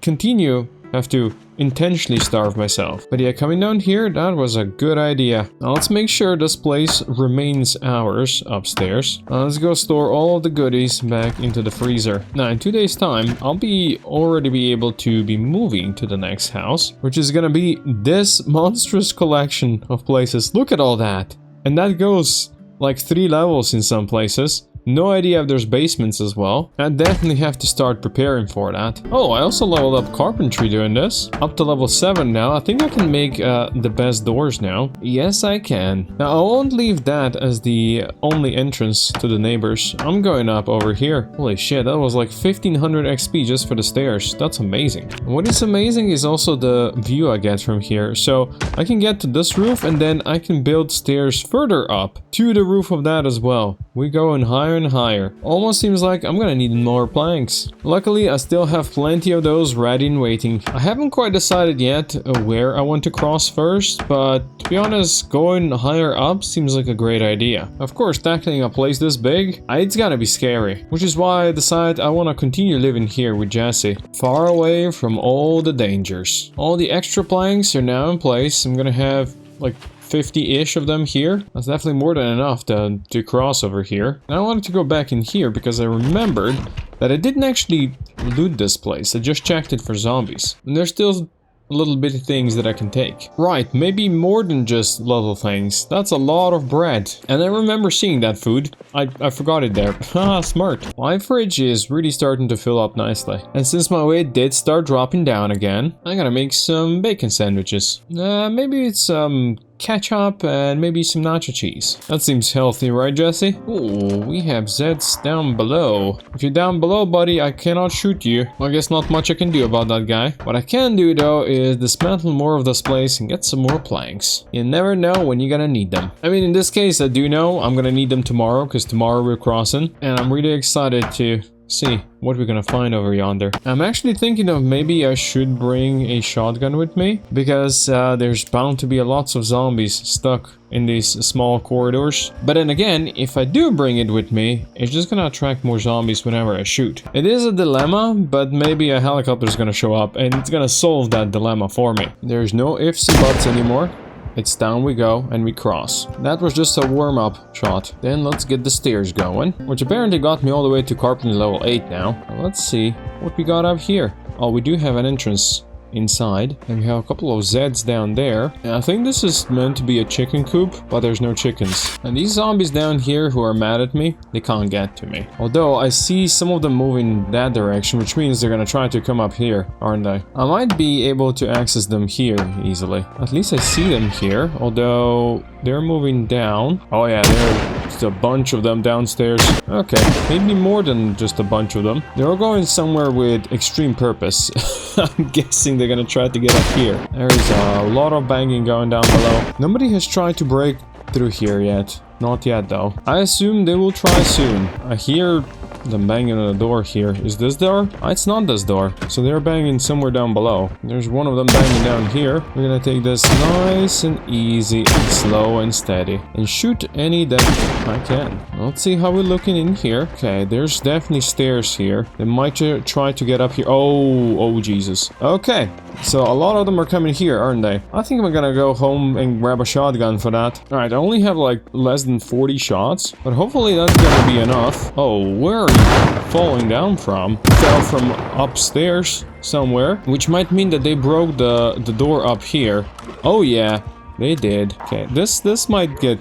have to intentionally starve myself. But yeah, coming down here, that was a good idea. Now let's make sure this place remains ours upstairs. Let's go store all of the goodies back into the freezer. Now in 2 days time, I'll already be able to be moving to the next house, which is gonna be this monstrous collection of places. Look at all that. And that goes like 3 levels in some places. No idea if there's basements as well. I definitely have to start preparing for that. Oh, I also leveled up carpentry doing this. Up to level 7 now. I think I can make the best doors now. Yes, I can. Now, I won't leave that as the only entrance to the neighbors. I'm going up over here. Holy shit, that was like 1500 XP just for the stairs. That's amazing. And what is amazing is also the view I get from here. So, I can get to this roof and then I can build stairs further up to the roof of that as well. We're going higher and higher. Almost seems like I'm gonna need more planks. Luckily, I still have plenty of those ready and waiting. I haven't quite decided yet where I want to cross first, but to be honest, going higher up seems like a great idea. Of course, tackling a place this big, it's gonna be scary. Which is why I decided I want to continue living here with Jesse, far away from all the dangers. All the extra planks are now in place. I'm gonna have like 50-ish of them here. That's definitely more than enough to cross over here. And I wanted to go back in here because I remembered that I didn't actually loot this place. I just checked it for zombies. And there's still little bitty things that I can take. Right, maybe more than just little things. That's a lot of bread. And I remember seeing that food. I forgot it there. Haha, smart. My fridge is really starting to fill up nicely. And since my weight did start dropping down again, I'm gonna make some bacon sandwiches. Maybe it's some ketchup and maybe some nacho cheese. That seems healthy, right, Jesse? Ooh, we have Zeds down below. If you're down below, buddy, I cannot shoot you. Well, I guess not much I can do about that guy. What I can do, though, is dismantle more of this place and get some more planks. You never know when you're gonna need them. I mean, in this case, I do know I'm gonna need them tomorrow, because tomorrow we're crossing. And I'm really excited to see what we're gonna find over yonder. I'm actually thinking of maybe I should bring a shotgun with me, because there's bound to be lots of zombies stuck in these small corridors. But then again, if I do bring it with me, it's just gonna attract more zombies whenever I shoot. It is a dilemma, but maybe a helicopter is gonna show up and it's gonna solve that dilemma for me. There's no ifs and buts anymore. It's down we go and we cross. That was just a warm-up shot. Then let's get the stairs going, which apparently got me all the way to carpentry level 8 now. Let's see what we got up here. Oh, we do have an entrance inside, and we have a couple of Zeds down there. And I think this is meant to be a chicken coop, but there's no chickens. And these zombies down here who are mad at me, they can't get to me. Although I see some of them moving that direction, which means they're gonna try to come up here, aren't they? I might be able to access them here easily. At least I see them here, although they're moving down. Oh yeah, there's just a bunch of them downstairs. Okay, maybe more than just a bunch of them. They're all going somewhere with extreme purpose. I'm guessing they're gonna try to get up here. There's a lot of banging going down below. Nobody has tried to break through here yet. Not yet though. I assume they will try soon. I hear them banging on the door here. Is this door? It's not this door. So they're banging somewhere down below. There's one of them banging down here. We're gonna take this nice and easy and slow and steady. And shoot any that I can. Let's see how we're looking in here. Okay, there's definitely stairs here. They might try to get up here. Oh Jesus. Okay. So a lot of them are coming here, aren't they? I think I'm gonna go home and grab a shotgun for that. Alright, I only have like less than 40 shots, but hopefully that's gonna be enough. Oh, where are you falling down from? Fell from upstairs somewhere, which might mean that they broke the door up here. Oh yeah, They did. Okay, this might get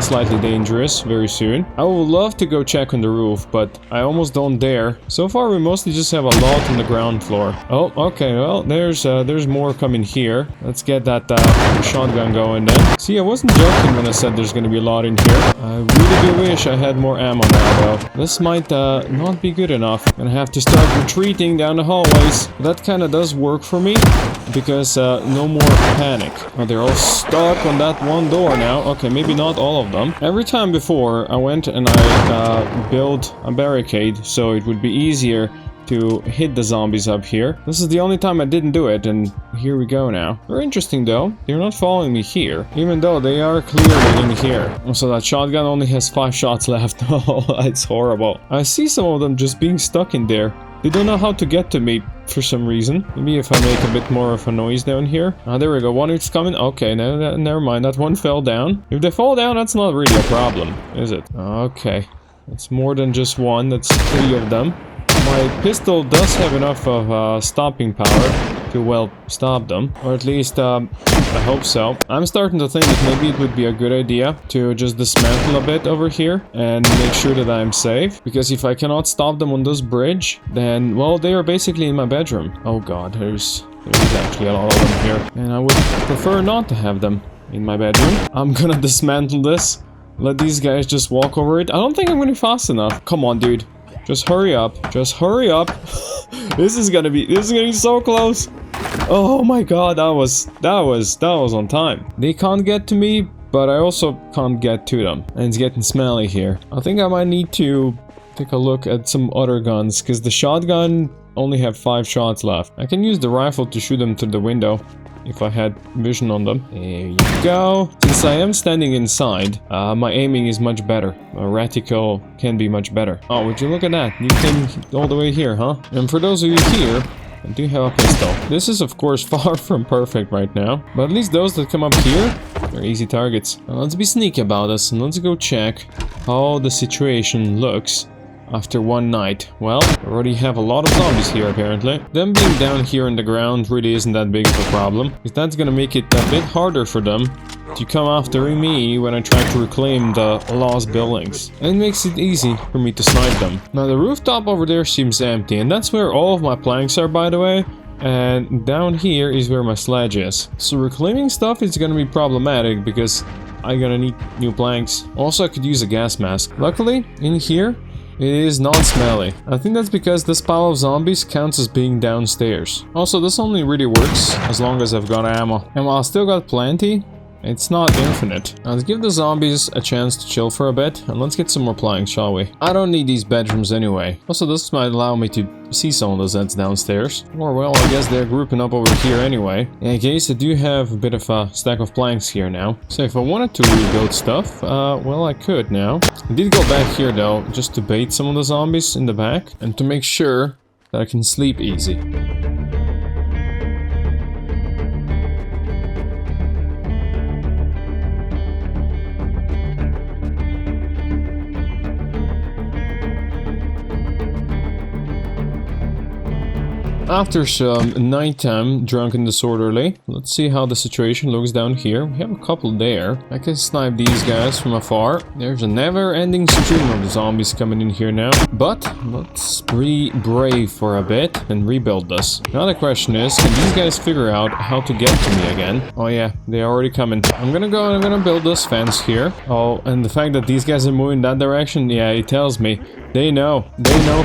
slightly dangerous very soon. I would love to go check on the roof, but I almost don't dare. So far, we mostly just have a lot on the ground floor. Oh, okay, well, there's more coming here. Let's get that shotgun going then. See, I wasn't joking when I said there's gonna be a lot in here. I really do wish I had more ammo now, though. This might not be good enough. Gonna have to start retreating down the hallways. That kind of does work for me, because no more panic. Oh, they're all stuck on that one door now. Okay, maybe not all of them. Every time before, I went and I built a barricade so it would be easier to hit the zombies up here. This is the only time I didn't do it, and here we go now. They're interesting though. They're not following me here, even though they are clearly in here. So that shotgun only has 5 shots left. Oh, it's horrible. I see some of them just being stuck in there. They don't know how to get to me for some reason. Maybe if I make a bit more of a noise down here. Ah, there we go. One is coming. Okay, never mind. That one fell down. If they fall down, that's not really a problem, is it? Okay. It's more than just one. That's 3 of them. My pistol does have enough of stopping power to, well, stop them. Or at least, I hope so. I'm starting to think that maybe it would be a good idea to just dismantle a bit over here and make sure that I'm safe. Because if I cannot stop them on this bridge, then, well, they are basically in my bedroom. Oh god, there's actually a lot of them here. And I would prefer not to have them in my bedroom. I'm gonna dismantle this. Let these guys just walk over it. I don't think I'm gonna be fast enough. Come on, dude. Just hurry up. Just hurry up. This is gonna be so close. Oh my god, that was on time. They can't get to me, but I also can't get to them. And it's getting smelly here. I think I might need to take a look at some other guns, because the shotgun only have 5 shots left. I can use the rifle to shoot them through the window if I had vision on them. There you go. Since I am standing inside, my aiming is much better. My reticle can be much better. Oh, would you look at that? You came all the way here, huh? And for those of you here, I do have a pistol. This is, of course, far from perfect right now. But at least those that come up here, they're easy targets. Now, let's be sneaky about this and let's go check how the situation looks after one night. Well, I already have a lot of zombies here apparently. Them being down here in the ground really isn't that big of a problem, because that's gonna make it a bit harder for them to come after me when I try to reclaim the lost buildings. And it makes it easy for me to snipe them. Now the rooftop over there seems empty, and that's where all of my planks are, by the way. And down here is where my sledge is. So reclaiming stuff is gonna be problematic because I'm gonna need new planks. Also, I could use a gas mask. Luckily, in here, it is not smelly. I think that's because this pile of zombies counts as being downstairs. Also, this only really works as long as I've got ammo. And while I still got plenty, it's not infinite. Now, let's give the zombies a chance to chill for a bit, and let's get some more planks, shall we? I don't need these bedrooms anyway. Also, this might allow me to see some of the Zeds downstairs. Or, well, I guess they're grouping up over here anyway. In case I do have a bit of a stack of planks here now. So if I wanted to rebuild stuff, well, I could now. I did go back here, though, just to bait some of the zombies in the back, and to make sure that I can sleep easy. After some nighttime drunk and disorderly, let's see how the situation looks down here. We have a couple there. I can snipe these guys from afar. There's a never-ending stream of zombies coming in here now. But let's be brave for a bit and rebuild this. Now the question is, can these guys figure out how to get to me again? Oh yeah, they're already coming. I'm gonna build this fence here. Oh, and the fact that these guys are moving that direction, yeah, it tells me they know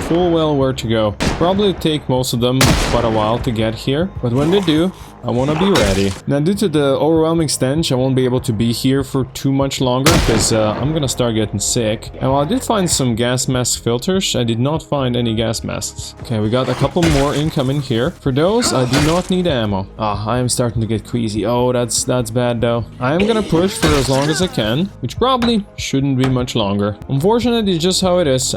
full well where to go. Probably take most of them quite a while to get here, but when they do, I want to be ready. Now, due to the overwhelming stench, I won't be able to be here for too much longer, because I'm gonna start getting sick. And while I did find some gas mask filters, I did not find any gas masks. Okay, we got a couple more incoming here. For those, I do not need ammo. Ah, I am starting to get queasy. Oh, that's bad though. I am gonna push for as long as I can, which probably shouldn't be much longer. Unfortunately, it's just how it is.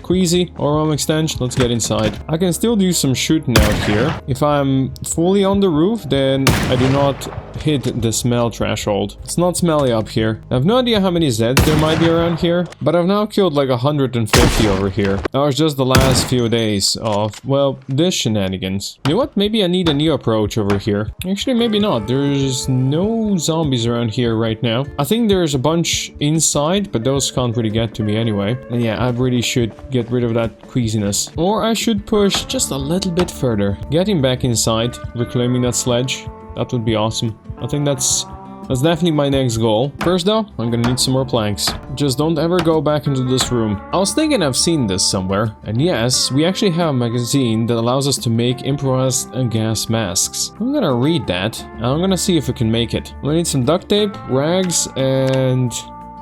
Queasy, overwhelming stench, let's get inside. I can still do some shooting out here. If I'm fully on the roof, then I do not hit the smell threshold. It's not smelly up here. I have no idea how many Zeds there might be around here, but I've now killed like 150 over here. That was just the last few days of, well, this shenanigans. You know what? Maybe I need a new approach over here. Actually, maybe not. There's no zombies around here right now. I think there's a bunch inside, but those can't really get to me anyway. And yeah, I really should get rid of that queasiness. Or I should push just a little bit further. Getting back inside, reclaiming that sledge. That would be awesome. I think that's definitely my next goal. First though, I'm gonna need some more planks. Just don't ever go back into this room. I was thinking I've seen this somewhere. And yes, we actually have a magazine that allows us to make improvised gas masks. I'm gonna read that, and I'm gonna see if we can make it. I'm gonna need some duct tape, rags, and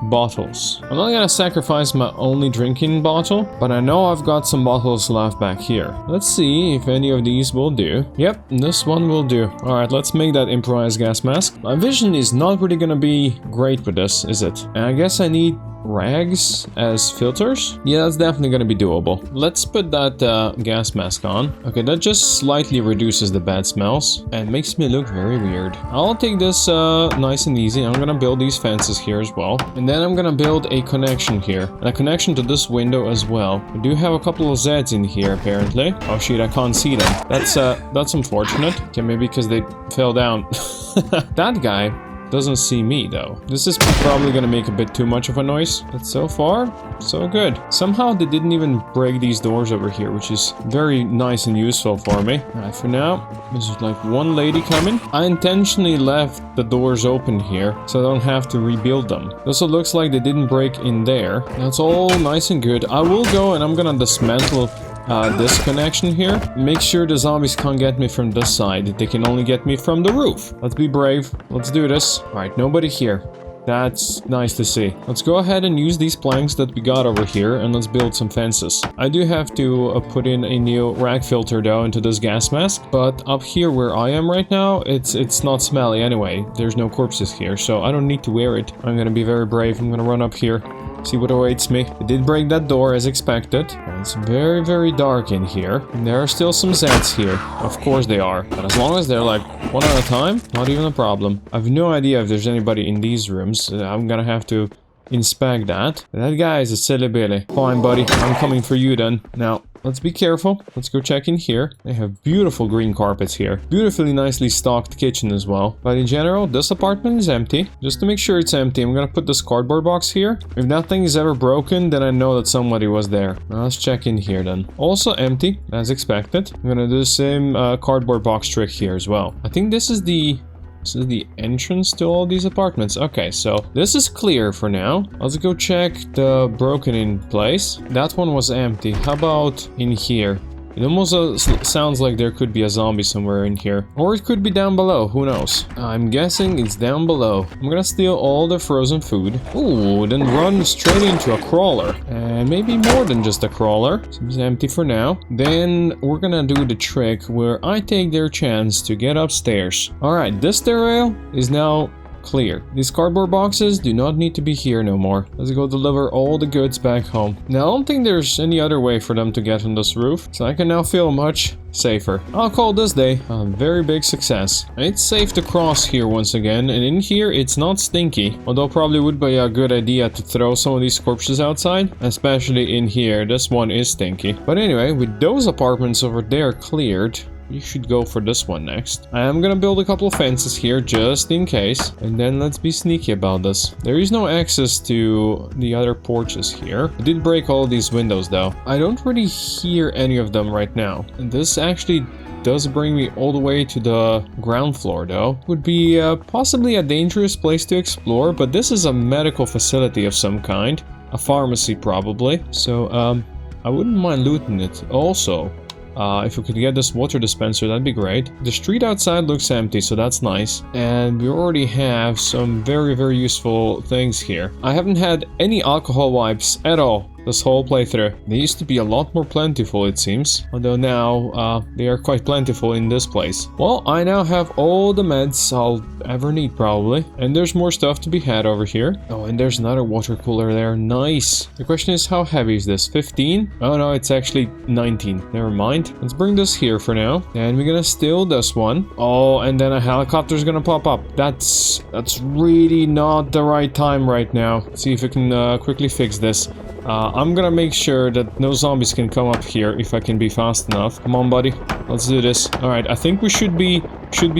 bottles. I'm not gonna sacrifice my only drinking bottle, but I know I've got some bottles left back here. Let's see if any of these will do. Yep, this one will do. Alright, let's make that improvised gas mask. My vision is not really gonna be great with this, is it? And I guess I need rags as filters. Yeah, that's definitely gonna be doable. Let's put that gas mask on. Okay, that just slightly reduces the bad smells and makes me look very weird. I'll take this nice and easy. I'm gonna build these fences here as well, and then I'm gonna build a connection here and a connection to this window as well. We do have a couple of Zeds in here apparently. Oh shit, I can't see them. That's unfortunate. Okay, maybe because they fell down. That guy doesn't see me though. This is probably gonna make a bit too much of a noise, but so far, so good. Somehow they didn't even break these doors over here, which is very nice and useful for me. Alright, for now, there's like one lady coming. I intentionally left the doors open here, so I don't have to rebuild them. It also looks like they didn't break in there. That's all nice and good. I will go and I'm gonna dismantle this connection here. Make sure the zombies can't get me from this side. They can only get me from the roof. Let's be brave. Let's do this. Alright, nobody here. That's nice to see. Let's go ahead and use these planks that we got over here and let's build some fences. I do have to put in a new rag filter though into this gas mask, but up here where I am right now, it's not smelly anyway. There's no corpses here, so I don't need to wear it. I'm gonna be very brave. I'm gonna run up here. See what awaits me. I did break that door as expected. And it's very, very dark in here. And there are still some Zeds here. Of course they are. But as long as they're like one at a time, not even a problem. I have no idea if there's anybody in these rooms. I'm gonna have to inspect that. That guy is a silly billy. Fine, buddy. I'm coming for you then. Now, let's be careful. Let's go check in here. They have beautiful green carpets here. Beautifully nicely stocked kitchen as well. But in general, this apartment is empty. Just to make sure it's empty, I'm gonna put this cardboard box here. If that thing is ever broken, then I know that somebody was there. Now let's check in here then. Also empty, as expected. I'm gonna do the same cardboard box trick here as well. I think this is the entrance to all these apartments. Okay, so this is clear for now. Let's go check the broken in place. That one was empty. How about in here? It almost sounds like there could be a zombie somewhere in here. Or it could be down below, who knows? I'm guessing it's down below. I'm gonna steal all the frozen food. Ooh, then run straight into a crawler. And maybe more than just a crawler. Seems empty for now. Then we're gonna do the trick where I take their chance to get upstairs. Alright, this stairwell is now clear. These cardboard boxes do not need to be here no more. Let's go deliver all the goods back home. Now, I don't think there's any other way for them to get on this roof, so I can now feel much safer. I'll call this day a very big success. It's safe to cross here once again, and in here it's not stinky, although probably would be a good idea to throw some of these corpses outside, especially in here. This one is stinky. But anyway, with those apartments over there cleared, you should go for this one next. I am gonna build a couple of fences here just in case. And then let's be sneaky about this. There is no access to the other porches here. I did break all these windows though. I don't really hear any of them right now. And this actually does bring me all the way to the ground floor though. Would be possibly a dangerous place to explore, but this is a medical facility of some kind. A pharmacy probably. So I wouldn't mind looting it. Also, if we could get this water dispenser, that'd be great. The street outside looks empty, so that's nice. And we already have some very, very useful things here. I haven't had any alcohol wipes at all. this whole playthrough. They used to be a lot more plentiful, it seems. Although now, they are quite plentiful in this place. Well, I now have all the meds I'll ever need, probably. And there's more stuff to be had over here. Oh, and there's another water cooler there. Nice. The question is, how heavy is this? 15? Oh no, it's actually 19. Never mind. Let's bring this here for now. And we're gonna steal this one. Oh, and then a helicopter's gonna pop up. That's really not the right time right now. Let's see if I can quickly fix this. I'm gonna make sure that no zombies can come up here if I can be fast enough. Come on, buddy. Let's do this. Alright, I think we should be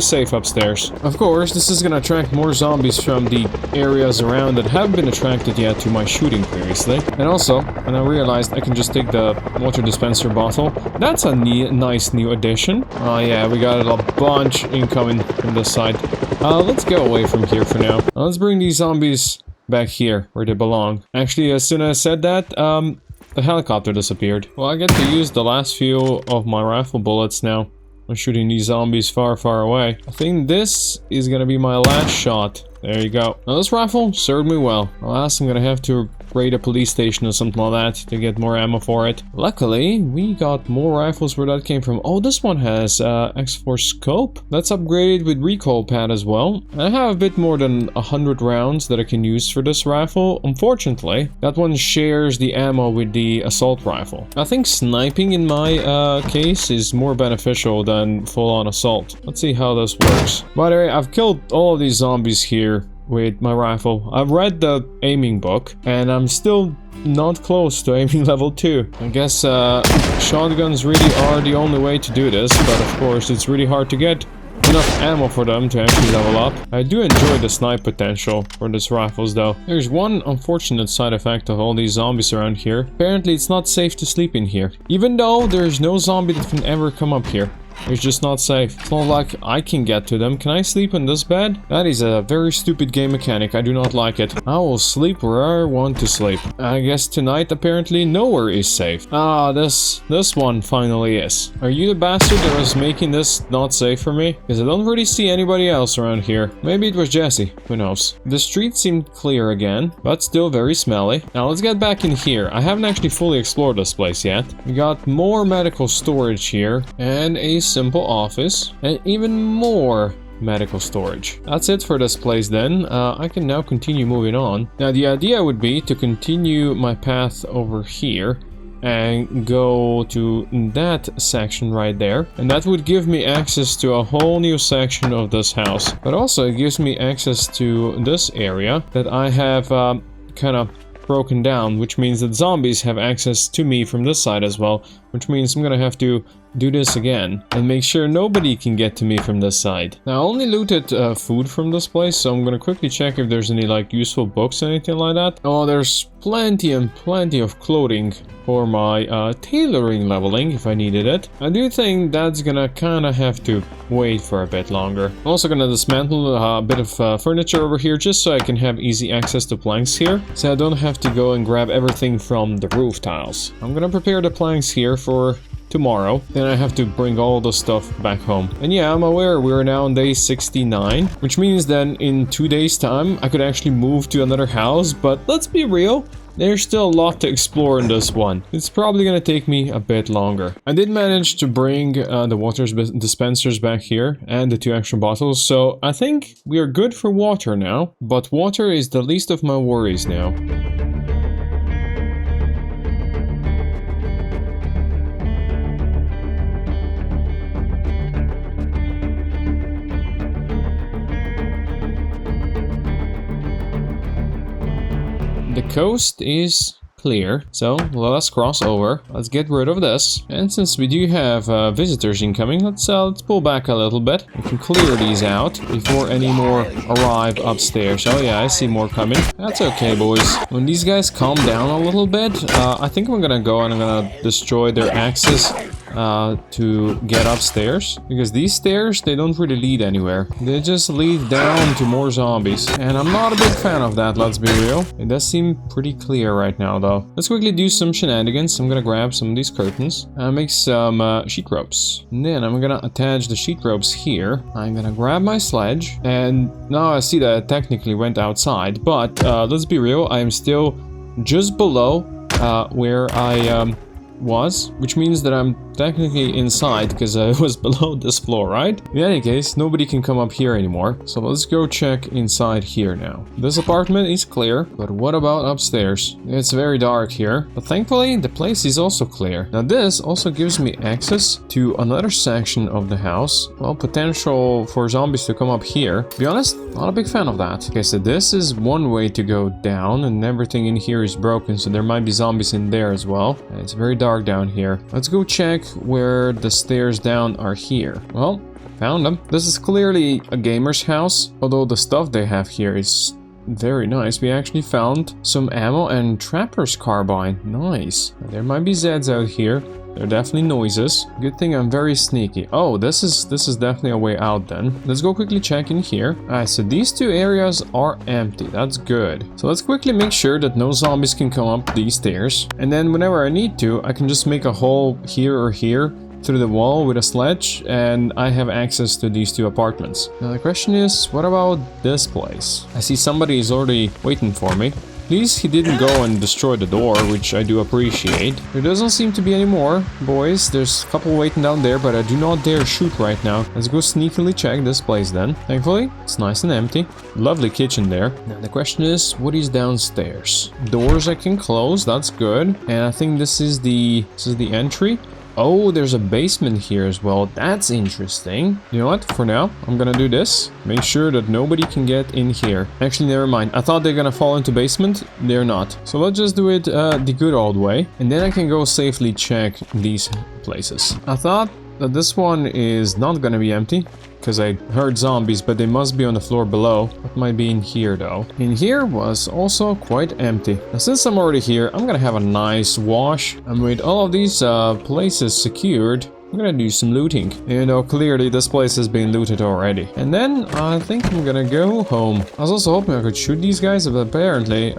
safe upstairs. Of course, this is gonna attract more zombies from the areas around that haven't been attracted yet to my shooting previously. And also, when I realized I can just take the water dispenser bottle. That's a nice new addition. Oh yeah, we got a bunch incoming from this side. Let's go away from here for now. Let's bring these zombies back here where they belong. Actually, as soon as I said that, the helicopter disappeared. Well, I get to use the last few of my rifle bullets now. I'm shooting these zombies far, far away. I think this is gonna be my last shot. There you go. Now this rifle served me well. Alas, I'm gonna have to raid a police station or something like that to get more ammo for it. Luckily, we got more rifles where that came from. Oh, this one has X4 scope. That's upgraded with recoil pad as well. I have a bit more than 100 rounds that I can use for this rifle. Unfortunately, that one shares the ammo with the assault rifle. I think sniping in my case is more beneficial than full-on assault. Let's see how this works. By the way, I've killed all of these zombies here with my rifle. I've read the aiming book and I'm still not close to aiming level 2. I guess shotguns really are the only way to do this, but of course it's really hard to get enough ammo for them to actually level up. I do enjoy the snipe potential for these rifles though. There's one unfortunate side effect of all these zombies around here. Apparently it's not safe to sleep in here. Even though there's no zombie that can ever come up here. It's just not safe. It's not like I can get to them. Can I sleep in this bed? That is a very stupid game mechanic. I do not like it. I will sleep where I want to sleep. I guess tonight apparently nowhere is safe. Ah, this one finally is. Are you the bastard that was making this not safe for me? Because I don't really see anybody else around here. Maybe it was Jesse. Who knows? The street seemed clear again, but still very smelly. Now let's get back in here. I haven't actually fully explored this place yet. We got more medical storage here and a simple office and even more medical storage. That's it for this place then. I can now continue moving on. Now the idea would be to continue my path over here and go to that section right there, and that would give me access to a whole new section of this house, but also it gives me access to this area that I have kind of broken down, which means that zombies have access to me from this side as well, which means I'm gonna have to do this again and make sure nobody can get to me from this side. Now I only looted food from this place, so I'm gonna quickly check if there's any like useful books or anything like that. Oh, there's plenty and plenty of clothing for my tailoring leveling if I needed it. I do think that's gonna kinda have to wait for a bit longer. I'm also gonna dismantle a bit of furniture over here just so I can have easy access to planks here, so I don't have to go and grab everything from the roof tiles. I'm gonna prepare the planks here for tomorrow, then I have to bring all the stuff back home. And yeah, I'm aware we're now on day 69, which means then in 2 days time I could actually move to another house, but let's be real, there's still a lot to explore in this one. It's probably gonna take me a bit longer. I did manage to bring the water dispensers back here and the 2 extra bottles, so I think we are good for water now, but water is the least of my worries now. The coast is clear, so let us cross over. Let's get rid of this. And since we do have visitors incoming, let's pull back a little bit. We can clear these out before any more arrive upstairs. Oh yeah, I see more coming. That's okay, boys. When these guys calm down a little bit, I think I'm gonna go and I'm gonna destroy their access to get upstairs, because these stairs, they don't really lead anywhere. They just lead down to more zombies, and I'm not a big fan of that, let's be real. It does seem pretty clear right now though. Let's quickly do some shenanigans. I'm gonna grab some of these curtains and make some sheet ropes, and then I'm gonna attach the sheet ropes here. I'm gonna grab my sledge, and now I see that it technically went outside, but let's be real, I am still just below where I was, which means that I'm technically inside because I was below this floor, right? In any case, nobody can come up here anymore, so let's go check inside here now. This apartment is clear, but what about upstairs? It's very dark here, but thankfully the place is also clear. Now this also gives me access to another section of the house. Well, potential for zombies to come up here. To be honest, not a big fan of that. Okay, so this is one way to go down, and everything in here is broken, so there might be zombies in there as well. It's very dark down here. Let's go check where the stairs down are here. Well, found them. This is clearly a gamer's house, although the stuff they have here is very nice. We actually found some ammo and trapper's carbine. Nice. There might be Zeds out here. There are definitely noises. Good thing I'm very sneaky. Oh, this is definitely a way out then. Let's go quickly check in here. Alright, so these two areas are empty. That's good. So let's quickly make sure that no zombies can come up these stairs. And then whenever I need to, I can just make a hole here or here through the wall with a sledge, and I have access to these two apartments. Now the question is, what about this place? I see somebody is already waiting for me. At least he didn't go and destroy the door, which I do appreciate. There doesn't seem to be any more boys. There's a couple waiting down there, but I do not dare shoot right now. Let's go sneakily check this place then. Thankfully, it's nice and empty. Lovely kitchen there. Now the question is, what is downstairs? Doors I can close, that's good. And I think this is the entry. Oh, there's a basement here as well. That's interesting. You know what? For now, I'm gonna do this. Make sure that nobody can get in here. Actually, never mind. I thought they're gonna fall into basement. They're not. So let's just do it the good old way. And then I can go safely check these places. I thought that this one is not gonna be empty, because I heard zombies, but they must be on the floor below. What might be in here though? In here was also quite empty. Now since I'm already here, I'm gonna have a nice wash. And with all of these places secured, I'm gonna do some looting. You know, clearly this place has been looted already. And then I think I'm gonna go home. I was also hoping I could shoot these guys, but apparently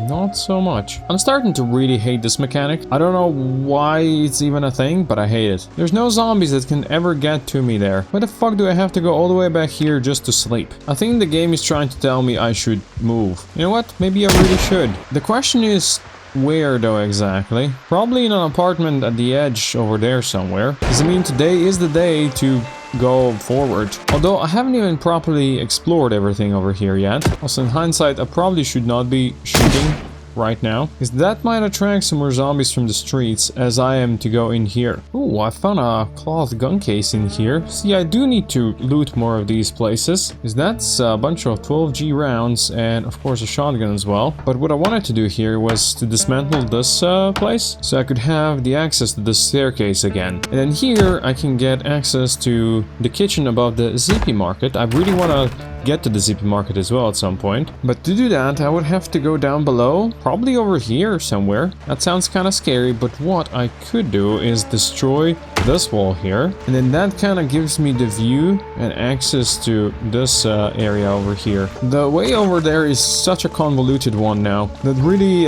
not so much. I'm starting to really hate this mechanic. I don't know why it's even a thing, but I hate it. There's no zombies that can ever get to me there. Why the fuck do I have to go all the way back here just to sleep? I think the game is trying to tell me I should move. You know what? Maybe I really should. The question is, where though exactly? Probably in an apartment at the edge over there somewhere. Because I mean, today is the day to go forward. Although I haven't even properly explored everything over here yet. Also in hindsight, I probably should not be shooting right now, because that might attract some more zombies from the streets as I am to go in here. Ooh, I found a cloth gun case in here. See, I do need to loot more of these places, because that's a bunch of 12G rounds and of course a shotgun as well. But what I wanted to do here was to dismantle this place, so I could have the access to the staircase again. And then here I can get access to the kitchen above the ZP market. I really want to get to the ZP market as well at some point. But to do that, I would have to go down below, probably over here somewhere. That sounds kind of scary, but what I could do is destroy this wall here, and then that kind of gives me the view and access to this area over here. The way over there is such a convoluted one now that really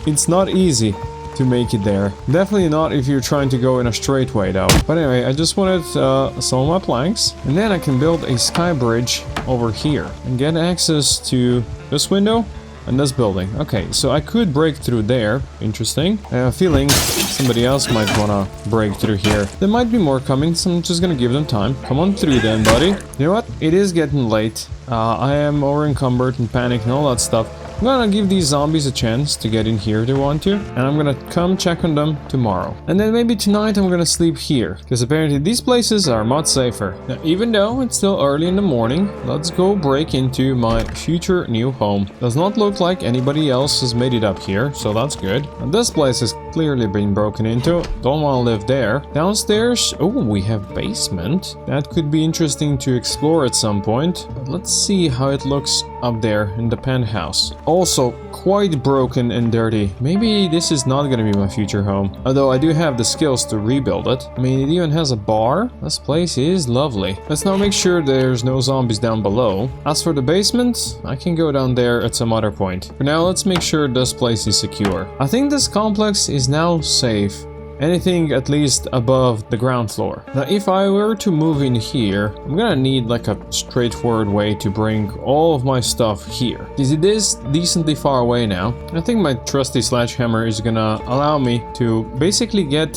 it's not easy to make it there. Definitely not if you're trying to go in a straight way though. But anyway, I just wanted some of my planks, and then I can build a sky bridge over here and get access to this window and this building. Okay, so I could break through there. Interesting. I have a feeling somebody else might wanna break through here. There might be more coming, so I'm just gonna give them time. Come on through then, buddy. You know what? It is getting late. I am over encumbered and panicked and all that stuff. I'm gonna give these zombies a chance to get in here if they want to, and I'm gonna come check on them tomorrow. And then maybe tonight I'm gonna sleep here, because apparently these places are much safer. Now, even though it's still early in the morning, let's go break into my future new home. Does not look like anybody else has made it up here, so that's good. And this place has clearly been broken into. Don't want to live there. Downstairs, oh, we have basement. That could be interesting to explore at some point. But let's see how it looks up there in the penthouse. Also quite broken and dirty. Maybe this is not gonna be my future home, although I do have the skills to rebuild it. I mean, it even has a bar. This place is lovely. Let's now make sure there's no zombies down below. As for the basement, I can go down there at some other point. For now, let's make sure this place is secure. I think this complex is now safe anything at least above the ground floor. Now if I were to move in here, I'm gonna need like a straightforward way to bring all of my stuff here. Because it is decently far away now. I think my trusty sledgehammer is gonna allow me to basically get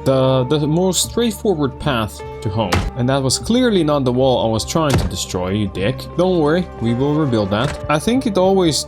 the most straightforward path to home. And that was clearly not the wall I was trying to destroy, you dick. Don't worry, we will rebuild that. I think it always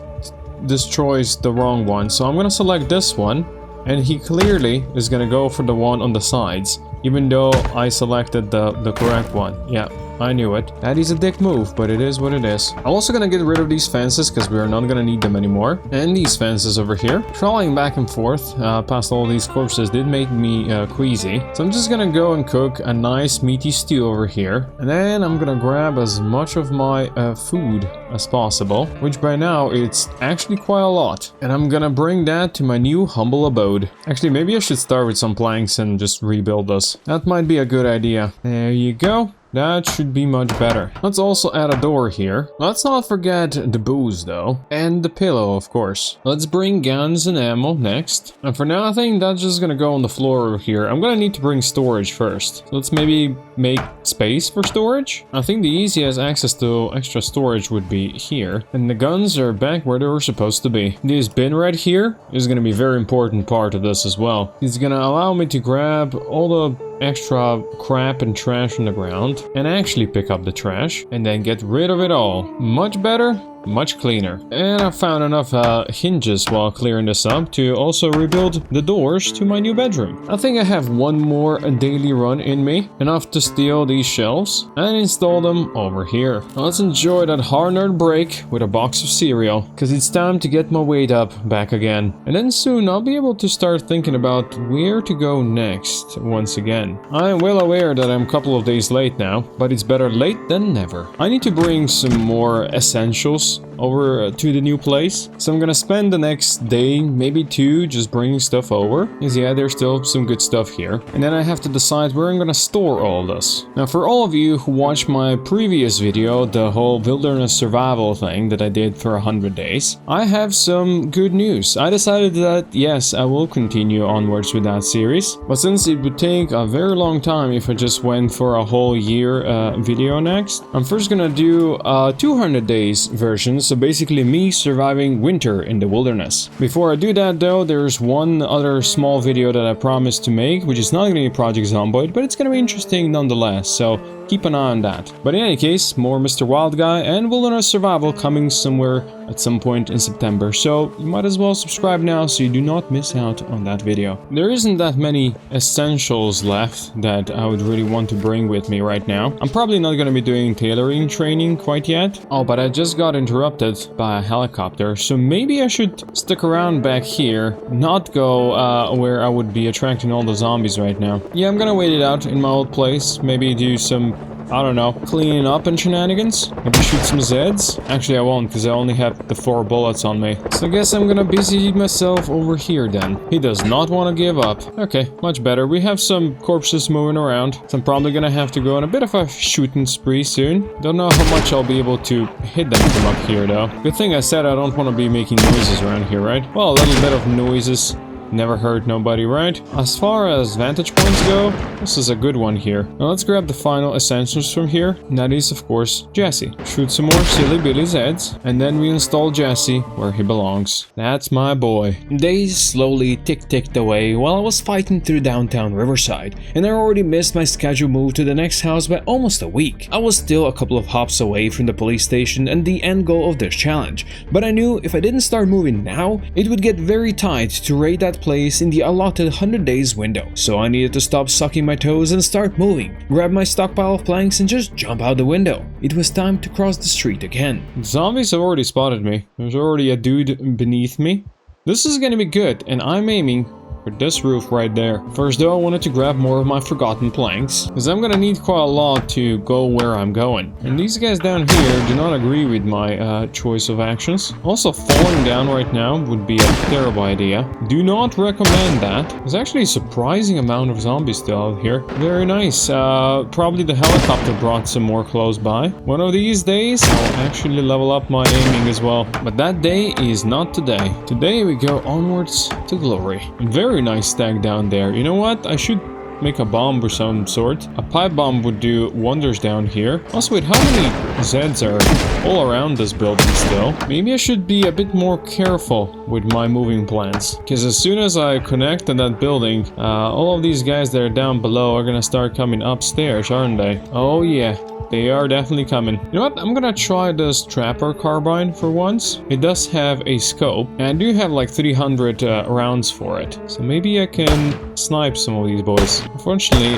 destroys the wrong one, so I'm gonna select this one, and he clearly is gonna go for the one on the sides, even though I selected the correct one. Yeah, I knew it. That is a dick move, but it is what it is. I'm also gonna get rid of these fences because we are not gonna need them anymore. And these fences over here. Crawling back and forth past all these corpses did make me queasy. So I'm just gonna go and cook a nice meaty stew over here. And then I'm gonna grab as much of my food as possible, which by now it's actually quite a lot. And I'm gonna bring that to my new humble abode. Actually, maybe I should start with some planks and just rebuild this. That might be a good idea. There you go. That should be much better. Let's also add a door here. Let's not forget the booze though. And the pillow, of course. Let's bring guns and ammo next. And for now, I think that's just gonna go on the floor over here. I'm gonna need to bring storage first. So let's maybe make space for storage. I think the easiest access to extra storage would be here. And the guns are back where they were supposed to be. This bin right here is gonna be a very important part of this as well. It's gonna allow me to grab all the extra crap and trash on the ground and actually pick up the trash and then get rid of it all. Much better, much cleaner. And I found enough hinges while clearing this up to also rebuild the doors to my new bedroom. I think I have one more daily run in me, enough to steal these shelves and install them over here. Now let's enjoy that hard-earned break with a box of cereal, because it's time to get my weight up back again. And then soon I'll be able to start thinking about where to go next once again. I am well aware that I'm a couple of days late now, but it's better late than never. I need to bring some more essentials over to the new place, so I'm gonna spend the next day, maybe two, just bringing stuff over, because yeah, there's still some good stuff here. And then I have to decide where I'm gonna store all this. Now for all of you who watched my previous video, the whole wilderness survival thing that I did for 100 days, I have some good news. I decided that yes, I will continue onwards with that series, but since it would take a very long time if I just went for a whole year video next, I'm first gonna do 200 days version, so basically me surviving winter in the wilderness. Before I do that though, there's one other small video that I promised to make, which is not gonna be Project Zomboid, but it's gonna be interesting nonetheless, so keep an eye on that. But in any case, more Mr. Wild Guy and wilderness survival coming somewhere at some point in September, so you might as well subscribe now so you do not miss out on that video. There isn't that many essentials left that I would really want to bring with me right now. I'm probably not going to be doing tailoring training quite yet. Oh, but I just got interrupted by a helicopter, so maybe I should stick around back here, not go where I would be attracting all the zombies right now. Yeah, I'm gonna wait it out in my old place, maybe do some, I don't know, cleaning up and shenanigans. Maybe shoot some Zeds. Actually, I won't, because I only have the 4 bullets on me. So I guess I'm gonna busy myself over here then. He does not want to give up. Okay, much better. We have some corpses moving around, so I'm probably gonna have to go on a bit of a shooting spree soon. Don't know how much I'll be able to hit them from up here though. Good thing I said I don't want to be making noises around here, right? Well, a little bit of noises never hurt nobody, right? As far as vantage points go, this is a good one here. Now let's grab the final essentials from here. And that is, of course, Jesse. Shoot some more silly Billy's heads, and then we install Jesse where he belongs. That's my boy. Days slowly ticked away while I was fighting through downtown Riverside, and I already missed my scheduled move to the next house by almost a week. I was still a couple of hops away from the police station and the end goal of this challenge, but I knew if I didn't start moving now, it would get very tight to raid that place in the allotted 100 days window. So I needed to stop sucking my toes and start moving, grab my stockpile of planks and just jump out the window. It was time to cross the street again. Zombies have already spotted me. There's already a dude beneath me. This is gonna be good, and I'm aiming for this roof right there. First though, I wanted to grab more of my forgotten planks, because I'm gonna need quite a lot to go where I'm going. And these guys down here do not agree with my choice of actions. Also, falling down right now would be a terrible idea. Do not recommend that. There's actually a surprising amount of zombies still out here. Very nice. Probably the helicopter brought some more close by. One of these days, I'll actually level up my aiming as well. But that day is not today. Today we go onwards to glory. And very very nice stack down there. You know what? I should make a bomb of some sort. A pipe bomb would do wonders down here. Also, wait, how many Zeds are all around this building still? Maybe I should be a bit more careful with my moving plans. Because as soon as I connect to that building, all of these guys that are down below are gonna start coming upstairs, aren't they? Oh yeah. They are definitely coming. You know what? I'm gonna try this Trapper carbine for once. It does have a scope, and I do have like 300 rounds for it. So maybe I can snipe some of these boys. Unfortunately,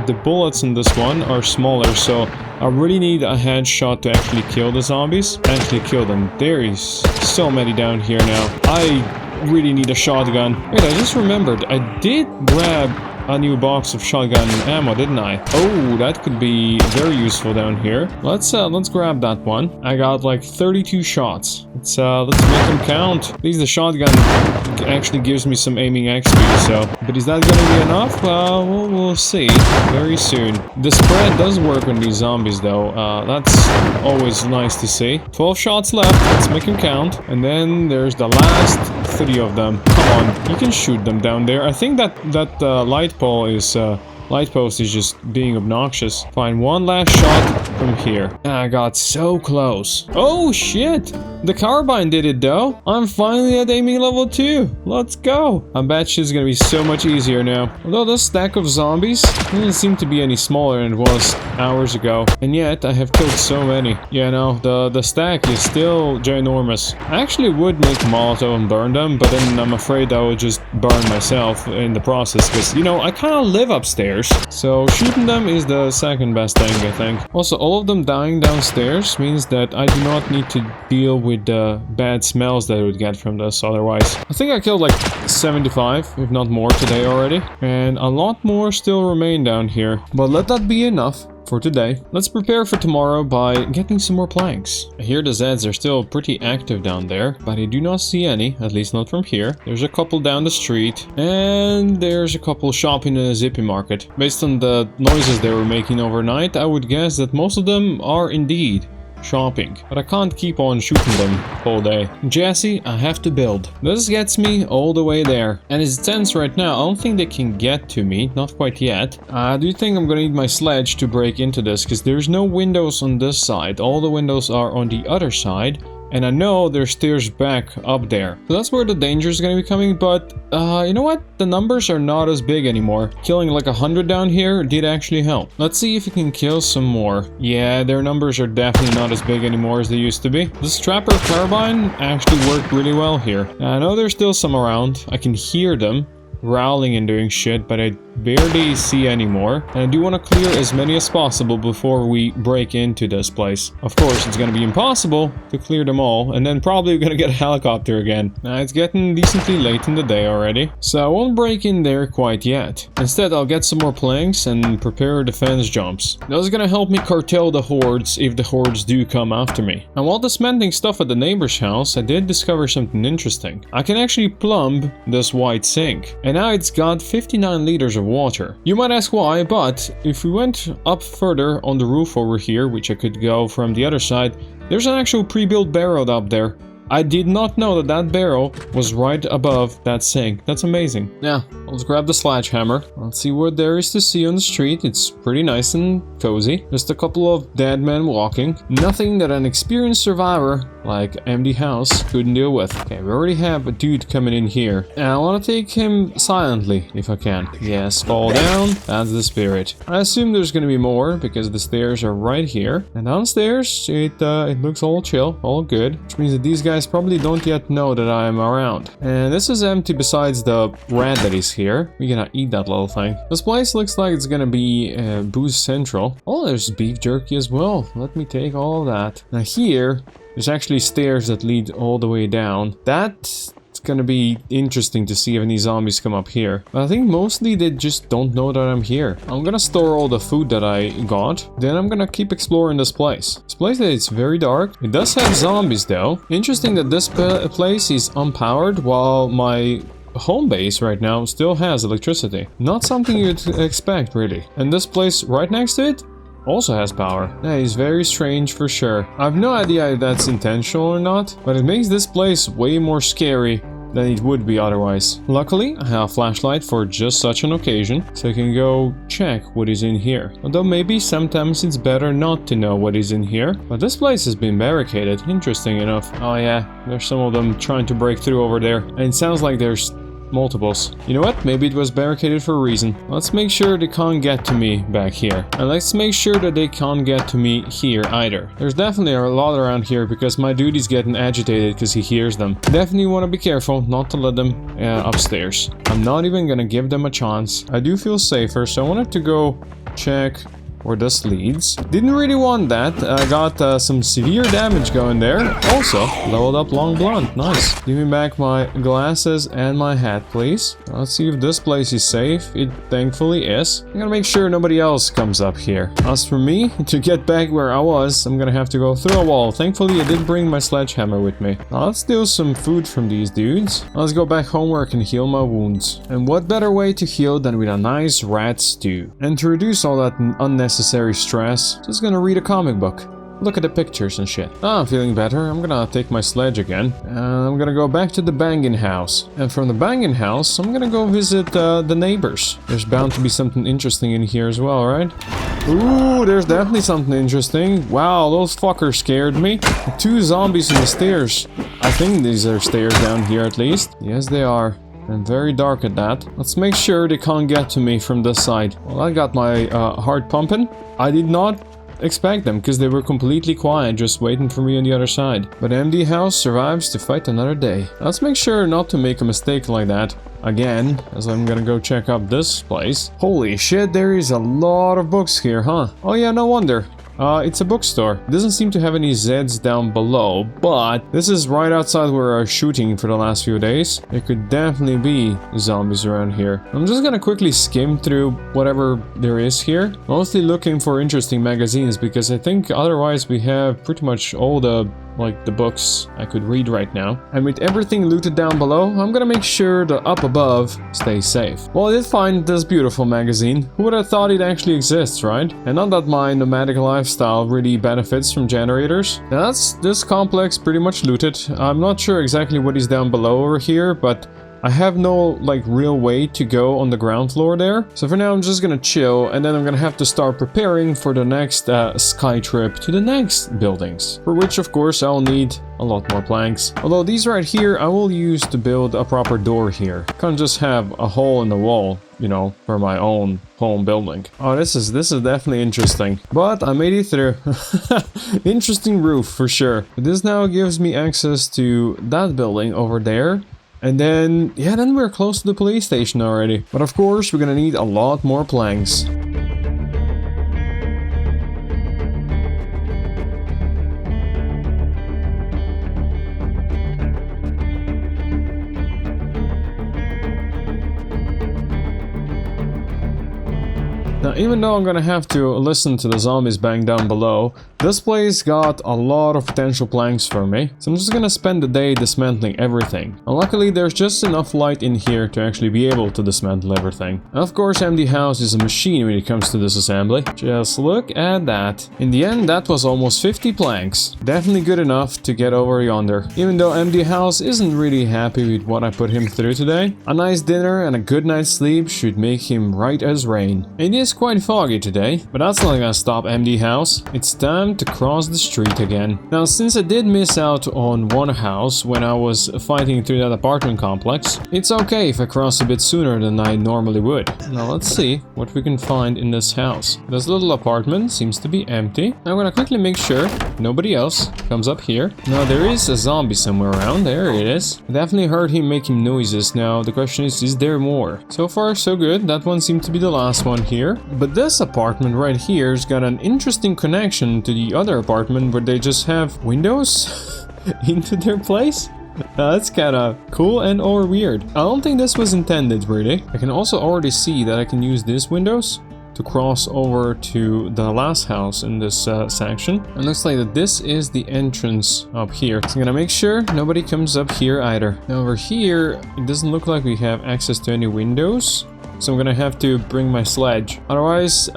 the bullets in this one are smaller, so I really need a headshot to actually kill the zombies. Actually kill them. There is so many down here now. I really need a shotgun. Wait, I just remembered. I did grab a new box of shotgun ammo, didn't I? Oh, that could be very useful down here. Let's grab that one. I got like 32 shots. Let's make them count. At least the shotgun actually gives me some aiming XP, so. But is that gonna be enough? We'll see very soon. The spread does work on these zombies though. That's always nice to see. 12 shots left. Let's make them count. And then there's the last 3 of them. Come on, you can shoot them down there. I think that light post is just being obnoxious. Fine, one last shot from here. I got so close. Oh shit! The carbine did it though. I'm finally at aiming level 2. Let's go. I bet she's gonna be so much easier now. Although this stack of zombies doesn't seem to be any smaller than it was hours ago. And yet I have killed so many. Yeah, no, the stack is still ginormous. I actually would make a Molotov and burn them, but then I'm afraid I would just burn myself in the process. Because, you know, I kind of live upstairs. So shooting them is the second best thing, I think. Also, all of them dying downstairs means that I do not need to deal with the bad smells that I would get from this otherwise. I think I killed like 75, if not more today already. And a lot more still remain down here. But let that be enough for today. Let's prepare for tomorrow by getting some more planks. I hear the Zeds are still pretty active down there, but I do not see any, at least not from here. There's a couple down the street, and there's a couple shopping in a zippy market. Based on the noises they were making overnight, I would guess that most of them are indeed shopping, but I can't keep on shooting them all day. Jesse, I have to build. This gets me all the way there, and as it stands right now, I don't think they can get to me, not quite yet. I do think I'm gonna need my sledge to break into this, because there's no windows on this side. All the windows are on the other side, and I know there's stairs back up there. So that's where the danger is going to be coming, but you know what? The numbers are not as big anymore. Killing like 100 down here did actually help. Let's see if we can kill some more. Yeah, their numbers are definitely not as big anymore as they used to be. This Trapper carbine actually worked really well here. I know there's still some around. I can hear them growling and doing shit, but I barely see any more. And I do want to clear as many as possible before we break into this place. Of course, it's going to be impossible to clear them all, and then probably we're going to get a helicopter again. Now, it's getting decently late in the day already, so I won't break in there quite yet. Instead, I'll get some more planks and prepare defense jumps. That's going to help me curtail the hordes if the hordes do come after me. And while dismantling stuff at the neighbor's house, I did discover something interesting. I can actually plumb this white sink, and now it's got 59 liters of water. You might ask why, but if we went up further on the roof over here, which I could go from the other side, there's an actual pre-built barrel up there. I did not know that that barrel was right above that sink. That's amazing. Now, let's grab the sledgehammer. Let's see what there is to see on the street. It's pretty nice and cozy. Just a couple of dead men walking. Nothing that an experienced survivor like empty house couldn't deal with. Okay, we already have a dude coming in here, and I want to take him silently if I can. Yes, fall down. That's the spirit. I assume there's gonna be more because the stairs are right here, and downstairs it looks all chill, all good, which means that these guys probably don't yet know that I am around. And this is empty besides the rat that is here. We're gonna eat that little thing. This place looks like it's gonna be booze central. Oh, there's beef jerky as well. Let me take all of that. Now here, there's actually stairs that lead all the way down. That's gonna be interesting to see if any zombies come up here. But I think mostly they just don't know that I'm here. I'm gonna store all the food that I got. Then I'm gonna keep exploring this place. This place is very dark. It does have zombies though. Interesting that this place is unpowered while my home base right now still has electricity. Not something you'd expect really. And this place right next to it also has power. That is very strange for sure. I have no idea if that's intentional or not, but it makes this place way more scary than it would be otherwise. Luckily, I have a flashlight for just such an occasion, so I can go check what is in here. Although maybe sometimes it's better not to know what is in here. But this place has been barricaded, interesting enough. Oh yeah, there's some of them trying to break through over there. And it sounds like there's multiples. You know what? Maybe it was barricaded for a reason. Let's make sure they can't get to me back here. And let's make sure that they can't get to me here either. There's definitely a lot around here because my dude's getting agitated because he hears them. Definitely want to be careful not to let them upstairs. I'm not even gonna give them a chance. I do feel safer, so I wanted to go check where this leads. Didn't really want that. I got some severe damage going there. Also, leveled up long blonde. Nice. Give me back my glasses and my hat, please. Let's see if this place is safe. It thankfully is. I'm gonna make sure nobody else comes up here. As for me, to get back where I was, I'm gonna have to go through a wall. Thankfully, I did bring my sledgehammer with me. Now, let's steal some food from these dudes. Let's go back home where I can heal my wounds. And what better way to heal than with a nice rat stew? And to reduce all that unnecessary stress, just gonna read a comic book. Look at the pictures and shit. I'm feeling better. I'm gonna take my sledge again. And I'm gonna go back to the banging house. And from the banging house, I'm gonna go visit the neighbors. There's bound to be something interesting in here as well, right? Ooh, there's definitely something interesting. Wow, those fuckers scared me. 2 zombies in the stairs. I think these are stairs down here at least. Yes, they are. And very dark at that. Let's make sure they can't get to me from this side. Well, I got my heart pumping. I did not expect them because they were completely quiet, just waiting for me on the other side. But MD House survives to fight another day. Let's make sure not to make a mistake like that again, as I'm gonna go check up this place. Holy shit, there is a lot of books here, huh? Oh yeah, no wonder. It's a bookstore. It doesn't seem to have any Zeds down below, but this is right outside where I was shooting for the last few days. There could definitely be zombies around here. I'm just gonna quickly skim through whatever there is here. Mostly looking for interesting magazines because I think otherwise we have pretty much all the books I could read right now. And with everything looted down below, I'm gonna make sure the up above stays safe. Well, I did find this beautiful magazine. Who would have thought it actually exists, right? And not that my nomadic lifestyle really benefits from generators. That's this complex pretty much looted. I'm not sure exactly what is down below over here, but I have no, real way to go on the ground floor there. So for now, I'm just gonna chill, and then I'm gonna have to start preparing for the next sky trip to the next buildings. For which, of course, I'll need a lot more planks. Although these right here, I will use to build a proper door here. Can't just have a hole in the wall, you know, for my own home building. Oh, this is definitely interesting. But I made it through. Interesting roof, for sure. But this now gives me access to that building over there. And then, yeah, then we're close to the police station already. But of course, we're gonna need a lot more planks. Now, even though I'm gonna have to listen to the zombies bang down below, this place got a lot of potential planks for me, so I'm just gonna spend the day dismantling everything. And luckily, there's just enough light in here to actually be able to dismantle everything. And of course, MD House is a machine when it comes to this assembly. Just look at that. In the end, that was almost 50 planks. Definitely good enough to get over yonder. Even though MD House isn't really happy with what I put him through today, a nice dinner and a good night's sleep should make him right as rain. It is quite foggy today, but that's not gonna stop MD House. It's time to cross the street again. Now, since I did miss out on one house when I was fighting through that apartment complex, it's okay if I cross a bit sooner than I normally would. Now let's see what we can find in this house. This little apartment seems to be empty. I'm gonna quickly make sure nobody else comes up here. Now there is a zombie somewhere around. There it is. I definitely heard him making noises. Now the question is there more? So far so good. That one seemed to be the last one here. But this apartment right here's got an interesting connection to the other apartment where they just have windows into their place. That's kinda cool and or weird. I don't think this was intended really. I can also already see that I can use these windows to cross over to the last house in this section. And looks like that this is the entrance up here. So I'm gonna make sure nobody comes up here either. Now over here, it doesn't look like we have access to any windows. So I'm gonna have to bring my sledge. Otherwise,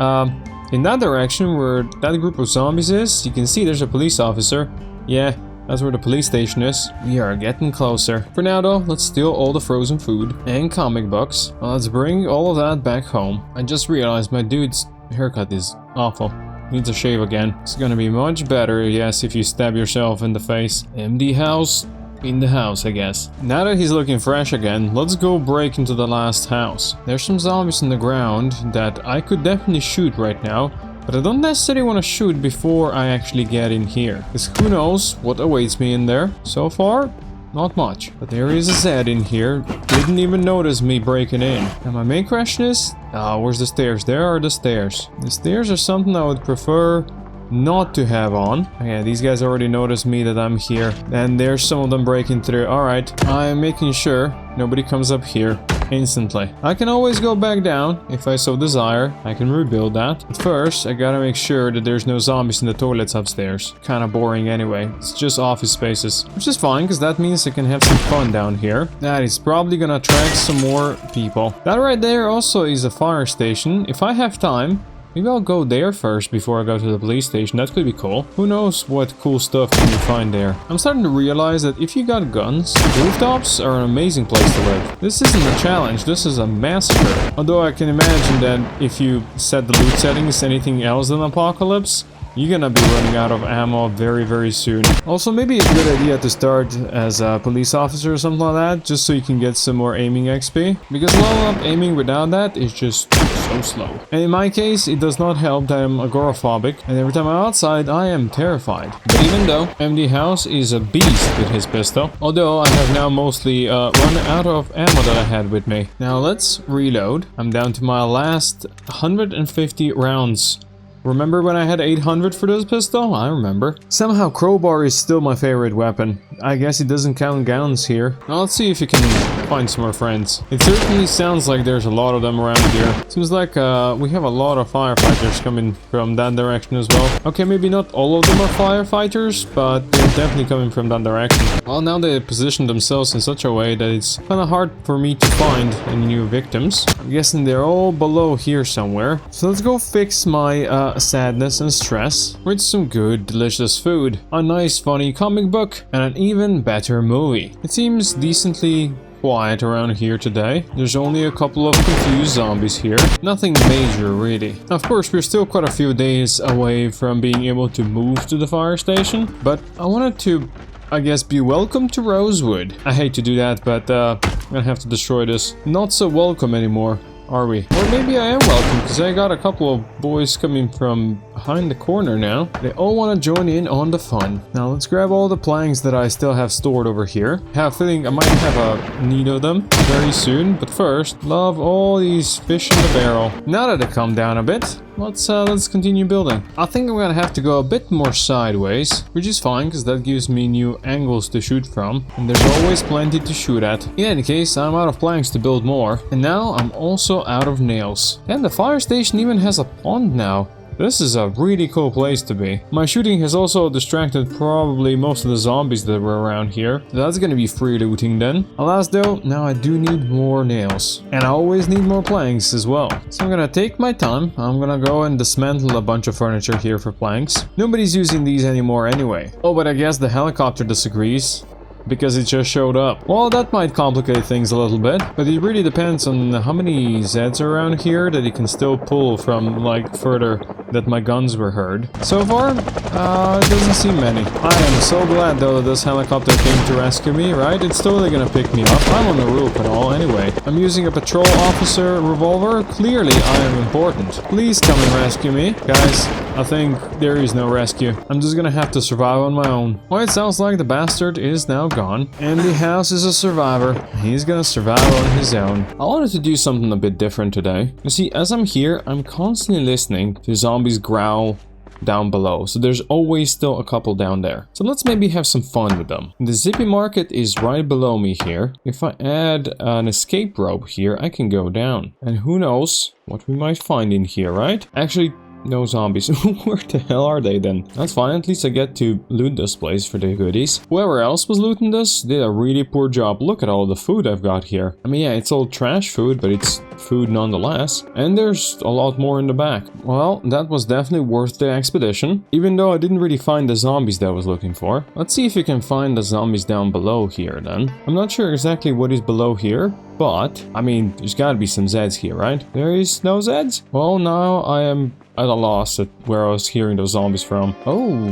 in that direction where that group of zombies is, you can see there's a police officer. Yeah, That's where the police station is. We are getting closer. For now though, let's steal all the frozen food and comic books. Let's bring all of that back home. I just realized my dude's haircut is awful. Needs a shave again. It's gonna be much better, yes, if you stab yourself in the face. Empty house. In the house, I guess. Now that he's looking fresh again, let's go break into the last house. There's some zombies in the ground that I could definitely shoot right now, but I don't necessarily want to shoot before I actually get in here, because who knows what awaits me in there. So far, not much. But there is a Zed in here. Didn't even notice me breaking in. And my main question is, where's the stairs? There are the stairs. The stairs are something I would prefer not to have on. Yeah, these guys already noticed me that I'm here. And there's some of them breaking through. Alright, I'm making sure nobody comes up here instantly. I can always go back down if I so desire. I can rebuild that. But first, I gotta make sure that there's no zombies in the toilets upstairs. Kinda boring anyway. It's just office spaces. Which is fine, because that means I can have some fun down here. That is probably gonna attract some more people. That right there also is a fire station. If I have time, maybe I'll go there first before I go to the police station. That could be cool. Who knows what cool stuff can you find there. I'm starting to realize that if you got guns, rooftops are an amazing place to live. This isn't a challenge, this is a massacre. Although I can imagine that if you set the loot settings anything else than apocalypse, you're gonna be running out of ammo very soon. Also, maybe a good idea to start as a police officer or something like that, just so you can get some more aiming XP. Because level up aiming without that is just so slow. And in my case, it does not help that I'm agoraphobic, and every time I'm outside, I am terrified. But even though MD House is a beast with his pistol, although I have now mostly run out of ammo that I had with me. Now let's reload. I'm down to my last 150 rounds. Remember when I had 800 for this pistol? I remember. Somehow crowbar is still my favorite weapon. I guess it doesn't count guns here. Now let's see if you can find some more friends. It certainly sounds like there's a lot of them around here. Seems like we have a lot of firefighters coming from that direction as well. Okay, maybe not all of them are firefighters, but they're definitely coming from that direction. Well, now they position themselves in such a way that it's kind of hard for me to find any new victims. I'm guessing they're all below here somewhere. So let's go fix my sadness and stress with some good delicious food, a nice funny comic book, and an even better movie. It seems decently quiet around here today. There's only a couple of confused zombies here. Nothing major really. Of course, we're still quite a few days away from being able to move to the fire station, but I wanted to, I guess, be welcome to Rosewood. I hate to do that, but I'm gonna have to destroy this. Not so welcome anymore, are we? Or maybe I am welcome, because I got a couple of boys coming from behind the corner now. They all want to join in on the fun. Now let's grab all the planks that I still have stored over here. I have a feeling I might have a need of them very soon, but first, love all these fish in the barrel. Now that they calm down a bit, let's continue building. I think I'm gonna have to go a bit more sideways, which is fine because that gives me new angles to shoot from, and there's always plenty to shoot at. In any case, I'm out of planks to build more, and now I'm also out of nails. And the fire station even has a pond now. This is a really cool place to be. My shooting has also distracted probably most of the zombies that were around here. That's gonna be free looting then. Alas though, now I do need more nails. And I always need more planks as well. So I'm gonna take my time. I'm gonna go and dismantle a bunch of furniture here for planks. Nobody's using these anymore anyway. Oh, but I guess the helicopter disagrees, because it just showed up. Well, that might complicate things a little bit, but it really depends on how many Zeds are around here that it can still pull from, like, further that my guns were heard. So far, it doesn't seem many. I am so glad, though, that this helicopter came to rescue me, right? It's totally gonna pick me up. I'm on the roof and all, anyway. I'm using a patrol officer revolver. Clearly, I am important. Please come and rescue me. Guys, I think there is no rescue. I'm just gonna have to survive on my own. Well, it sounds like the bastard is now gone. And the house is a survivor. He's gonna survive on his own. I wanted to do something a bit different today. You see, as I'm here, I'm constantly listening to zombies growl down below, so there's always still a couple down there. So let's maybe have some fun with them. The Zippy Market is right below me here. If I add an escape rope here, I can go down. And who knows what we might find in here, right? Actually, No zombies. Where the hell are they then? That's fine, at least I get to loot this place for the goodies. Whoever else was looting this did a really poor job. Look at all the food I've got here. I mean, yeah, it's all trash food, but it's food nonetheless. And there's a lot more in the back. Well, that was definitely worth the expedition, even though I didn't really find the zombies that I was looking for. Let's see if we can find the zombies down below here then. I'm not sure exactly what is below here, but, I mean, there's gotta be some Zeds here, right? There is no Zeds? Well, now I am at a loss at where I was hearing those zombies from. Oh,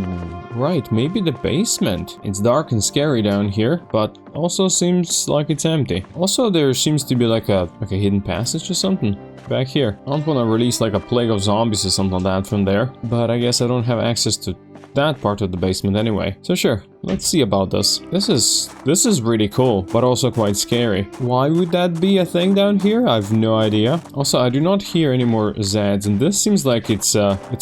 right, maybe the basement. It's dark and scary down here, but also seems like it's empty. Also, there seems to be like a hidden passage or something back here. I don't want to release like a plague of zombies or something like that from there, but I guess I don't have access to that part of the basement anyway. So sure, let's see about this. This is really cool, but also quite scary. Why would that be a thing down here? I have no idea. Also, I do not hear any more Zeds, and this seems like it's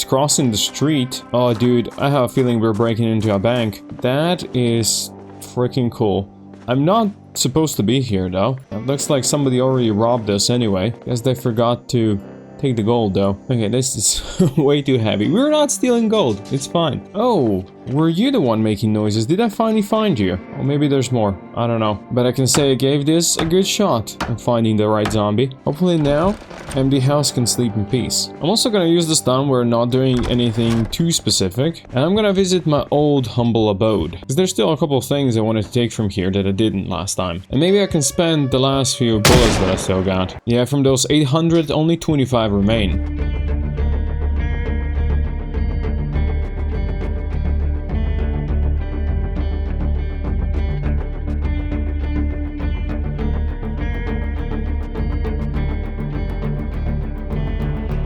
crossing the street. Oh, dude, I have a feeling we're breaking into a bank. That is freaking cool. I'm not supposed to be here though. It looks like somebody already robbed us anyway. Guess they forgot to take the gold though. Okay, this is way too heavy. We're not stealing gold. It's fine. Oh, were you the one making noises? Did I finally find you? Or maybe there's more. I don't know. But I can say I gave this a good shot at finding the right zombie. Hopefully now, empty house can sleep in peace. I'm also gonna use this time we're not doing anything too specific. And I'm gonna visit my old humble abode. Because there's still a couple of things I wanted to take from here that I didn't last time. And maybe I can spend the last few bullets that I still got. Yeah, from those 800, only 25 remain.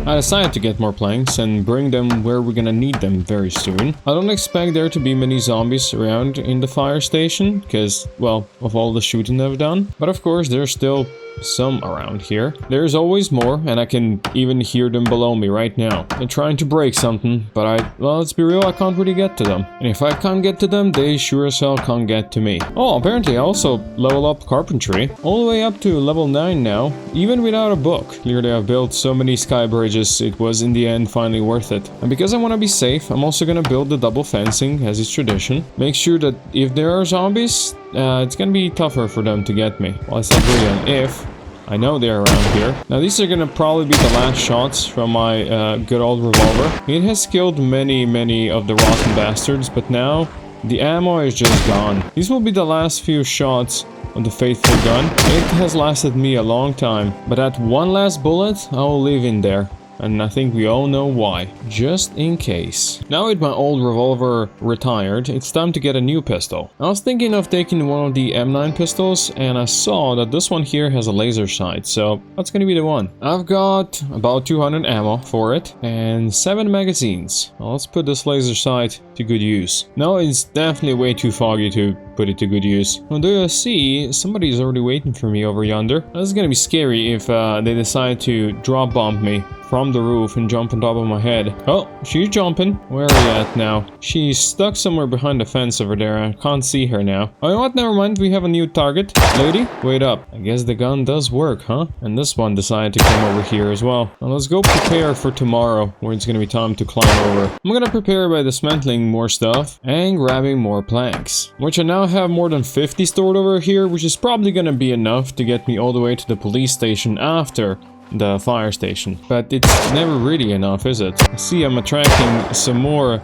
I decided to get more planks and bring them where we're gonna need them very soon. I don't expect there to be many zombies around in the fire station, because, well, of all the shooting I've done. But of course, there's still some around here. There's always more, and I can even hear them below me right now. They're trying to break something, but well, let's be real, I can't really get to them. And if I can't get to them, they sure as hell can't get to me. Oh, apparently I also level up carpentry, all the way up to level 9 now, even without a book. Clearly I've built so many sky bridges, it was in the end finally worth it. And because I want to be safe, I'm also gonna build the double fencing, as is tradition. Make sure that if there are zombies, it's gonna be tougher for them to get me. Well, it's not really an if. I know they're around here. Now these are gonna probably be the last shots from my good old revolver. It has killed many of the rotten bastards, but now the ammo is just gone. These will be the last few shots of the faithful gun. It has lasted me a long time, but that one last bullet I will leave in there. And I think we all know why. Just in case. Now with my old revolver retired, it's time to get a new pistol. I was thinking of taking one of the M9 pistols, and I saw that this one here has a laser sight, so that's gonna be the one. I've got about 200 ammo for it, and 7 magazines. Well, let's put this laser sight to good use. No, it's definitely way too foggy to put it to good use. Well, do you see? Somebody's already waiting for me over yonder. This is gonna be scary if they decide to drop bomb me from the roof and jump on top of my head. Oh, she's jumping. Where are we at now? She's stuck somewhere behind the fence over there. I can't see her now. Oh, you know what? Never mind. We have a new target. Lady, wait up. I guess the gun does work, huh? And this one decided to come over here as well. Now let's go prepare for tomorrow, where it's gonna be time to climb over. I'm gonna prepare by dismantling more stuff and grabbing more planks, which I now have more than 50 stored over here, which is probably gonna be enough to get me all the way to the police station after the fire station. But it's never really enough, is it? See, I'm attracting some more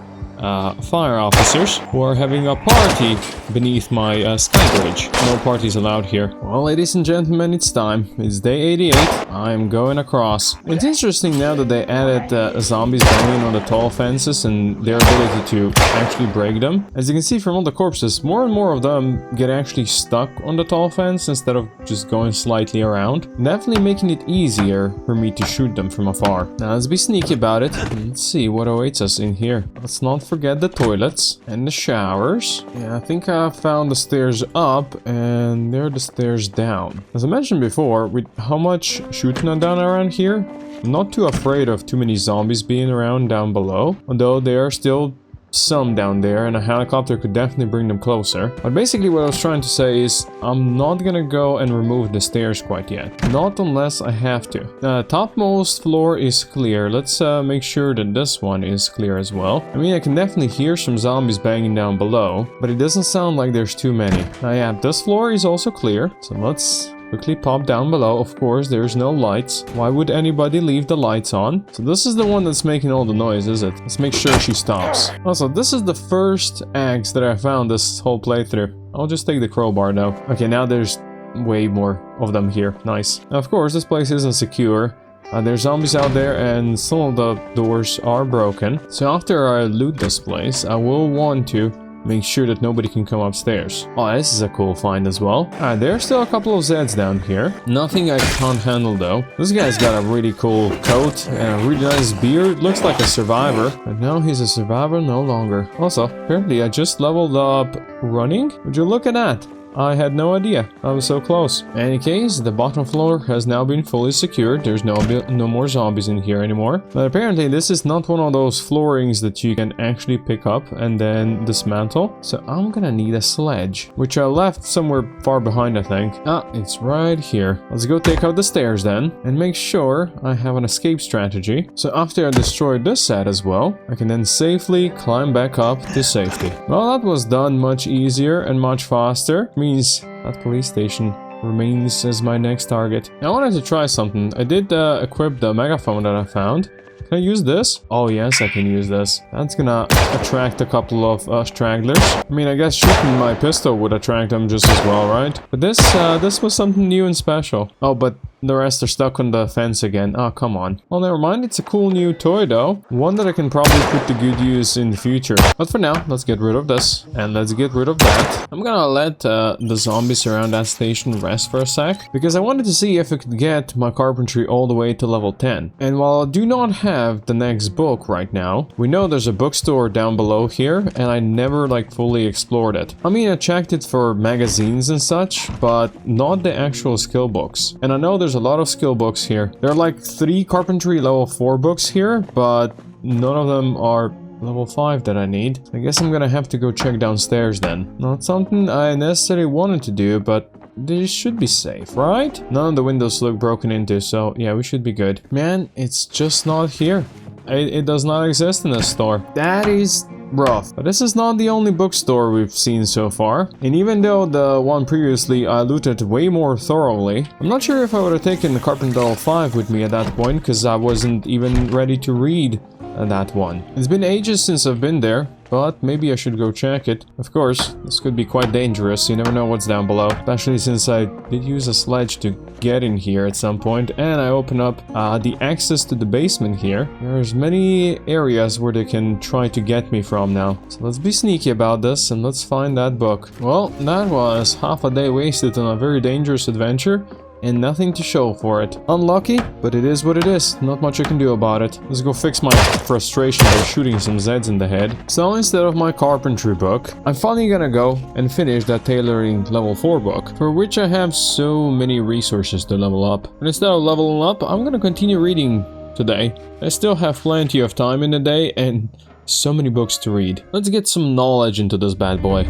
fire officers who are having a party beneath my sky bridge. No parties allowed here. Well, ladies and gentlemen, it's time. It's day 88. I'm going across. It's interesting now that they added zombies banging on the tall fences and their ability to actually break them. As you can see from all the corpses, more and more of them get actually stuck on the tall fence instead of just going slightly around. Definitely making it easier for me to shoot them from afar. Now let's be sneaky about it. Let's see what awaits us in here. Let's not forget the toilets and the showers. Yeah, I think I found the stairs up and there are the stairs down. As I mentioned before, with how much shooting I've done around here, I'm not too afraid of too many zombies being around down below, although they are still some down there, and a helicopter could definitely bring them closer. But basically what I was trying to say is I'm not gonna go and remove the stairs quite yet. Not unless I have to. The topmost floor is clear. Let's make sure that this one is clear as well. I mean, I can definitely hear some zombies banging down below, but it doesn't sound like there's too many. Now yeah, this floor is also clear, so let's quickly pop down below. Of course, there's no lights. Why would anybody leave the lights on? So this is the one that's making all the noise, is it? Let's make sure she stops. Also, this is the first axe that I found this whole playthrough. I'll just take the crowbar now. Okay, now there's way more of them here. Nice. Now, of course, this place isn't secure. There's zombies out there and some of the doors are broken. So after I loot this place, I will want to make sure that nobody can come upstairs. Oh, this is a cool find as well. There's still a couple of Zeds down here. Nothing I can't handle though. This guy's got a really cool coat and a really nice beard. Looks like a survivor. But now he's a survivor no longer. Also, apparently I just leveled up running. Would you look at that? I had no idea. I was so close. In any case, the bottom floor has now been fully secured. There's no more zombies in here anymore. But apparently this is not one of those floorings that you can actually pick up and then dismantle. So I'm gonna need a sledge, which I left somewhere far behind, I think. It's right here. Let's go take out the stairs then and make sure I have an escape strategy. So after I destroyed this set as well, I can then safely climb back up to safety. Well, that was done much easier and much faster. Means that police station remains as my next target. I wanted to try something. I did equip the megaphone that I found. Can I use this? Oh yes, I can use this. That's gonna attract a couple of stragglers. I mean, I guess shooting my pistol would attract them just as well, right? But this was something new and special. Oh, but the rest are stuck on the fence again. Oh, come on. Well, never mind. It's a cool new toy, though. One that I can probably put to good use in the future. But for now, let's get rid of this. And let's get rid of that. I'm gonna let the zombies around that station rest for a sec, because I wanted to see if I could get my carpentry all the way to level 10. And while I do not have the next book right now, we know there's a bookstore down below here, and I never, like, fully explored it. I mean, I checked it for magazines and such, but not the actual skill books. And I know there's a lot of skill books here. There are like 3 carpentry level 4 books here, but none of them are level 5 that I need. I guess I'm gonna have to go check downstairs then. Not something I necessarily wanted to do, but they should be safe, right? None of the windows look broken into, so yeah, we should be good. Man, it's just not here. It does not exist in this store. That is rough. But this is not the only bookstore we've seen so far. And even though the one previously I looted way more thoroughly, I'm not sure if I would have taken the Carpenter Level 5 with me at that point, because I wasn't even ready to read that one. It's been ages since I've been there, but maybe I should go check it. Of course, this could be quite dangerous. You never know what's down below, especially since I did use a sledge to get in here at some point, and I open up the access to the basement here. There's many areas where they can try to get me from now. So let's be sneaky about this and let's find that book. Well, that was half a day wasted on a very dangerous adventure, and nothing to show for it. Unlucky, but it is what it is. Not much I can do about it. Let's go fix my frustration by shooting some Zeds in the head. So instead of my carpentry book, I'm finally gonna go and finish that tailoring level 4 book, for which I have so many resources to level up. And instead of leveling up, I'm gonna continue reading today. I still have plenty of time in the day and so many books to read. Let's get some knowledge into this bad boy.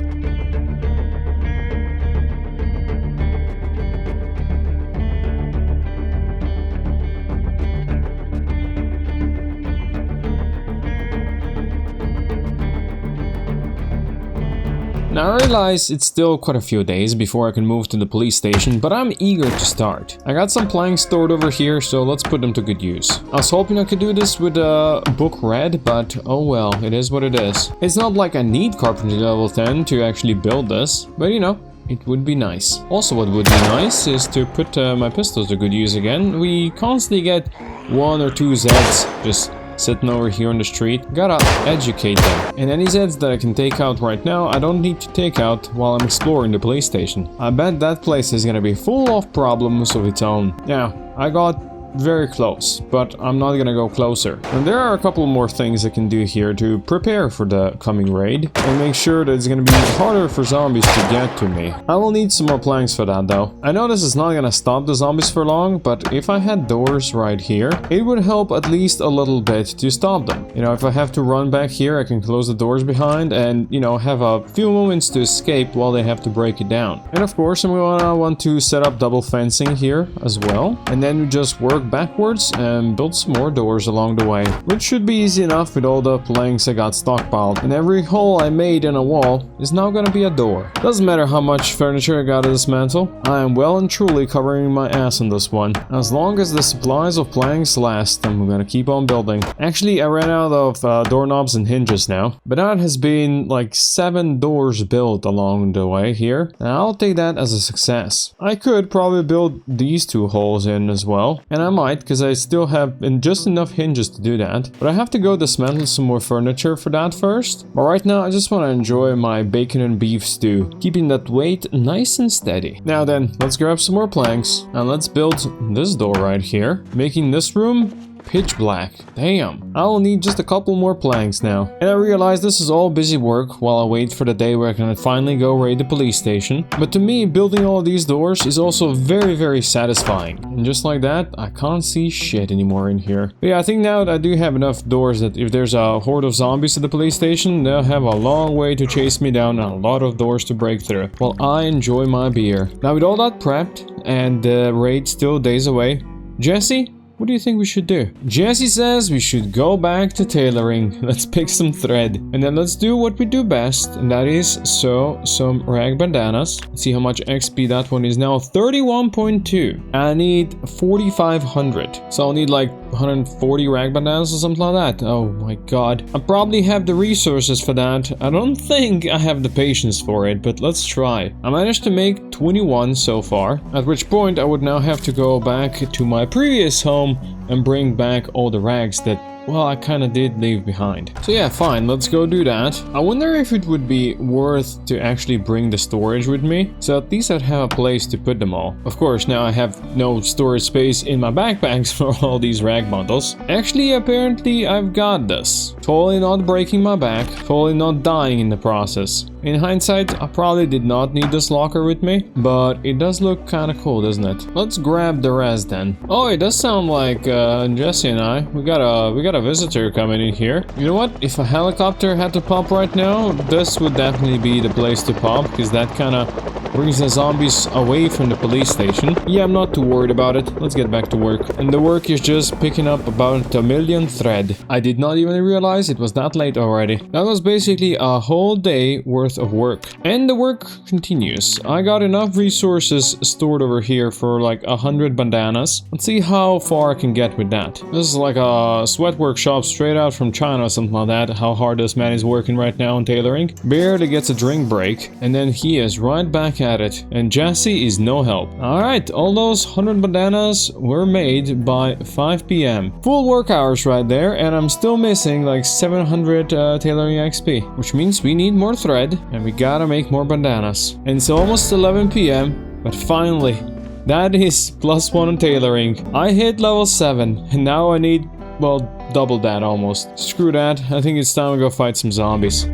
Now I realize it's still quite a few days before I can move to the police station, but I'm eager to start. I got some planks stored over here, so let's put them to good use. I was hoping I could do this with a book read, but oh well, it is what it is. It's not like I need carpentry level 10 to actually build this, but you know, it would be nice. Also, what would be nice is to put my pistols to good use again. We constantly get 1 or 2 Zeds just sitting over here on the street. Gotta educate them. And any Zeds that I can take out right now, I don't need to take out while I'm exploring the police station. I bet that place is gonna be full of problems of its own. Now, I got very close, but I'm not gonna go closer. And there are a couple more things I can do here to prepare for the coming raid and make sure that it's gonna be harder for zombies to get to me. I will need some more planks for that though. I know this is not gonna stop the zombies for long, but if I had doors right here, it would help at least a little bit to stop them. You know, if I have to run back here, I can close the doors behind and, you know, have a few moments to escape while they have to break it down. And of course, I'm gonna want to set up double fencing here as well. And then we just work backwards and build some more doors along the way, which should be easy enough with all the planks I got stockpiled. And every hole I made in a wall is now gonna be a door. Doesn't matter how much furniture I gotta dismantle, I am well and truly covering my ass on this one. As long as the supplies of planks last, I'm gonna keep on building. Actually, I ran out of doorknobs and hinges now, but that has been like 7 doors built along the way here, and I'll take that as a success. I could probably build these 2 holes in as well, and I might because I still have just enough hinges to do that, but I have to go dismantle some more furniture for that first. But right now I just want to enjoy my bacon and beef stew, keeping that weight nice and steady. Now then, let's grab some more planks and let's build this door right here, making this room pitch black. Damn. I'll need just a couple more planks now. And I realize this is all busy work while I wait for the day where I can finally go raid the police station. But to me, building all these doors is also very, very satisfying. And just like that, I can't see shit anymore in here. But yeah, I think now that I do have enough doors that if there's a horde of zombies at the police station, they'll have a long way to chase me down and a lot of doors to break through. While I enjoy my beer. Now with all that prepped and the raid still days away, Jesse? What do you think we should do? Jesse says we should go back to tailoring. Let's pick some thread. And then let's do what we do best. And that is sew some rag bandanas. Let's see how much XP that one is now. 31.2. I need 4,500. So I'll need like 140 rag bandanas or something like that. Oh my god. I probably have the resources for that. I don't think I have the patience for it, but let's try. I managed to make 21 so far. At which point I would now have to go back to my previous home and bring back all the rags that, well, I kind of did leave behind. So yeah, fine, let's go do that. I wonder if it would be worth to actually bring the storage with me, so at least I'd have a place to put them all. Of course, now I have no storage space in my backpacks for all these rag bundles. Actually, apparently I've got this. Totally not breaking my back, totally not dying in the process. In hindsight, I probably did not need this locker with me, but it does look kinda cool, doesn't it? Let's grab the rest then. Oh, it does sound like Jesse and I, we got a visitor coming in here. You know what? If a helicopter had to pop right now, this would definitely be the place to pop, because that kinda brings the zombies away from the police station. Yeah, I'm not too worried about it. Let's get back to work. And the work is just picking up about 1 million thread. I did not even realize it was that late already. That was basically a whole day worth of work. And the work continues. I got enough resources stored over here for like 100 bandanas. Let's see how far I can get with that. This is like a sweat workshop straight out from China or something like that. How hard this man is working right now on tailoring. Barely gets a drink break. And then he is right back at it. And Jesse is no help. Alright, all those 100 bandanas were made by 5 PM. Full work hours right there. And I'm still missing like 700 tailoring XP. Which means we need more thread. And we gotta make more bandanas. And it's almost 11 PM. But finally, that is +1 on tailoring. I hit level 7. And now I need, well, double that almost. Screw that. I think it's time to go fight some zombies.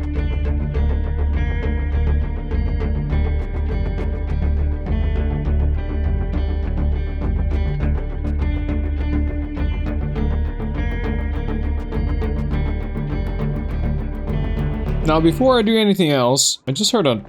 Now, before I do anything else, I just heard a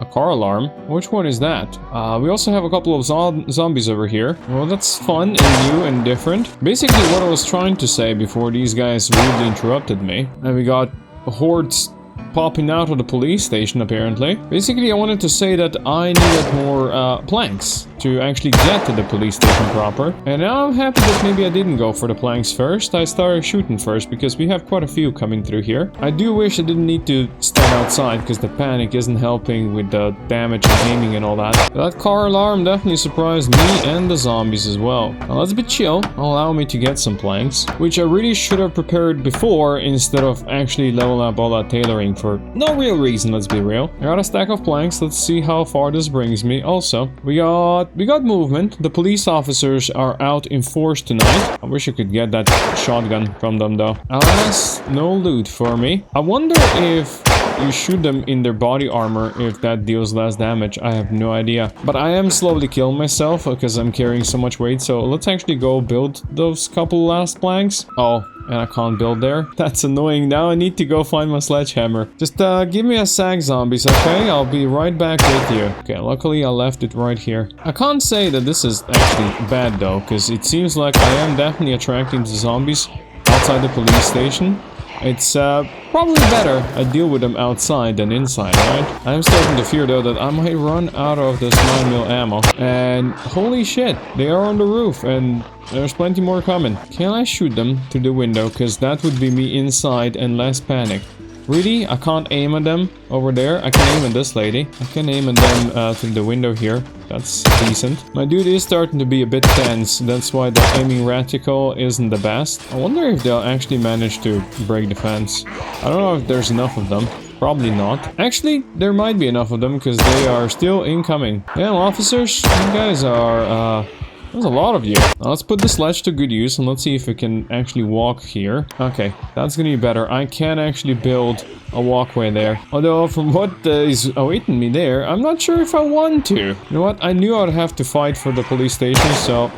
car alarm. Which one is that? We also have a couple of zombies over here. Well, that's fun and new and different. Basically, what I was trying to say before these guys rudely interrupted me. And we got hordes popping out of the police station, apparently. Basically, I wanted to say that I needed more planks to actually get to the police station proper. And now I'm happy that maybe I didn't go for the planks first. I started shooting first because we have quite a few coming through here. I do wish I didn't need to stand outside because the panic isn't helping with the damage and aiming and all that. That car alarm definitely surprised me and the zombies as well. Now let's be chill. Allow me to get some planks, which I really should have prepared before instead of actually leveling up all that tailoring for no real reason, let's be real. I got a stack of planks. Let's see how far this brings me. Also, we got movement. The police officers are out in force tonight. I wish I could get that shotgun from them though. Alas, no loot for me. I wonder if you shoot them in their body armor if that deals less damage. I have no idea. But I am slowly killing myself because I'm carrying so much weight. So let's actually go build those couple last planks. Oh, and I can't build there. That's annoying. Now I need to go find my sledgehammer. Just give me a sec, zombies, okay? I'll be right back with you. Okay, luckily I left it right here. I can't say that this is actually bad though, because it seems like I am definitely attracting the zombies outside the police station. It's probably better I deal with them outside than inside, right? I'm starting to fear though that I might run out of this 9mm ammo. And holy shit, they are on the roof and there's plenty more coming. Can I shoot them through the window? Because that would be me inside and less panic. Really? I can't aim at them over there? I can aim at this lady. I can aim at them through the window here. That's decent. My dude is starting to be a bit tense. That's why the aiming reticle isn't the best. I wonder if they'll actually manage to break the fence. I don't know if there's enough of them. Probably not. Actually, there might be enough of them because they are still incoming. Damn, officers, you guys are, there's a lot of you. Now let's put the sledge to good use and let's see if we can actually walk here. Okay, that's gonna be better. I can actually build a walkway there. Although from what is awaiting me there, I'm not sure if I want to. You know what? I knew I'd have to fight for the police station, so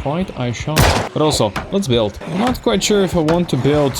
fight I shall. But also, let's build. I'm not quite sure if I want to build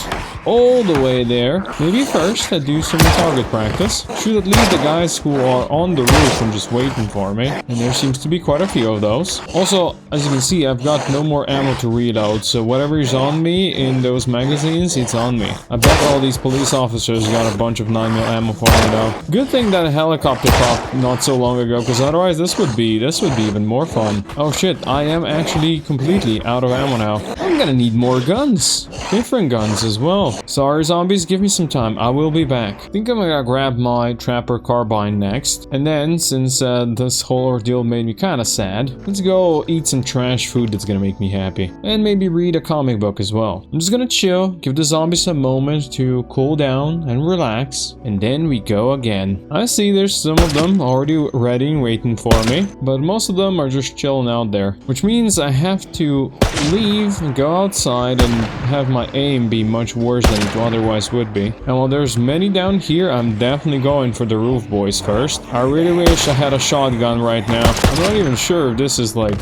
all the way there. Maybe first I do some target practice. Shoot at least the guys who are on the roof and just waiting for me. And there seems to be quite a few of those. Also, as you can see, I've got no more ammo to reload. So whatever is on me in those magazines, it's on me. I bet all these police officers got a bunch of 9mm ammo for me though. Good thing that a helicopter popped not so long ago, because otherwise this would be even more fun. Oh shit, I am actually completely out of ammo now. I'm gonna need more guns. Different guns as well. Sorry zombies, give me some time. I will be back. I think I'm gonna grab my trapper carbine next. And then, since this whole ordeal made me kinda sad, let's go eat some trash food that's gonna make me happy. And maybe read a comic book as well. I'm just gonna chill, give the zombies a moment to cool down and relax. And then we go again. I see there's some of them already ready and waiting for me. But most of them are just chilling out there. Which means I have to leave and go outside and have my aim be much worse than it otherwise would be. And while there's many down here, I'm definitely going for the roof boys first. I really wish I had a shotgun right now. I'm not even sure if this is like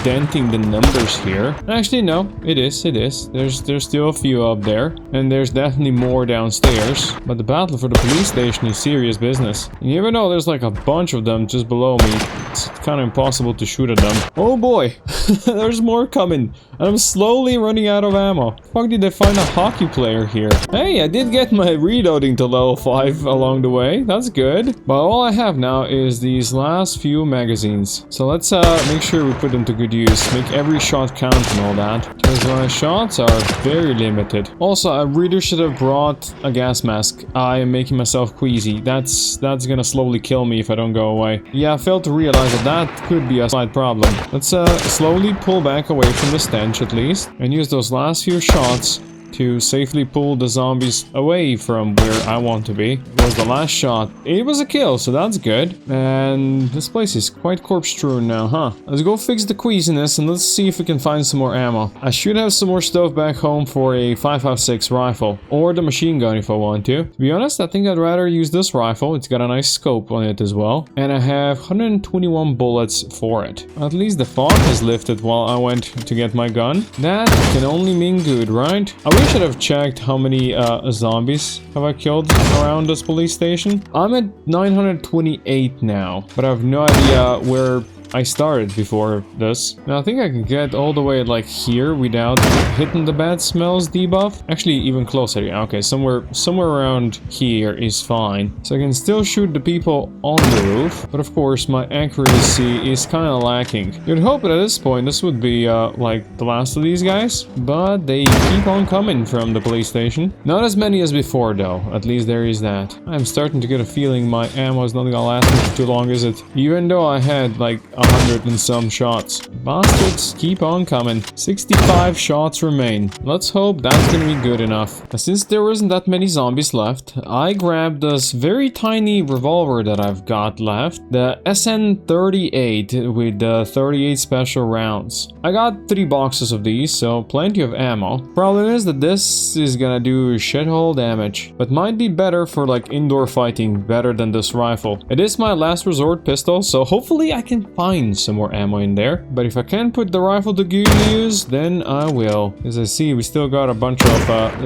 denting the numbers here. Actually, no, it is. There's still a few up there, and there's definitely more downstairs. But the battle for the police station is serious business. And you ever know there's like a bunch of them just below me. It's kind of impossible to shoot at them. Oh boy, there's more coming. And I'm slowly running out of ammo. Fuck, did I find a hockey player here? Hey, I did get my reloading to level 5 along the way. That's good. But all I have now is these last few magazines. So let's make sure we put them to good use. Make every shot count and all that. Because my shots are very limited. Also, I really should have brought a gas mask. I am making myself queasy. That's gonna slowly kill me if I don't go away. Yeah, I failed to realize that could be a slight problem. Let's slowly pull back away from the stench at least. And use those last few shots to safely pull the zombies away from where I want to be. It was the last shot. It was a kill, so that's good. And this place is quite corpse-strewn now, huh? Let's go fix the queasiness and let's see if we can find some more ammo. I should have some more stuff back home for a 5.56 rifle. Or the machine gun if I want to. To be honest, I think I'd rather use this rifle. It's got a nice scope on it as well. And I have 121 bullets for it. At least the fog has lifted while I went to get my gun. That can only mean good, right? I should have checked how many zombies have I killed around this police station. I'm at 928 now, but I have no idea where I started before this. Now I think I can get all the way like here without hitting the bad smells debuff. Actually, even closer. Yeah, okay, somewhere around here is fine. So I can still shoot the people on the roof, but of course my accuracy is kind of lacking. You'd hope that at this point this would be like the last of these guys, but they keep on coming. coming from the police station. Not as many as before though, at least there is that. I'm starting to get a feeling my ammo is not gonna last me for too long, is it? Even though I had like 100 and some shots. Bastards keep on coming. 65 shots remain. Let's hope that's gonna be good enough. Since there isn't that many zombies left, I grabbed this very tiny revolver that I've got left. The SN38 with the 38 special rounds. I got 3 boxes of these, so plenty of ammo. Problem is that this is gonna do shithole damage, but might be better for like indoor fighting, better than this rifle. It is my last resort pistol, so hopefully I can find some more ammo in there. But if I can put the rifle to good use, then I will. As I see, we still got a bunch of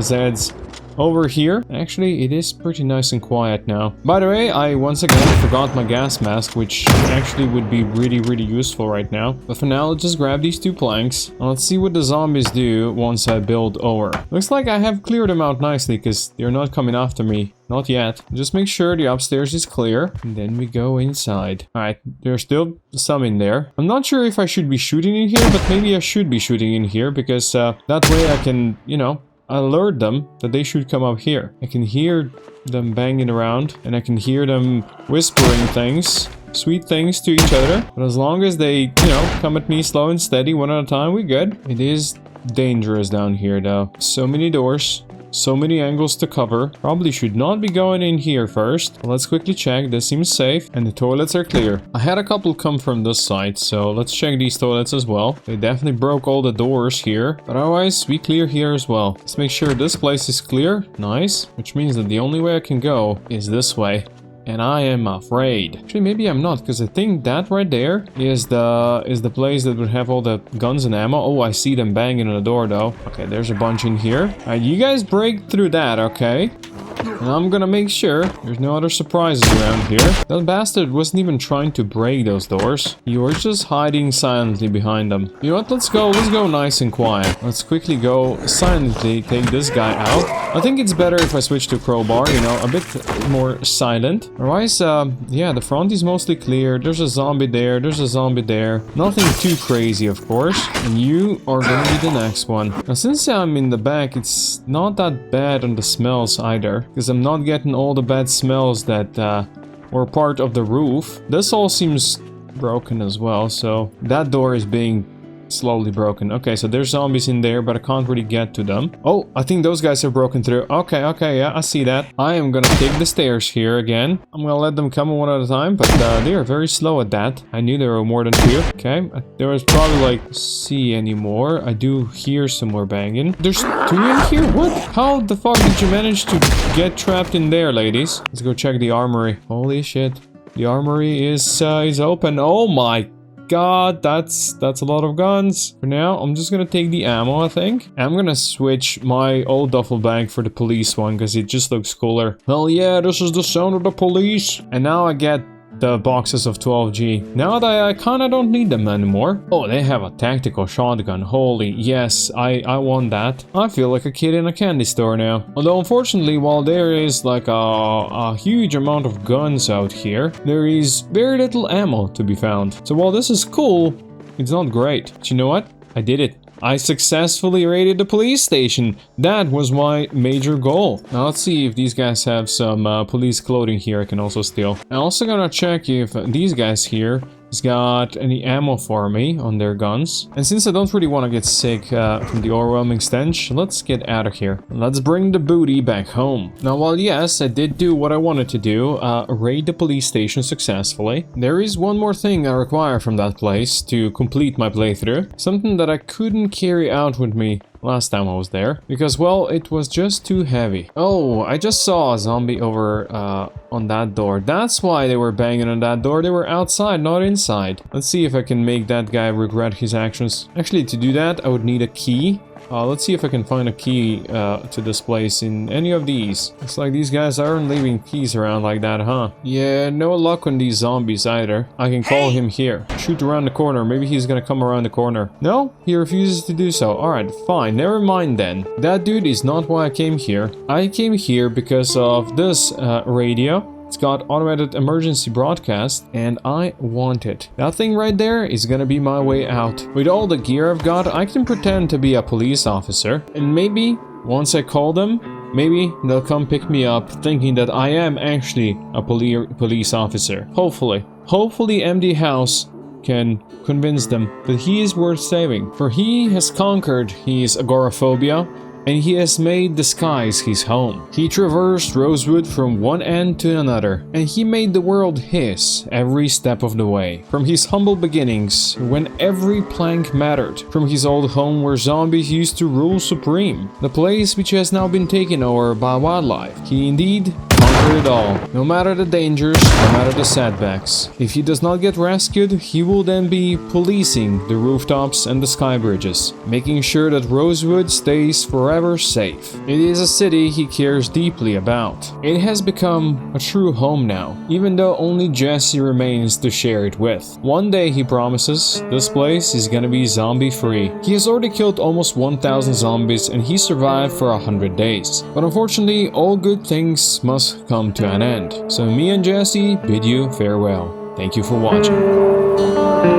Zeds over here. Actually, it is pretty nice and quiet now. By the way, I once again forgot my gas mask, which actually would be really useful right now. But for now, let's just grab these 2 planks. And let's see what the zombies do once I build over. Looks like I have cleared them out nicely, because they're not coming after me. Not yet. Just make sure the upstairs is clear, and then we go inside. Alright, there's still some in there. I'm not sure if I should be shooting in here, but maybe I should be shooting in here, because that way I can, you know, alert them that they should come up here. I can hear them banging around, and I can hear them whispering things, sweet things to each other. But as long as they, you know, come at me slow and steady one at a time, we're good. It is dangerous down here though. So many doors. So many angles to cover. Probably should not be going in here first. Let's quickly check. This seems safe. And the toilets are clear. I had a couple come from this side, so let's check these toilets as well. They definitely broke all the doors here. But otherwise, we clear here as well. Let's make sure this place is clear. Nice. Which means that the only way I can go is this way. And I am afraid. Actually, maybe I'm not, because I think that right there is the place that would have all the guns and ammo. Oh, I see them banging on the door, though. Okay, there's a bunch in here. Alright, you guys break through that, okay? And I'm gonna make sure there's no other surprises around here. That bastard wasn't even trying to break those doors. You were just hiding silently behind them. You know what? Let's go nice and quiet. Let's quickly go silently take this guy out. I think it's better if I switch to crowbar, you know, a bit more silent. Otherwise, yeah, the front is mostly clear. There's a zombie there. There's a zombie there. Nothing too crazy, of course. And you are gonna be the next one. Now, since I'm in the back, it's not that bad on the smells either, because I'm not getting all the bad smells that were part of the roof. This all seems broken as well, so that door is being slowly broken. Okay, so there's zombies in there, but I can't really get to them. Oh, I think those guys have broken through. Okay, yeah, I see that. I am gonna take the stairs here again. I'm gonna let them come one at a time, but they are very slow at that. I knew there were more than 2. Okay, there was probably like, see anymore. I do hear some more banging. There's 2 in here? What? How the fuck did you manage to get trapped in there, ladies? Let's go check the armory. Holy shit. The armory is open. Oh my God, that's a lot of guns. For now, I'm just gonna take the ammo, I think. I'm gonna switch my old duffel bag for the police one, because it just looks cooler. Well, yeah, this is the sound of the police. And now I get the boxes of 12G. Now that I kinda don't need them anymore. Oh, they have a tactical shotgun. Holy, yes, I want that. I feel like a kid in a candy store now. Although, unfortunately, while there is like a huge amount of guns out here, there is very little ammo to be found. So while this is cool, it's not great. But you know what? I did it. I successfully raided the police station. That was my major goal. Now let's see if these guys have some police clothing here I can also steal. I'm also gonna check if these guys here has got any ammo for me on their guns. And since I don't really want to get sick from the overwhelming stench, let's get out of here. Let's bring the booty back home. Now, while yes, I did do what I wanted to do, raid the police station successfully, there is one more thing I require from that place to complete my playthrough. Something that I couldn't carry out with me last time I was there, because, well, it was just too heavy. Oh, I just saw a zombie over on that door. That's why they were banging on that door. They were outside, not inside. Let's see if I can make that guy regret his actions. Actually, to do that, I would need a key. Let's see if I can find a key to this place in any of these. Looks like these guys aren't leaving keys around like that, huh? Yeah, no luck on these zombies either. I can call him here. Shoot around the corner. Maybe he's gonna come around the corner. No, he refuses to do so. Alright, fine. Never mind then. That dude is not why I came here. I came here because of this radio. It's got automated emergency broadcast, and I want it. That thing right there is gonna be my way out. With all the gear I've got, I can pretend to be a police officer, and maybe Once I call them, maybe they'll come pick me up, thinking that I am actually a police officer. Hopefully. Hopefully MD House can convince them that he is worth saving. For he has conquered his agoraphobia, and he has made the skies his home. He traversed Rosewood from one end to another, and he made the world his every step of the way. From his humble beginnings, when every plank mattered, from his old home where zombies used to rule supreme, the place which has now been taken over by wildlife, he indeed conquered it all, no matter the dangers, no matter the setbacks. If he does not get rescued, he will then be policing the rooftops and the sky bridges, making sure that Rosewood stays forever safe. It is a city he cares deeply about. It has become a true home now, even though only Jesse remains to share it with. One day, he promises, this place is gonna be zombie free. He has already killed almost 1,000 zombies and he survived for 100 days. But unfortunately, all good things must come to an end. So me and Jesse bid you farewell. Thank you for watching.